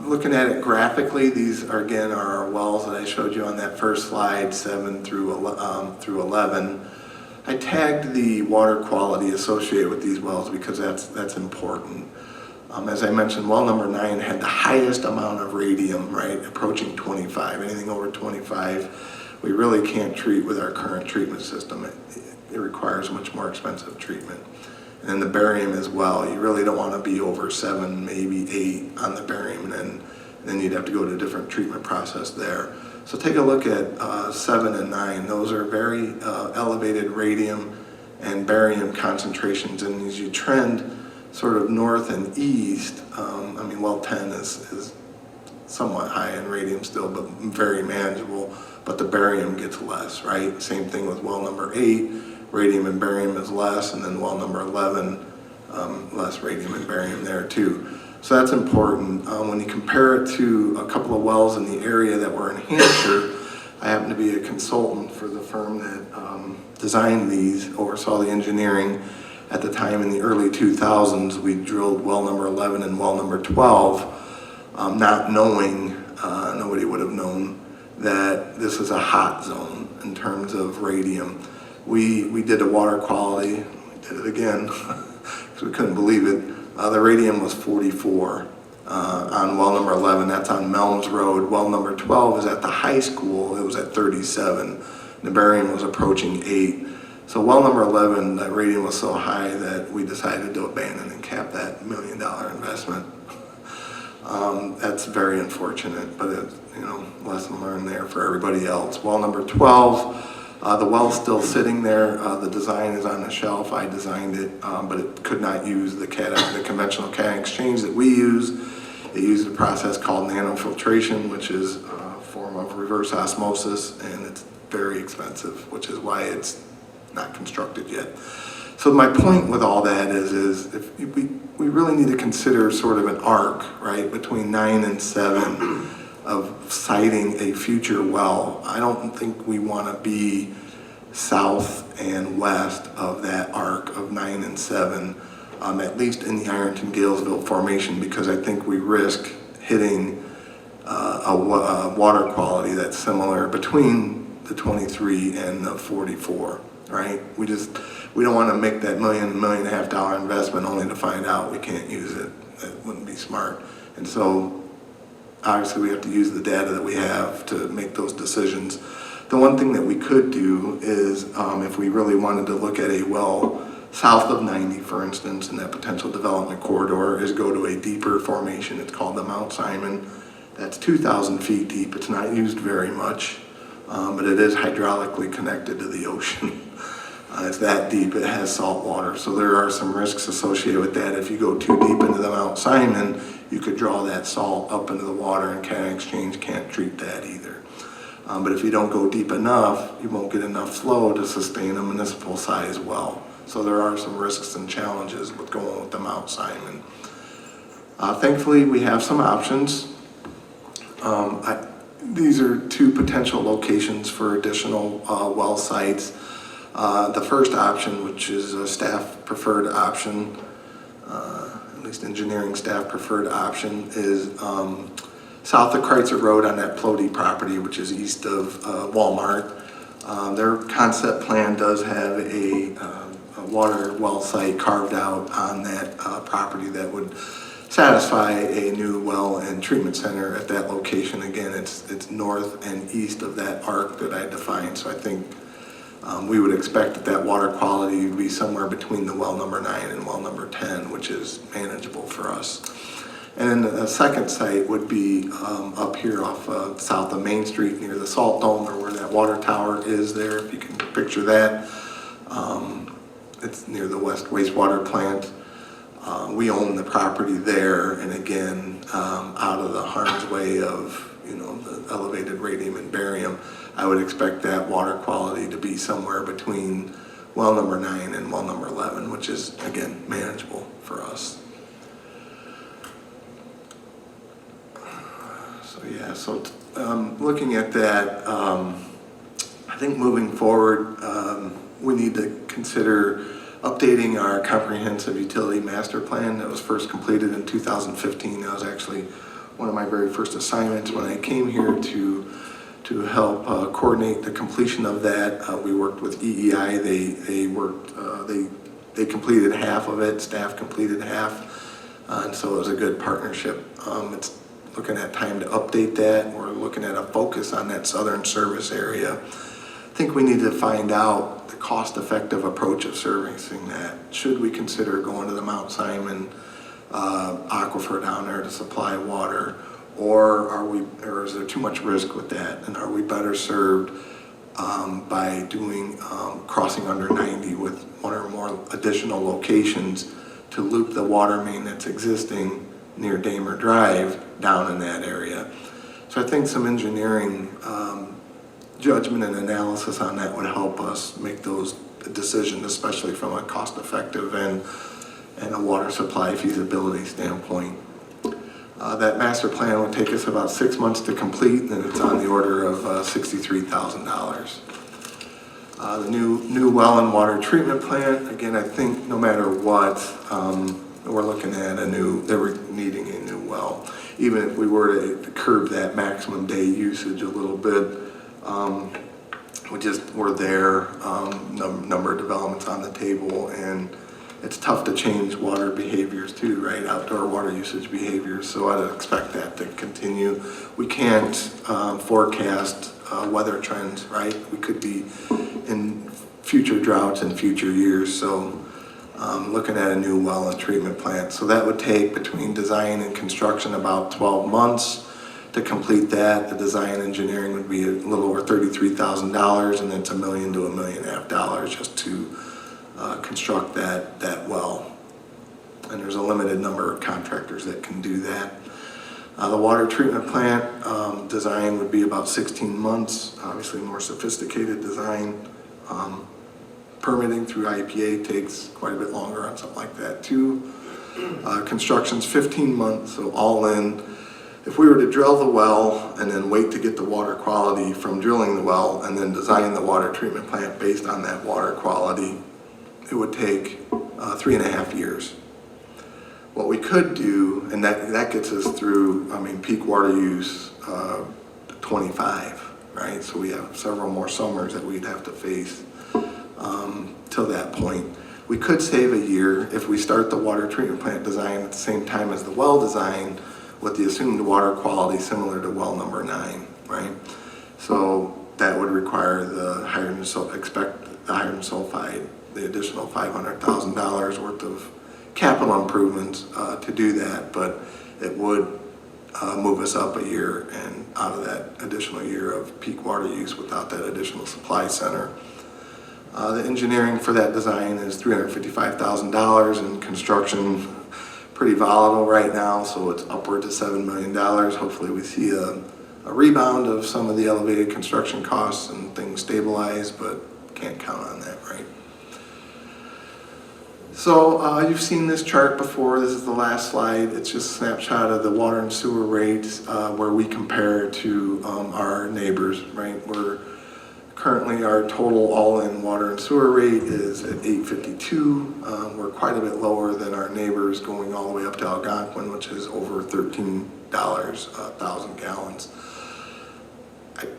Looking at it graphically, these are, again, are our wells that I showed you on that first slide, 7 through 11. I tagged the water quality associated with these wells because that's important. As I mentioned, well number 9 had the highest amount of radium, right, approaching 25. Anything over 25, we really can't treat with our current treatment system. It requires much more expensive treatment. And then the barium as well. You really don't want to be over 7, maybe 8 on the barium, and then you'd have to go to a different treatment process there. So take a look at 7 and 9. Those are very elevated radium and barium concentrations, and as you trend sort of north and east, I mean, well 10 is somewhat high in radium still, but very manageable, but the barium gets less, right? Same thing with well number 8, radium and barium is less, and then well number 11, less radium and barium there too. So that's important. When you compare it to a couple of wells in the area that were in Hampshire, I happen to be a consultant for the firm that designed these, oversaw the engineering. At the time in the early 2000s, we drilled well number 11 and well number 12, not knowing, nobody would have known that this is a hot zone in terms of radium. We did a water quality, we did it again, because we couldn't believe it. The radium was 44 on well number 11, that's on Melms Road. Well number 12 is at the high school, it was at 37. The barium was approaching 8. So well number 11, that radium was so high that we decided to abandon and cap that $1 million investment. That's very unfortunate, but it's, you know, lesson learned there for everybody else. Well number 12, the well's still sitting there. The design is on the shelf. I designed it, but it could not use the conventional cation exchange that we use. It used a process called nanofiltration, which is a form of reverse osmosis, and it's very expensive, which is why it's not constructed yet. So my point with all that is if we really need to consider sort of an arc, right, between 9 and 7 of siting a future well. I don't think we want to be south and west of that arc of 9 and 7, at least in the Ironton-Galesville formation, because I think we risk hitting a water quality that's similar between the 23 and the 44, right? We don't want to make that $1.5 million investment only to find out we can't use it. That wouldn't be smart. And so obviously we have to use the data that we have to make those decisions. The one thing that we could do is if we really wanted to look at a well south of 90, for instance, in that potential development corridor, is go to a deeper formation. It's called the Mount Simon. That's 2,000 feet deep. It's not used very much, but it is hydraulically connected to the ocean. It's that deep. It has salt water. So there are some risks associated with that. If you go too deep into the Mount Simon, you could draw that salt up into the water, and Canada Exchange can't treat that either. But if you don't go deep enough, you won't get enough flow to sustain a municipal size well. So there are some risks and challenges with going with the Mount Simon. Thankfully, we have some options. These are two potential locations for additional well sites. The first option, which is a staff preferred option, at least engineering staff preferred option, is south of Kreitzer Road on that Plody property, which is east of Walmart. Their concept plan does have a water well site carved out on that property that would satisfy a new well and treatment center at that location. Again, it's north and east of that arc that I defined, so I think we would expect that water quality would be somewhere between the well number 9 and well number 10, which is manageable for us. And then the second site would be up here off south of Main Street near the Salt Dome, or where that water tower is there, if you can picture that. It's near the West Wastewater Plant. We own the property there, and again, out of the harm's way of the elevated radium and barium, I would expect that water quality to be somewhere between well number 9 and well number 11, which is, again, manageable for us. So looking at that, I think moving forward, we need to consider updating our comprehensive utility master plan that was first completed in 2015. That was actually one of my very first assignments when I came here to help coordinate the completion of that. We worked with EEI. They completed half of it. Staff completed half, and so it was a good partnership. It's looking at time to update that. We're looking at a focus on that southern service area. I think we need to find out the cost-effective approach of servicing that. Should we consider going to the Mount Simon aquifer down there to supply water, or is there too much risk with that? And are we better served by doing crossing under 90 with one or more additional locations to loop the water main that's existing near Damer Drive down in that area? So I think some engineering judgment and analysis on that would help us make those decisions, especially from a cost-effective and a water supply feasibility standpoint. That master plan would take us about 6 months to complete, and it's on the order of $63,000. The new well and water treatment plant, again, I think no matter what, we're looking at they're needing a new well. Even if we were to curb that maximum day usage a little bit, we're there, number of developments on the table, and it's tough to change water behaviors too, right? Outdoor water usage behaviors, so I'd expect that to continue. We can't forecast weather trends, right? We could be in future droughts in future years, so looking at a new well and treatment plant. So that would take, between design and construction, about 12 months to complete that. The design engineering would be a little over $33,000, and it's $1 million to $1.5 million just to construct that well. And there's a limited number of contractors that can do that. The water treatment plant design would be about 16 months, obviously more sophisticated design. Permitting through IPA takes quite a bit longer on something like that too. Construction's 15 months, so all in, If we were to drill the well and then wait to get the water quality from drilling the well and then design the water treatment plant based on that water quality, it would take 3.5 years. What we could do, and that gets us through, peak water use 25, right? So we have several more summers that we'd have to face till that point. We could save a year if we start the water treatment plant design at the same time as the well design with the assumed water quality similar to well number 9, right? So that would require the hydrogen sulfide, the additional $500,000 worth of capital improvements to do that, but it would move us up a year and out of that additional year of peak water use without that additional supply center. The engineering for that design is $355,000, and construction pretty volatile right now, so it's upward to $7 million. Hopefully we see a rebound of some of the elevated construction costs and things stabilize, but can't count on that, right? So you've seen this chart before. This is the last slide. It's just a snapshot of the water and sewer rates where we compare to our neighbors, right? We're currently, our total all-in water and sewer rate is at $8.52. We're quite a bit lower than our neighbors going all the way up to Algonquin, which is over $13 a thousand gallons.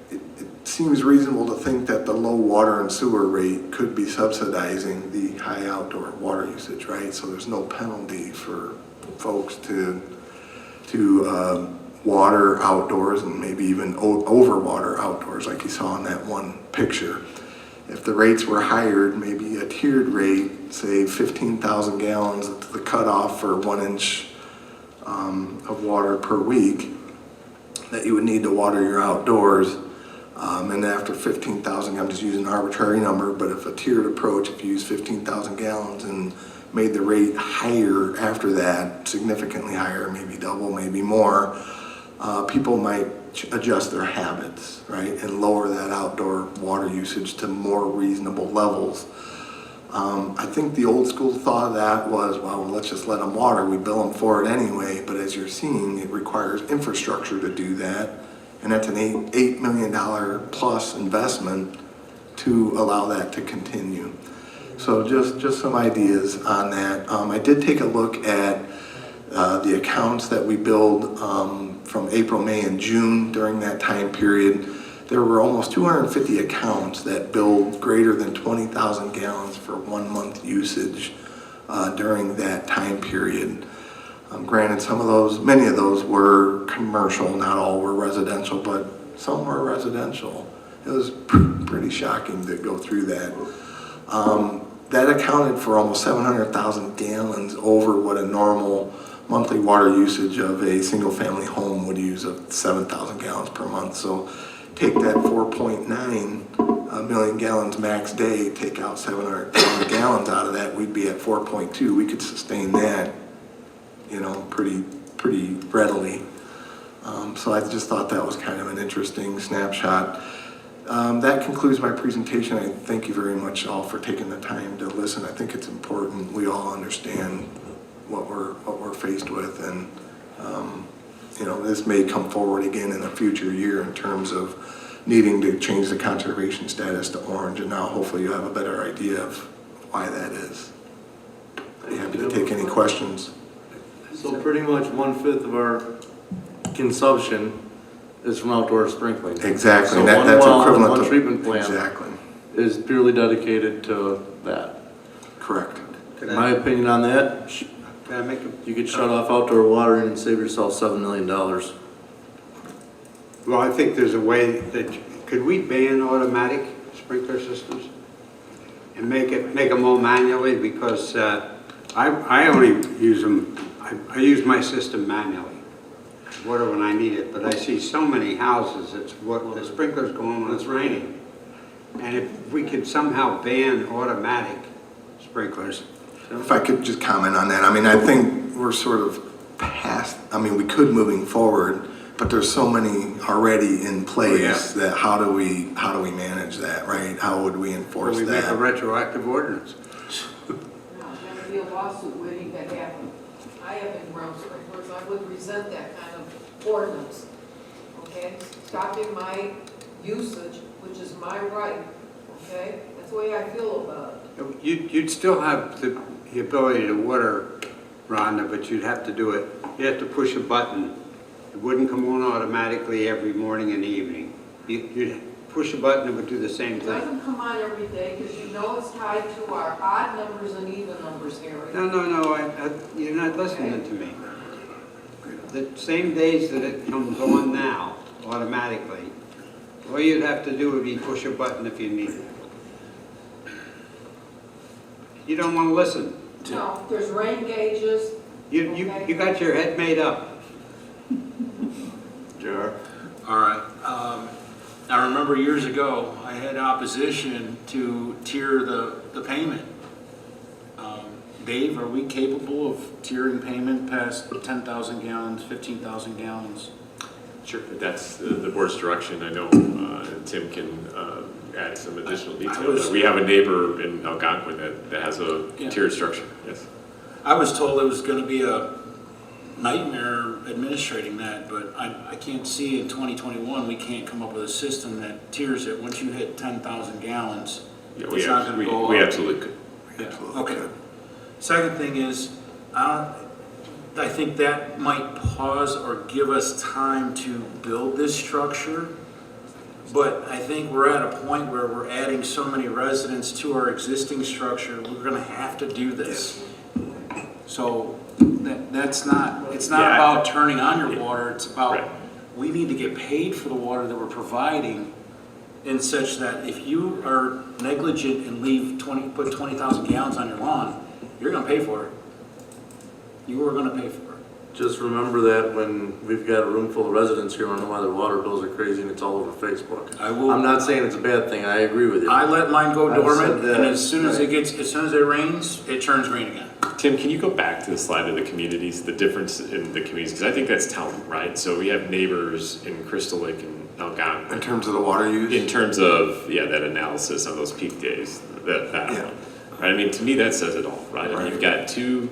It seems reasonable to think that the low water and sewer rate could be subsidizing the high outdoor water usage, right? So there's no penalty for folks to water outdoors and maybe even overwater outdoors like you saw in that one picture. If the rates were higher, maybe a tiered rate, say 15,000 gallons, the cutoff for 1 inch of water per week that you would need to water your outdoors. And after 15,000, I'm just using an arbitrary number, but if a tiered approach, if you use 15,000 gallons and made the rate higher after that, significantly higher, maybe double, maybe more, people might adjust their habits, right, and lower that outdoor water usage to more reasonable levels. I think the old school thought of that was, well, let's just let them water. We bill them for it anyway, but as you're seeing, it requires infrastructure to do that, and that's an $8 million plus investment to allow that to continue. So just some ideas on that. I did take a look at the accounts that we billed from April, May, and June during that time period. There were almost 250 accounts that billed greater than 20,000 gallons for 1 month usage during that time period. Granted, many of those were commercial, not all were residential, but some were residential. It was pretty shocking to go through that. That accounted for almost 700,000 gallons over what a normal monthly water usage of a single family home would use of 7,000 gallons per month. So take that 4.9 million gallons max day, take out 700,000 gallons out of that, we'd be at 4.2. We could sustain that, pretty readily. So I just thought that was kind of an interesting snapshot. That concludes my presentation. I thank you very much all for taking the time to listen. I think it's important we all understand what we're faced with, and this may come forward again in a future year in terms of needing to change the conservation status to orange, and now hopefully you have a better idea of why that is. I'd be happy to take any questions. So pretty much 1/5 of our consumption is from outdoor sprinkling. Exactly. So That's one well and equivalent one to treatment plant exactly is purely dedicated to that. Correct. My opinion on that, Can I make you could shut off outdoor water and save yourself $7 million. Well, I think there's a way that, could we ban automatic sprinkler systems? And make them all manually, because I only use them, I use my system manually, water when I need it, but I see so many houses, the sprinklers go on when it's raining. And if we could somehow ban automatic sprinklers. If I could just comment on that, I think we're sort of past, we could moving forward, but there's so many already in place that how do we manage that, right? How would we enforce we that? make a retroactive ordinance. No, that would be a lawsuit waiting to happen. I have in-ground sprinklers, I would resent that kind of ordinance, okay? Stopping my usage, which is my right, okay? That's the way I feel about it. You'd still have the ability to water, Rhonda, but you'd have to do it, you'd have to push a button. It wouldn't come on automatically every morning and evening. You'd push a button, it would do the same It thing. doesn't come on every day, because you know it's tied to our odd numbers and even numbers, Harry. No, you're not listening to me. The same days that it comes on now, automatically, all you'd have to do would be push a button if you need it. You don't want to listen. No, there's rain gauges. You got your head made up. JR? All right. I remember years ago, I had opposition to tier the payment. Dave, are we capable of tiering payment past 10,000 gallons, 15,000 gallons? Sure, that's the board's direction. I know Tim can add some additional details. We have a neighbor in Algonquin that has a tiered structure, yes. I was told it was going to be a nightmare administrating that, but I can't see in 2021 we can't come up with a system that tiers it. Once you hit 10,000 gallons, it's not going to go up. We absolutely could. Yeah. Okay. Second thing is, I think that might pause or give us time to build this structure. But I think we're at a point where we're adding so many residents to our existing structure, we're gonna have to do this. So it's not about turning on your water, it's about, we need to get paid for the water that we're providing in such that if you are negligent and put 20,000 gallons on your lawn, you're gonna pay for it. You are gonna pay for it. Just remember that when we've got a room full of residents here, wondering why their water bills are crazy and it's all over Facebook. I'm not saying it's a bad thing, I agree with you. I let mine go I've dormant, said that. and as soon as it rains, it turns green again. Tim, can you go back to the slide of the communities, the difference in the communities? Because I think that's telling, right? So we have neighbors in Crystal Lake and Algonquin. In terms of the water use? In terms of, that analysis on those peak days, that one. Right? I mean, to me, that says it all, right? I mean, you've got two,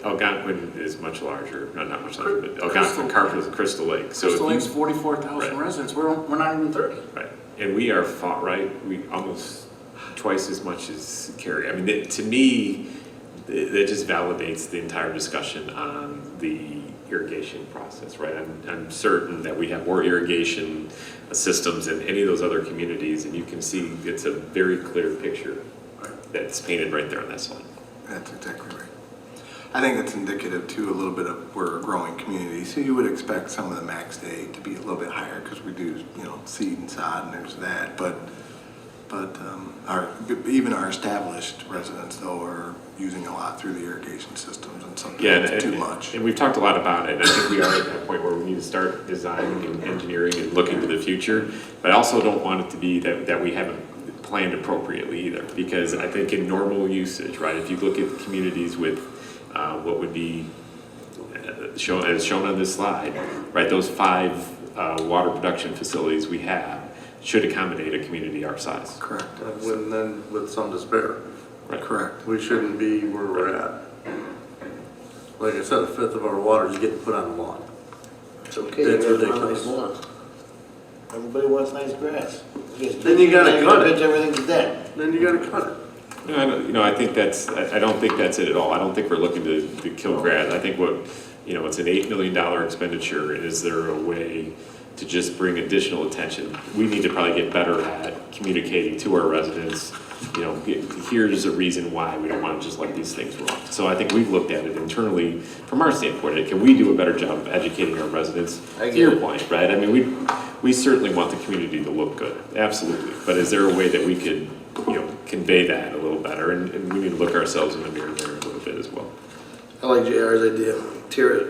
Algonquin is much larger, not much larger, but Algonquin, Crystal Lake. So Crystal Lake's 44,000 residents, we're not even 30. Right, and we are fought, right? We almost twice as much as Cary. I mean, to me, that just validates the entire discussion on the irrigation process, right? I'm certain that we have more irrigation systems in any of those other communities, and you can see it's a very clear picture that's painted right there on that slide. That's exactly right. I think it's indicative too a little bit of we're a growing community, so you would expect some of the max day to be a little bit higher because we do, seed and sod and there's that. But even our established residents though are using a lot through the irrigation systems and sometimes too much. And we've talked a lot about it. I think we are at that point where we need to start designing and engineering and looking to the future. But I also don't want it to be that we haven't planned appropriately either, because I think in normal usage, right, if you look at communities with what would be shown on this slide, right, those 5 water production facilities we have should accommodate a community our size. Correct. And then with some despair. Right. Correct. We shouldn't be where we're at. Like I said, 1/5 of our water is getting put on the lawn. It's okay, That's you have a ridiculous. nice lawn. Everybody wants nice grass. Then you gotta cut it. Everything's dead. Then you gotta cut it. I think I don't think that's it at all. I don't think we're looking to kill grass. I think it's an $8 million expenditure. Is there a way to just bring additional attention? We need to probably get better at communicating to our residents, here's a reason why we don't want to just let these things run. So I think we've looked at it internally from our standpoint. Can we do a better job of educating our residents? To your point, right? I mean, we certainly want the community to look good, absolutely. But is there a way that we could, convey that a little better? And we need to look ourselves in the mirror there a little bit as well. I like JR's idea, tier it.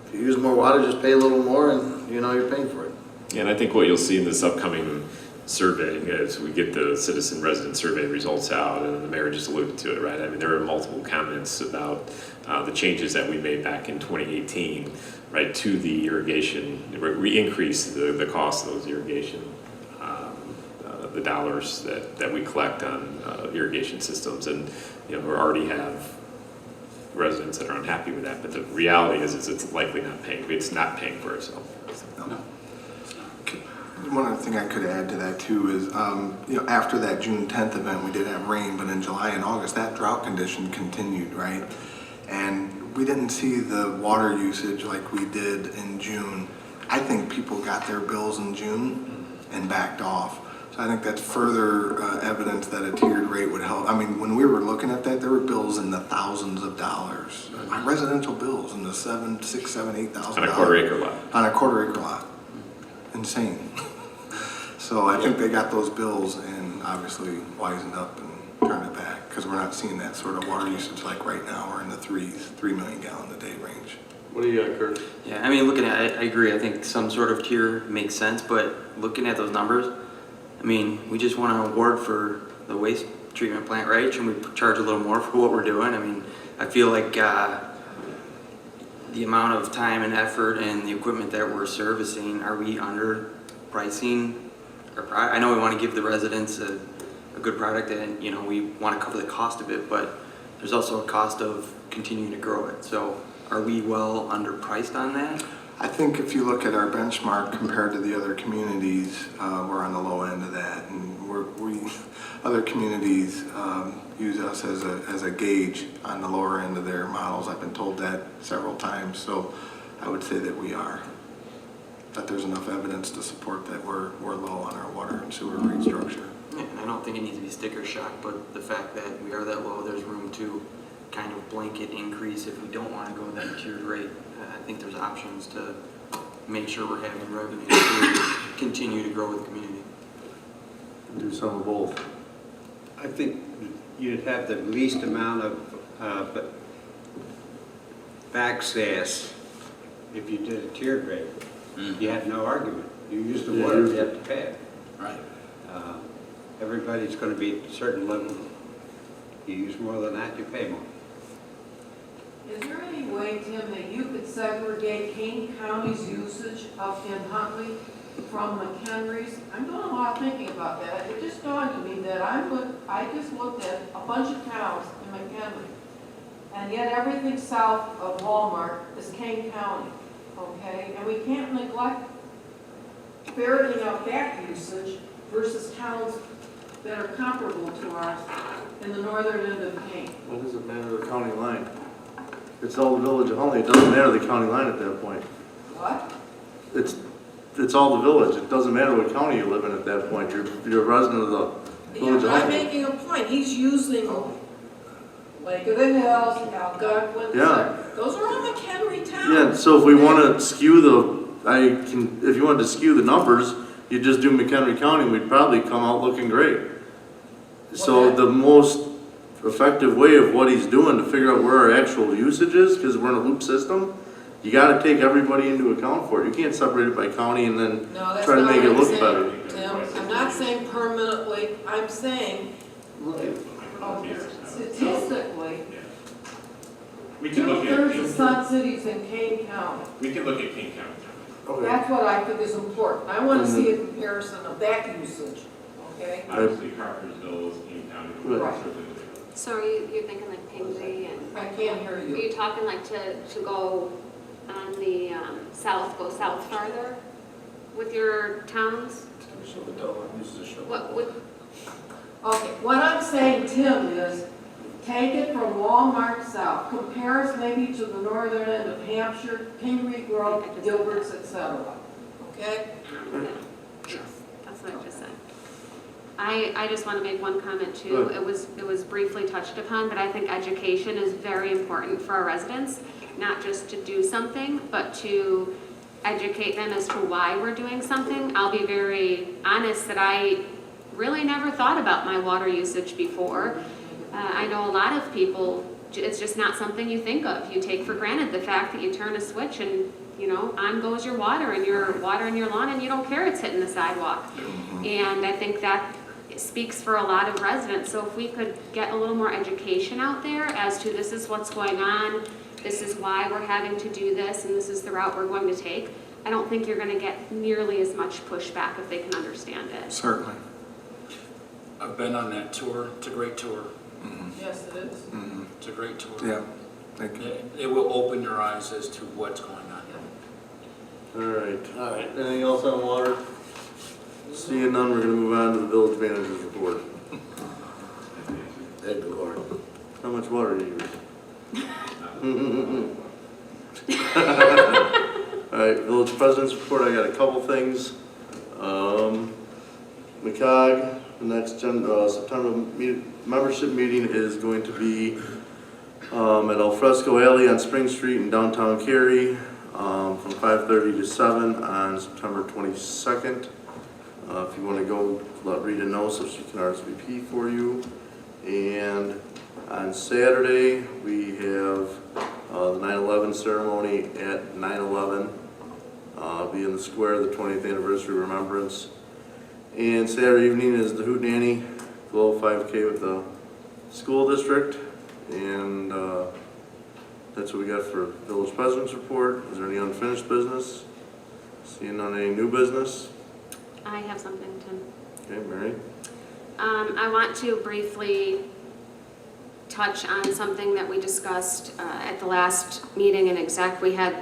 If you use more water, just pay a little more and you're paying for it. And I think what you'll see in this upcoming survey as we get the citizen resident survey results out, and the mayor just alluded to it, right? I mean, there are multiple comments about the changes that we made back in 2018, right, to the irrigation. We increased the cost of those irrigation, the dollars that we collect on irrigation systems, and we already have residents that are unhappy with that, but the reality is it's likely not paying, it's not paying for itself. One other thing I could add to that too is, you know, after that June 10th event, we did have rain, but in July and August, that drought condition continued, right? And we didn't see the water usage like we did in June. I think people got their bills in June and backed off. So I think that's further evidence that a tiered rate would help. I mean, when we were looking at that, there were bills in the thousands of dollars. Residential bills in the $7,000, $6,000, $7,000, $8,000. On a quarter acre lot. On a quarter acre lot. Insane. So I think they got those bills and obviously wisened up and turned it back, because we're not seeing that sort of water usage like right now. We're in the 3 million gallon a day range. What do you got, Kurt? Yeah, I mean, looking at it, I agree. I think some sort of tier makes sense, but looking at those numbers, I mean, we just want an award for the waste treatment plant, right? Shouldn't we charge a little more for what we're doing? I mean, I feel like the amount of time and effort and the equipment that we're servicing, are we underpricing? I know we want to give the residents a good product, and, you know, we want to cover the cost of it, but there's also a cost of continuing to grow it. So are we well underpriced on that? I think if you look at our benchmark compared to the other communities, we're on the low end of that, and other communities use us as a gauge on the lower end of their models. I've been told that several times, so I would say that we are. That there's enough evidence to support that we're low on our water and sewer rate structure. Yeah, and I don't think it needs to be sticker shock, but the fact that we are that low, there's room to kind of blanket increase if we don't want to go that tiered rate. I think there's options to make sure we're having revenue to continue to grow with the community. Do some of both. I think you'd have the least amount of backsass if you did a tiered rate. You had no argument. You use the water, you have to pay it. Right. Everybody's going to be at a certain level. You use more than that, you pay more. Is there any way, Tim, that you could segregate King County's usage up in Huntley from McHenry's? I'm doing a lot of thinking about that. It just dawned on me that I just looked at a bunch of towns in McHenry, and yet everything south of Walmart is King County, okay? And we can't neglect ferreting out that usage versus towns that are comparable to ours in the northern end of King. What does it matter the county line? It's all the village of Huntley. It doesn't matter the county line at that point. What? It's all the village. It doesn't matter what county you live in at that point. You're a resident of the Yeah, village but of I'm Huntley. making a point. He's using Lake of the Hills, Algonquin. Yeah. Those are all McHenry towns. Yeah, so if we want to skew if you wanted to skew the numbers, you just do McHenry County, we'd probably come out looking great. So the most effective way of what he's doing to figure out where our actual usage is, because we're in a loop system, you got to take everybody into account for it. You can't separate it by county and then No, that's try to not make it what look I'm better. saying, Tim. I'm not saying permanently. I'm saying statistically, We can look at 2/3 of Sun City's in Kane County. We can look at King County. That's what I think is important. I want to see a comparison of that usage, okay? Obviously, Carpentersville is King County. but Right. certainly- So you're thinking like Pingree and? I can't hear you. Are you talking like to go on the go south farther with your towns? What would? Okay, what I'm saying, Tim, is take it from Walmart south, compare us maybe to the northern end of Hampshire, Pingree Grove, Gilbert's, etc. Okay? That's what I just said. I just want to make one comment too. Good. It was briefly touched upon, but I think education is very important for our residents, not just to do something, but to educate them as to why we're doing something. I'll be very honest that I really never thought about my water usage before. I know a lot of people, it's just not something you think of. You take for granted the fact that you turn a switch and, you know, on goes your water and you're watering your lawn and you don't care it's hitting the sidewalk. And I think that speaks for a lot of residents. So if we could get a little more education out there as to this is what's going on, this is why we're having to do this, and this is the route we're going to take, I don't think you're going to get nearly as much pushback if they can understand it. Certainly. I've been on that tour. It's a great tour. Yes, it is. It's a great tour. Yeah. Thank you. It will open your eyes as to what's going on. All right. Anything else on water? Seeing none, we're gonna move on to the village manager's report. Thank the Lord. How much water do you use? All right, village president's report, I got a couple things. McCog, the next September membership meeting is going to be at Al Fresco Alley on Spring Street in downtown Cary from 5:30 to 7 on September 22nd. If you want to go, let Rita know so she can RSVP for you. And on Saturday, we have the 9/11 ceremony at 9/11. Be in the square, the 20th anniversary remembrance. And Saturday evening is the Hootenanny Glow 5K with the school district. And that's what we got for village president's report. Is there any unfinished business? Seeing none, any new business? I have something, Tim. Okay, Mary? I want to briefly touch on something that we discussed at the last meeting in exec. We had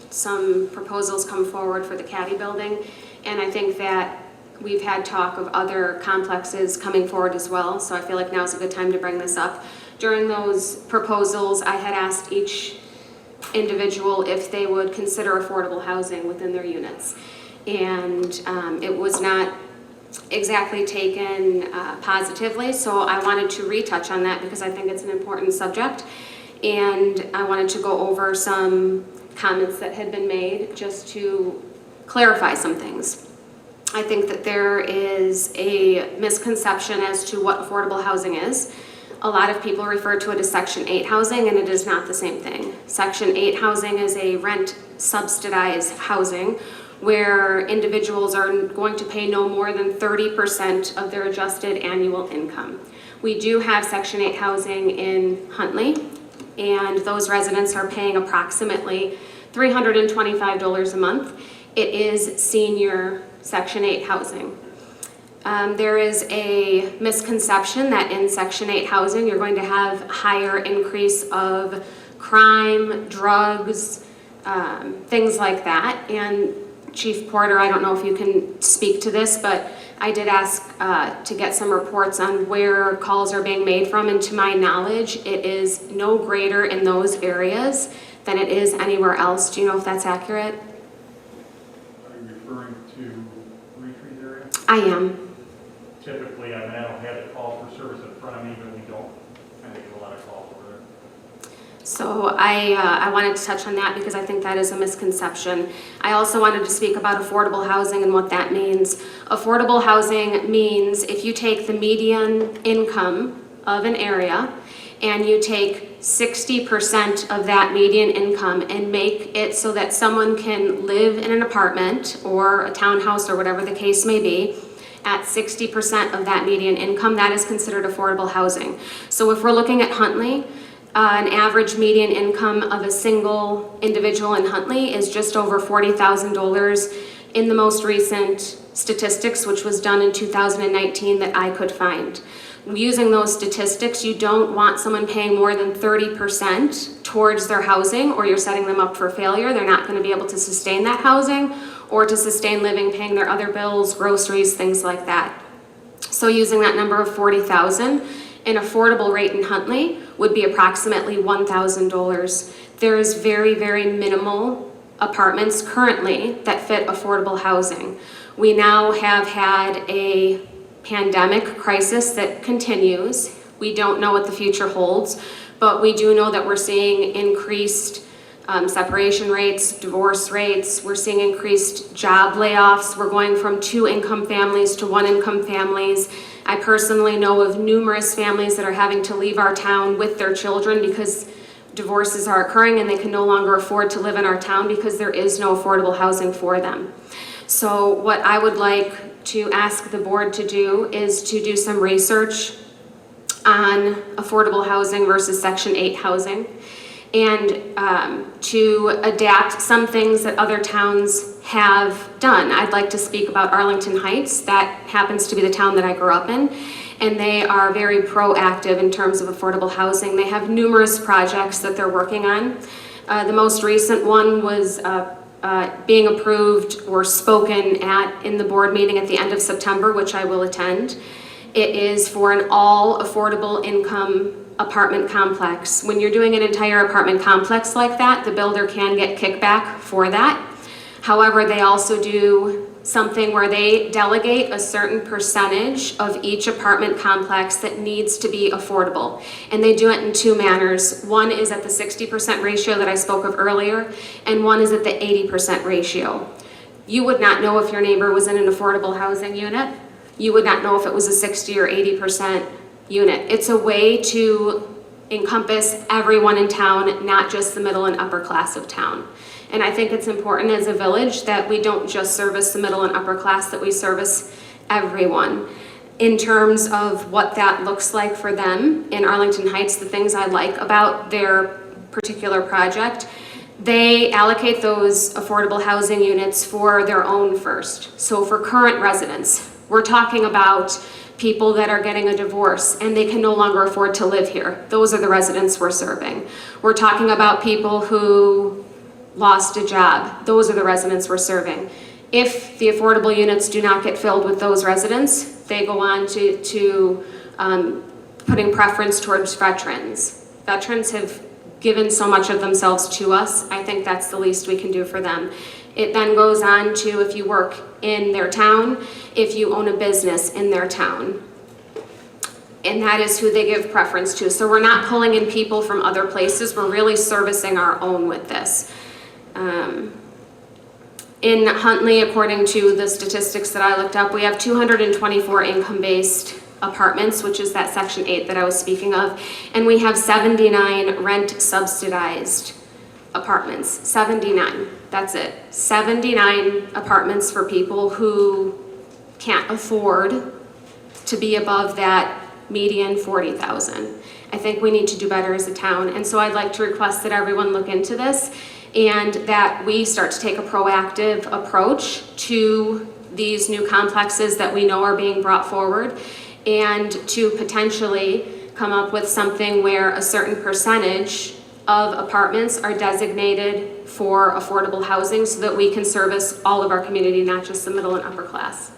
some proposals come forward for the Caddy building, and I think that we've had talk of other complexes coming forward as well, so I feel like now's a good time to bring this up. During those proposals, I had asked each individual if they would consider affordable housing within their units. And it was not exactly taken positively, so I wanted to retouch on that because I think it's an important subject. And I wanted to go over some comments that had been made just to clarify some things. I think that there is a misconception as to what affordable housing is. A lot of people refer to it as Section 8 housing, and it is not the same thing. Section 8 housing is a rent subsidized housing where individuals are going to pay no more than 30% of their adjusted annual income. We do have Section 8 housing in Huntley, and those residents are paying approximately $325 a month. It is senior Section 8 housing. There is a misconception that in Section 8 housing you're going to have higher increase of crime, drugs, things like that. And Chief Porter, I don't know if you can speak to this, but I did ask to get some reports on where calls are being made from, and to my knowledge, it is no greater in those areas than it is anywhere else. Do you know if that's accurate? Are you referring to Retreat area? I am. Typically, I mean, I don't have the call for service in front of me, but we don't kind of get a lot of calls over there. So I wanted to touch on that because I think that is a misconception. I also wanted to speak about affordable housing and what that means. Affordable housing means if you take the median income of an area and you take 60% of that median income and make it so that someone can live in an apartment or a townhouse or whatever the case may be, at 60% of that median income, that is considered affordable housing. So if we're looking at Huntley, an average median income of a single individual in Huntley is just over $40,000 in the most recent statistics, which was done in 2019 that I could find. Using those statistics, you don't want someone paying more than 30% towards their housing, or you're setting them up for failure. They're not going to be able to sustain that housing or to sustain living, paying their other bills, groceries, things like that. So using that number of 40,000, an affordable rate in Huntley would be approximately $1,000. There is very, very minimal apartments currently that fit affordable housing. We now have had a pandemic crisis that continues. We don't know what the future holds, but we do know that we're seeing increased separation rates, divorce rates. We're seeing increased job layoffs. We're going from 2-income families to 1-income families. I personally know of numerous families that are having to leave our town with their children because divorces are occurring and they can no longer afford to live in our town because there is no affordable housing for them. So what I would like to ask the board to do is to do some research on affordable housing versus Section 8 housing. and to adapt some things that other towns have done. I'd like to speak about Arlington Heights. That happens to be the town that I grew up in, and they are very proactive in terms of affordable housing. They have numerous projects that they're working on. The most recent one was being approved or spoken at in the board meeting at the end of September, which I will attend. It is for an all affordable income apartment complex. When you're doing an entire apartment complex like that, the builder can get kickback for that. However, they also do something where they delegate a certain percentage of each apartment complex that needs to be affordable. And they do it in two manners. One is at the 60% ratio that I spoke of earlier, and one is at the 80% ratio. You would not know if your neighbor was in an affordable housing unit. You would not know if it was a 60 or 80% unit. It's a way to encompass everyone in town, not just the middle and upper class of town. And I think it's important as a village that we don't just service the middle and upper class, that we service everyone. In terms of what that looks like for them in Arlington Heights, the things I like about their particular project, they allocate those affordable housing units for their own first. So for current residents, we're talking about people that are getting a divorce and they can no longer afford to live here. Those are the residents we're serving. We're talking about people who lost a job. Those are the residents we're serving. If the affordable units do not get filled with those residents, they go on to putting preference towards veterans. Veterans have given so much of themselves to us. I think that's the least we can do for them. It then goes on to if you work in their town, if you own a business in their town. And that is who they give preference to. So we're not pulling in people from other places. We're really servicing our own with this. In Huntley, according to the statistics that I looked up, we have 224 income-based apartments, which is that Section 8 that I was speaking of, and we have 79 rent-subsidized apartments. 79, that's it. 79 apartments for people who can't afford to be above that median 40,000. I think we need to do better as a town, and so I'd like to request that everyone look into this and that we start to take a proactive approach to these new complexes that we know are being brought forward, and to potentially come up with something where a certain percentage of apartments are designated for affordable housing so that we can service all of our community, not just the middle and upper class.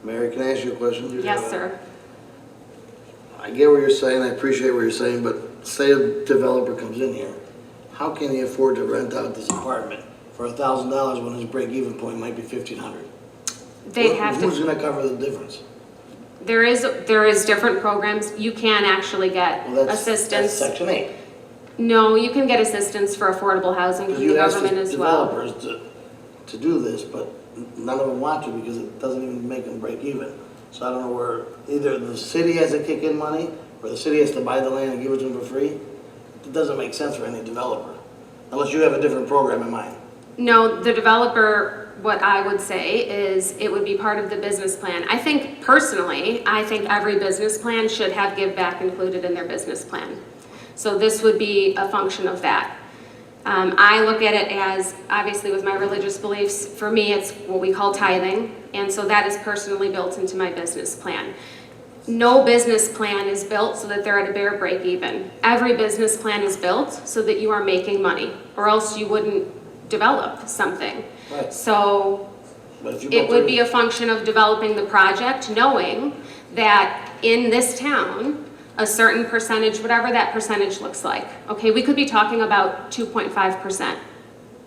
Mary, can I ask you a question? Yes, sir. I get what you're saying, I appreciate what you're saying, but say a developer comes in here, how can he afford to rent out this apartment for $1,000 when his break-even point might be $1,500? They'd have to. Who's gonna cover the difference? There is different programs. You can actually get assistance. That's Section 8. No, you can get assistance for affordable housing from the government as well. You ask developers to do this, but none of them want to because it doesn't even make them break even. So I don't know where, either the city has to kick in money or the city has to buy the land and give it to them for free. It doesn't make sense for any developer, unless you have a different program in mind. No, the developer, what I would say is it would be part of the business plan. I think personally, I think every business plan should have give back included in their business plan. So this would be a function of that. I look at it as, obviously with my religious beliefs, for me it's what we call tithing, and so that is personally built into my business plan. No business plan is built so that they're at a bare break even. Every business plan is built so that you are making money, or else you wouldn't develop something. Right. So it would be a function of developing the project, knowing that in this town, a certain percentage, whatever that percentage looks like. Okay, we could be talking about 2.5%,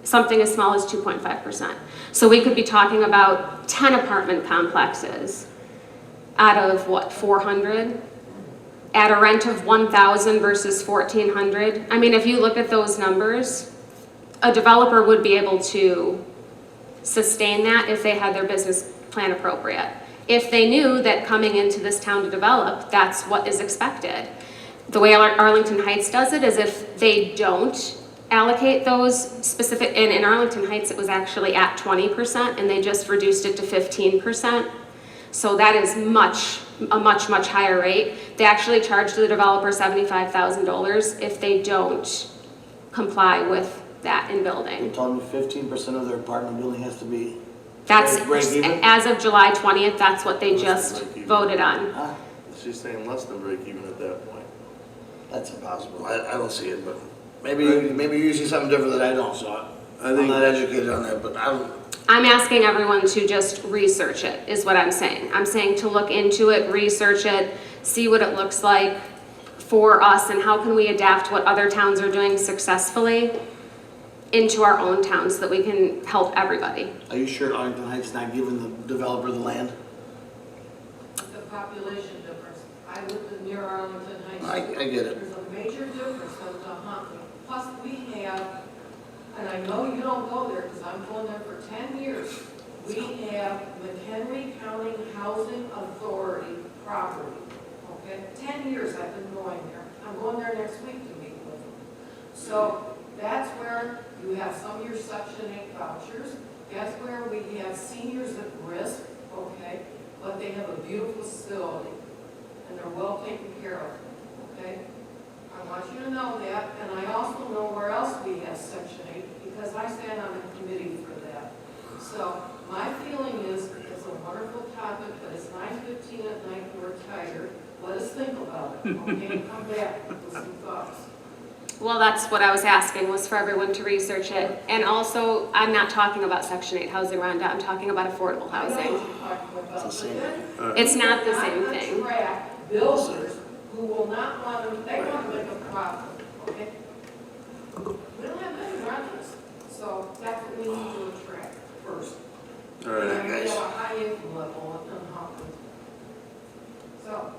something as small as 2.5%. So we could be talking about 10 apartment complexes out of what, 400? At a rent of 1,000 versus 1,400. I mean, if you look at those numbers, a developer would be able to sustain that if they had their business plan appropriate. If they knew that coming into this town to develop, that's what is expected. The way Arlington Heights does it is if they don't allocate those specific, and in Arlington Heights it was actually at 20% and they just reduced it to 15%. So that is a much higher rate. They actually charge the developer $75,000 if they don't comply with that in They building. told me 15% of their apartment building has to be That's, break even? as of July 20th, that's what they just voted on. Huh? She's saying less than break even at that point. That's impossible. I don't see it, but maybe you see something different that I don't, so I I'm think- not educated on that, but I'm asking everyone to just research it, is what I'm saying. I'm saying to look into it, research it, see what it looks like for us, and how can we adapt what other towns are doing successfully into our own town so that we can help everybody. are you sure Arlington Heights not giving the developer the land? The population difference. I lived near Arlington Heights. I get it. There's a major difference from the Huntley. Plus, we have, and I know you don't go there because I'm going there for 10 years. We have McHenry County Housing Authority property. Okay, 10 years I've been going there. I'm going there next week to meet with them. So that's where you have some of your Section 8 vouchers. That's where we have seniors at risk, okay? But they have a beautiful facility and they're well taken care of, okay? I want you to know that, and I also know where else we have Section 8 because I stand on a committee for that. So my feeling is it's a wonderful topic, but it's 9:15 at night and we're tired. Let us think about it, okay? Come back with some thoughts. Well, that's what I was asking, was for everyone to research it. And also, I'm not talking about Section 8 housing, Rhonda, I'm talking about affordable I know housing. what you're talking about, but then It's not the same not thing. attract builders who will not want to, they want to make a profit, okay? We don't have many renters, so that's what we need to attract first. All right, And we guys. have a high income level in Hopkins. So,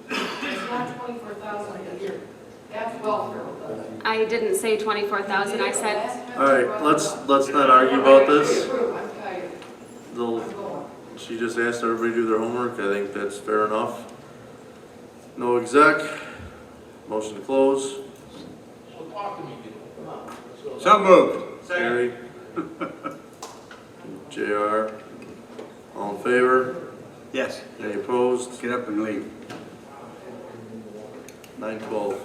it's not 24,000 a year. That's welfare. I didn't say 24,000, I said, All right, let's not argue about this. I'm tired. They'll, I'm going. she just asked everybody to do their homework. I think that's fair enough. No exec. Motion to close. So moved. Gary. JR. All in favor? Yes. Any opposed? Get up and leave. 9:12.